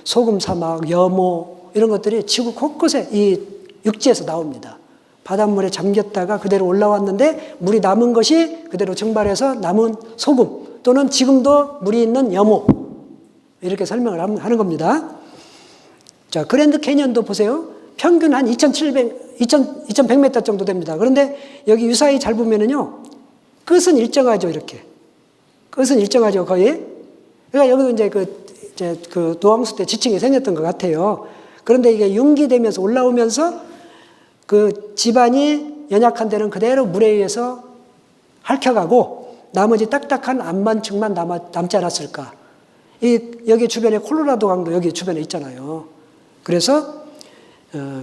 소금 사막, 여모, 이런 것들이 지구 곳곳에 이 육지에서 나옵니다. 바닷물에 잠겼다가 그대로 올라왔는데 물이 남은 것이 그대로 증발해서 남은 소금, 또는 지금도 물이 있는 여모, 이렇게 설명을 하는 겁니다. 자, 그랜드 캐니언도 보세요. 평균 한 2,100m 정도 됩니다. 그런데 여기 유사히 잘 보면은요, 끝은 일정하죠, 이렇게. 끝은 일정하죠, 거의. 그러니까 여기도 이제 그 노황수 때 지층이 생겼던 것 같아요. 그런데 이게 융기되면서 올라오면서 그 지반이 연약한 데는 그대로 물에 의해서 핥혀가고 나머지 딱딱한 앞만층만 남지 않았을까. 여기 주변에 콜로라도 강도 여기 주변에 있잖아요. 그래서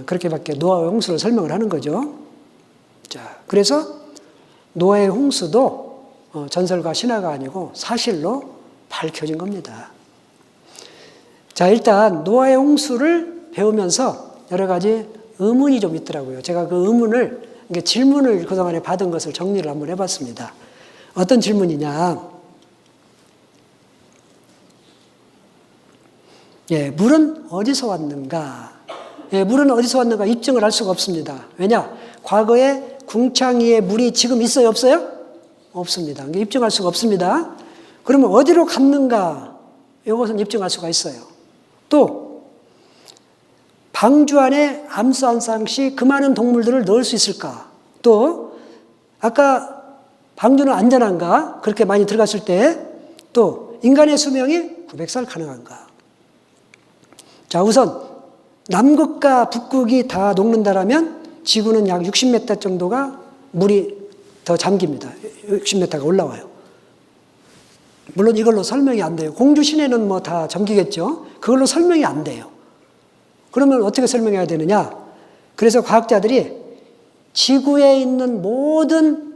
그렇게밖에 노아의 홍수를 설명을 하는 거죠. 자, 그래서 노아의 홍수도 전설과 신화가 아니고 사실로 밝혀진 겁니다. 자, 일단 노아의 홍수를 배우면서 여러 가지 의문이 좀 있더라고요. 제가 그 의문을, 질문을 그동안에 받은 것을 정리를 한번 해봤습니다. 어떤 질문이냐. 예, 물은 어디서 왔는가? 예, 물은 어디서 왔는가 입증을 할 수가 없습니다. 왜냐? 과거에 궁창위에 물이 지금 있어요, 없어요? 없습니다. 입증할 수가 없습니다. 그러면 어디로 갔는가? 이것은 입증할 수가 있어요. 또 방주 안에 암수 한 쌍씩 그 많은 동물들을 넣을 수 있을까? 또 아까 방주는 안전한가? 그렇게 많이 들어갔을 때 또 인간의 수명이 900살 가능한가? 자, 우선 남극과 북극이 다 녹는다라면 지구는 약 60m 정도가 물이 더 잠깁니다. 60m가 올라와요. 물론 이걸로 설명이 안 돼요. 공주 시내는 뭐 다 잠기겠죠. 그걸로 설명이 안 돼요. 그러면 어떻게 설명해야 되느냐? 그래서 과학자들이 지구에 있는 모든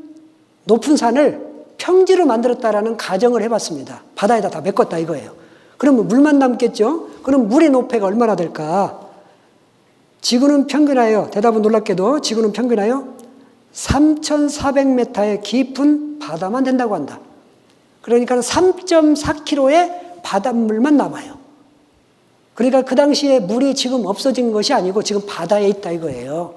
높은 산을 평지로 만들었다라는 가정을 해봤습니다. 바다에다 다 메꿨다 이거예요. 그러면 물만 남겠죠? 그럼 물의 높이가 얼마나 될까? 지구는 평균하여, 대답은 놀랍게도 지구는 평균하여 3,400m의 깊은 바다만 된다고 한다. 그러니까 3.4km의 바닷물만 남아요. 그러니까 그 당시에 물이 지금 없어진 것이 아니고 지금 바다에 있다 이거예요.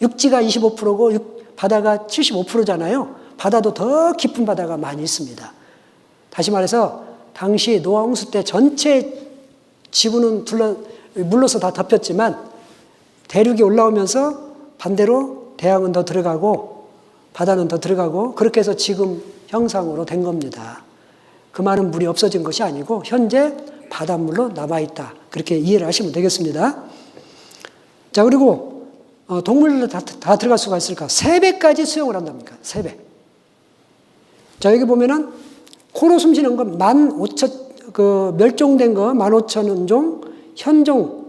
육지가 25%고 바다가 75%잖아요. 바다도 더 깊은 바다가 많이 있습니다. 다시 말해서 당시 노아 홍수 때 전체 지구는 물로서 다 덮였지만 대륙이 올라오면서 반대로 대양은 더 들어가고 바다는 더 들어가고 그렇게 해서 지금 형상으로 된 겁니다. 그 많은 물이 없어진 것이 아니고 현재 바닷물로 남아있다. 그렇게 이해를 하시면 되겠습니다. 자, 그리고 동물들도 다 들어갈 수가 있을까? 3배까지 수용을 한답니까? 3배. 자, 여기 보면은 코로 숨쉬는 거 15,000, 멸종된 거 15,000종, 현종,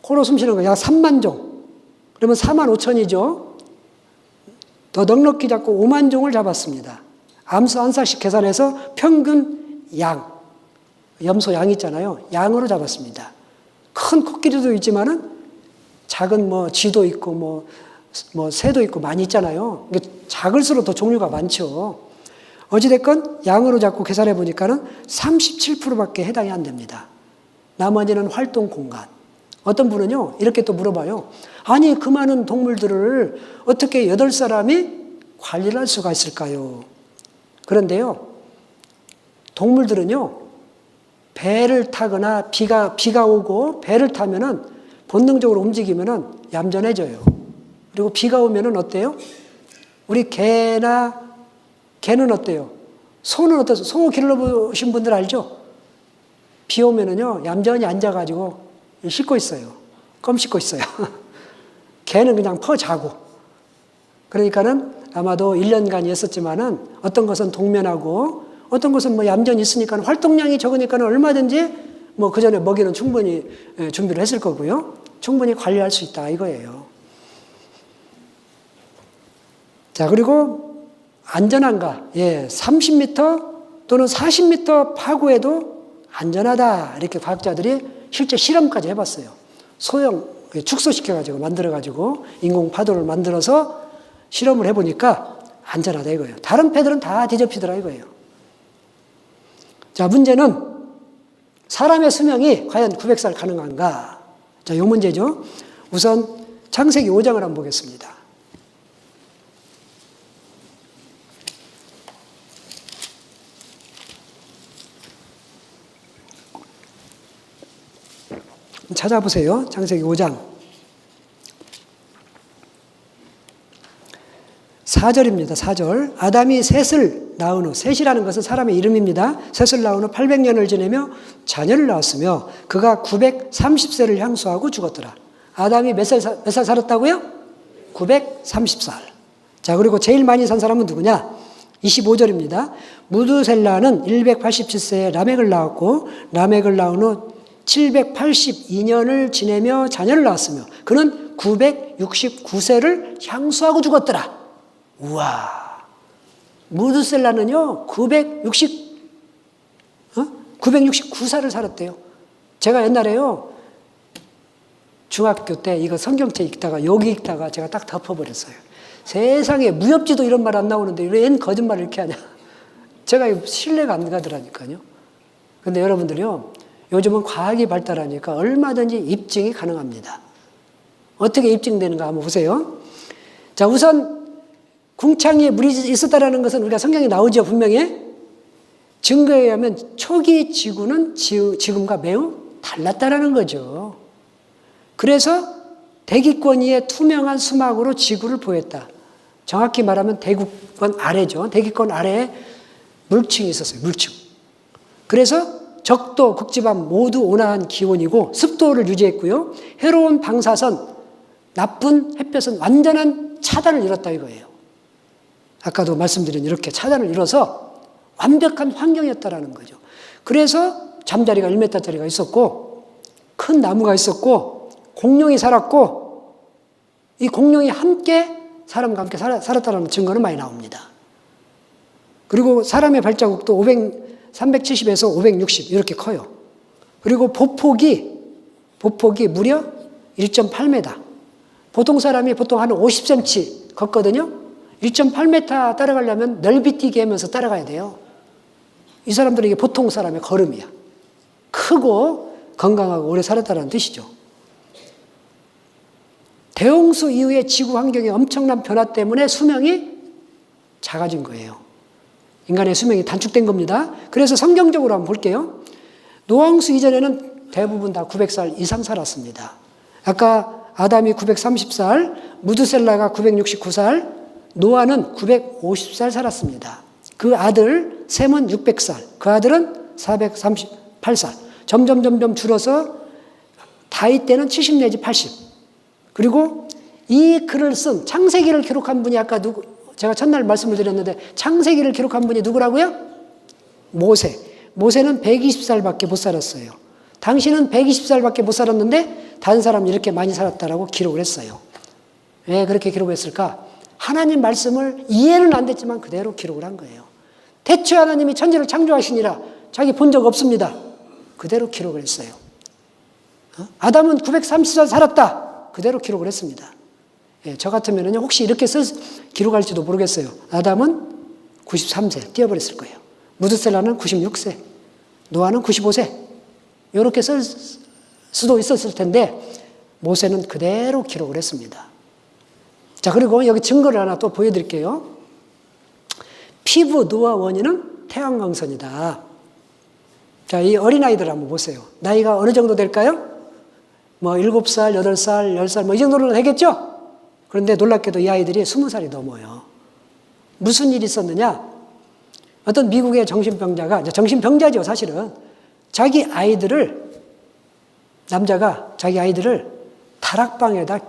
코로 숨쉬는 거 약 3만 종. 그러면 45,000이죠. 더 넉넉히 잡고 5만 종을 잡았습니다. 암수 한 쌍씩 계산해서 평균 양, 염소 양 있잖아요. 양으로 잡았습니다. 큰 코끼리도 있지만은 작은 뭐 쥐도 있고 뭐 새도 있고 많이 있잖아요. 작을수록 더 종류가 많죠. 어찌됐건 양으로 잡고 계산해 보니까는 37%밖에 해당이 안 됩니다. 나머지는 활동 공간. 어떤 분은요, 이렇게 또 물어봐요. 아니, 그 많은 동물들을 어떻게 8사람이 관리를 할 수가 있을까요? 그런데요, 동물들은요, 배를 타거나 비가 오고 배를 타면은 본능적으로 움직이면은 얌전해져요. 그리고 비가 오면은 어때요? 우리 개는 어때요? 소는 어떠세요? 소 길러보신 분들 알죠? 비 오면은요, 얌전히 앉아가지고 씻고 있어요. 껌 씻고 있어요. 개는 그냥 퍼 자고. 그러니까는 아마도 1년간 있었지만은 어떤 것은 동면하고 어떤 것은 뭐 얌전히 있으니까 활동량이 적으니까는 얼마든지 뭐 그 전에 먹이는 충분히 준비를 했을 거고요. 충분히 관리할 수 있다 이거예요. 자, 그리고 안전한가? 예, 30m 또는 40m 파고에도 안전하다. 이렇게 과학자들이 실제 실험까지 해봤어요. 소형 축소시켜가지고 만들어가지고 인공 파도를 만들어서 실험을 해보니까 안전하다 이거예요. 다른 패들은 다 뒤집히더라 이거예요. 자, 문제는 사람의 수명이 과연 900살 가능한가? 자, 이 문제죠. 우선 창세기 5장을 한번 보겠습니다. 찾아보세요. 창세기 5장 4절입니다. 4절. 아담이 셋을 낳은 후, 셋이라는 것은 사람의 이름입니다. 셋을 낳은 후 800년을 지내며 자녀를 낳았으며 그가 930세를 향수하고 죽었더라. 아담이 몇 살 살았다고요? 930살. 자, 그리고 제일 많이 산 사람은 누구냐? 25절입니다. 무드셀라는 187세에 라멕을 낳았고 라멕을 낳은 후 782년을 지내며 자녀를 낳았으며 그는 969세를 향수하고 죽었더라. 우와. 무드셀라는요 969살을 살았대요. 제가 옛날에요 중학교 때 이거 성경책 읽다가 여기 읽다가 제가 딱 덮어버렸어요. 세상에 무협지도 이런 말 안 나오는데 웬 거짓말을 이렇게 하냐. 제가 신뢰가 안 가더라니까요. 근데 여러분들이요 요즘은 과학이 발달하니까 얼마든지 입증이 가능합니다. 어떻게 입증되는가 한번 보세요. 자, 우선 궁창에 물이 있었다라는 것은 우리가 성경에 나오죠, 분명히. 증거에 의하면 초기 지구는 지금과 매우 달랐다라는 거죠. 그래서 대기권 위에 투명한 수막으로 지구를 보였다. 정확히 말하면 대기권 아래죠. 대기권 아래에 물층이 있었어요. 물층. 그래서 적도, 극지방 모두 온화한 기온이고 습도를 유지했고요. 해로운 방사선, 나쁜 햇볕은 완전한 차단을 이뤘다 이거예요. 아까도 말씀드린 이렇게 차단을 이뤄서 완벽한 환경이었다라는 거죠. 그래서 잠자리가 1m짜리가 있었고 큰 나무가 있었고 공룡이 살았고 이 공룡이 함께 사람과 함께 살았다는 증거는 많이 나옵니다. 그리고 사람의 발자국도 370에서 560 이렇게 커요. 그리고 보폭이 무려 1.8m. 보통 사람이 보통 한 50cm 걷거든요. 1.8m 따라가려면 넓이뛰기 하면서 따라가야 돼요. 이 사람들은 이게 보통 사람의 걸음이야. 크고 건강하고 오래 살았다는 뜻이죠. 대홍수 이후에 지구 환경의 엄청난 변화 때문에 수명이 작아진 거예요. 인간의 수명이 단축된 겁니다. 그래서 성경적으로 한번 볼게요. 노아홍수 이전에는 대부분 다 900살 이상 살았습니다. 아까 아담이 930살, 무드셀라가 969살, 노아는 950살 살았습니다. 그 아들 셈은 600살, 그 아들은 438살. 점점 줄어서 다윗 때는 70 내지 80. 그리고 이 글을 쓴 창세기를 기록한 분이 아까 제가 첫날 말씀을 드렸는데 창세기를 기록한 분이 누구라고요? 모세. 모세는 120살밖에 못 살았어요. 당신은 120살밖에 못 살았는데 다른 사람이 이렇게 많이 살았다라고 기록을 했어요. 왜 그렇게 기록을 했을까? 하나님 말씀을 이해는 안 됐지만 그대로 기록을 한 거예요. 태초에 하나님이 천지를 창조하시니라 자기 본 적 없습니다. 그대로 기록을 했어요. 아담은 930살 살았다. 그대로 기록을 했습니다. 예, 저 같으면요 혹시 이렇게 기록할지도 모르겠어요. 아담은 93세 뛰어버렸을 거예요. 무드셀라는 96세, 노아는 95세 이렇게 쓸 수도 있었을 텐데 모세는 그대로 기록을 했습니다. 자, 그리고 여기 증거를 하나 또 보여드릴게요. 피부 노화 원인은 태양광선이다. 자, 이 어린아이들 한번 보세요. 나이가 어느 정도 될까요? 뭐 7살, 8살, 10살 뭐 이 정도는 되겠죠? 그런데 놀랍게도 이 아이들이 20살이 넘어요. 무슨 일이 있었느냐? 어떤 미국의 정신병자가, 정신병자죠 사실은. 남자가 자기 아이들을 다락방에다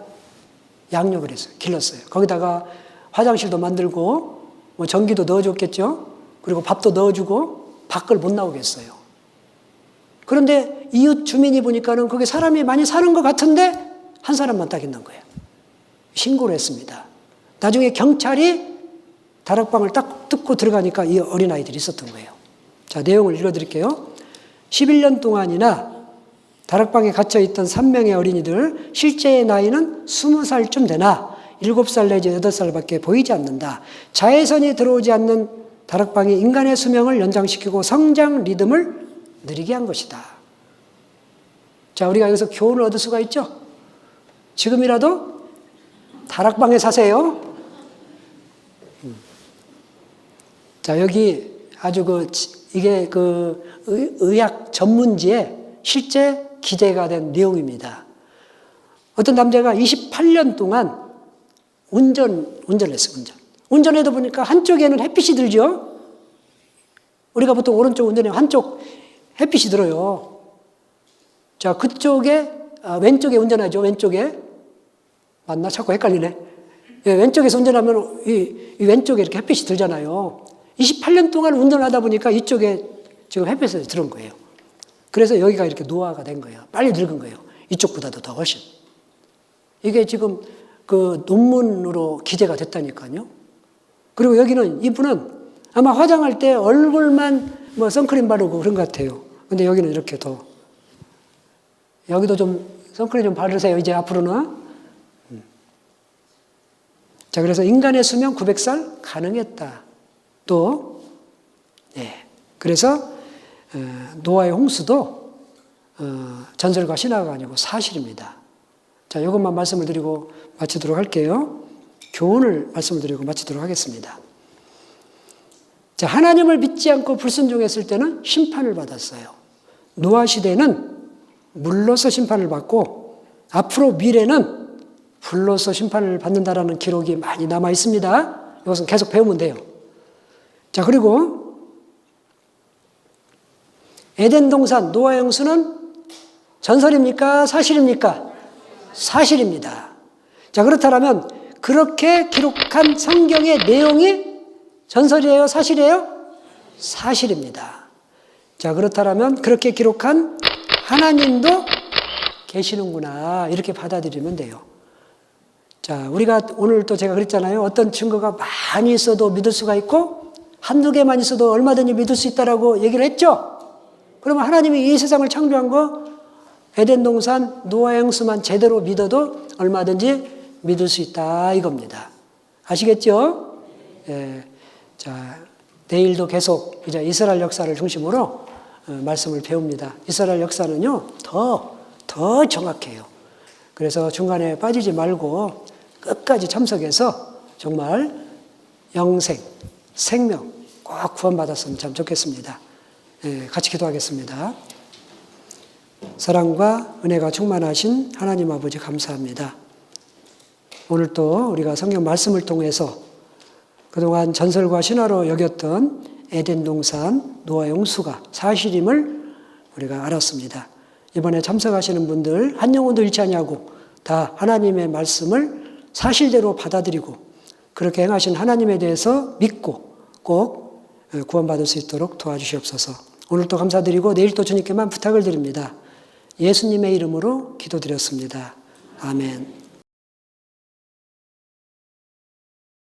양육을 했어요. 길렀어요. 거기다가 화장실도 만들고 뭐 전기도 넣어줬겠죠. 그리고 밥도 넣어주고 밖을 못 나오게 했어요. 그런데 이웃 주민이 보니까는 거기 사람이 많이 사는 것 같은데 한 사람만 딱 있는 거예요. 신고를 했습니다. 나중에 경찰이 다락방을 딱 뜯고 들어가니까 이 어린아이들이 있었던 거예요. 자, 내용을 읽어드릴게요. 11년 동안이나 다락방에 갇혀있던 3명의 어린이들, 실제의 나이는 20살쯤 되나 7살 내지 8살밖에 보이지 않는다. 자외선이 들어오지 않는 다락방이 인간의 수명을 연장시키고 성장 리듬을 느리게 한 것이다. 자, 우리가 여기서 교훈을 얻을 수가 있죠? 지금이라도 다락방에 사세요. 자, 여기 아주 이게 의학 전문지에 실제 기재가 된 내용입니다. 어떤 남자가 28년 동안 운전을 했어요, 운전해다 보니까 한쪽에는 햇빛이 들죠? 우리가 보통 오른쪽 운전에 한쪽 햇빛이 들어요. 자, 그쪽에, 왼쪽에 운전하죠, 왼쪽에. 맞나? 자꾸 헷갈리네. 예, 왼쪽에서 운전하면 이 왼쪽에 이렇게 햇빛이 들잖아요. 28년 동안 운전을 하다 보니까 이쪽에 지금 햇볕에 들어온 거예요. 그래서 여기가 이렇게 노화가 된 거예요. 빨리 늙은 거예요. 이쪽보다도 더 훨씬. 이게 지금 그 논문으로 기재가 됐다니까요. 그리고 여기는 이분은 아마 화장할 때 얼굴만 뭐 선크림 바르고 그런 것 같아요. 근데 여기는 이렇게 더. 여기도 좀 선크림 좀 바르세요. 이제 앞으로는. 자, 그래서 인간의 수명 900살 가능했다. 또, 네. 그래서 노아의 홍수도 전설과 신화가 아니고 사실입니다. 자, 이것만 말씀을 드리고 마치도록 할게요. 교훈을 말씀을 드리고 마치도록 하겠습니다. 자, 하나님을 믿지 않고 불순종했을 때는 심판을 받았어요. 노아 시대는 물로서 심판을 받고 앞으로 미래는 불로서 심판을 받는다라는 기록이 많이 남아 있습니다. 이것은 계속 배우면 돼요. 자, 그리고 에덴 동산 노아의 홍수는 전설입니까? 사실입니까? 사실입니다. 자, 그렇다면 그렇게 기록한 성경의 내용이 전설이에요? 사실이에요? 사실입니다. 자, 그렇다면 그렇게 기록한 하나님도 계시는구나. 이렇게 받아들이면 돼요. 자, 우리가 오늘 또 제가 그랬잖아요. 어떤 증거가 많이 있어도 믿을 수가 있고 한두 개만 있어도 얼마든지 믿을 수 있다라고 얘기를 했죠. 그러면 하나님이 이 세상을 창조한 거 에덴 동산 노아의 홍수만 제대로 믿어도 얼마든지 믿을 수 있다 이겁니다. 아시겠죠? 예. 자, 내일도 계속 이제 이스라엘 역사를 중심으로 말씀을 배웁니다. 이스라엘 역사는요, 더 정확해요. 그래서 중간에 빠지지 말고 끝까지 참석해서 정말 영생, 생명 꼭 구원받았으면 참 좋겠습니다. 예, 같이 기도하겠습니다. 사랑과 은혜가 충만하신 하나님 아버지 감사합니다. 오늘 또 우리가 성경 말씀을 통해서 그동안 전설과 신화로 여겼던 에덴 동산 노아의 홍수가 사실임을 우리가 알았습니다. 이번에 참석하시는 분들 한 영혼도 잃지 아니하고 다 하나님의 말씀을 사실대로 받아들이고 그렇게 행하신 하나님에 대해서 믿고 꼭 구원받을 수 있도록 도와주시옵소서. 오늘 또 감사드리고 내일 또 주님께만 부탁을 드립니다. 예수님의 이름으로 기도드렸습니다. 아멘.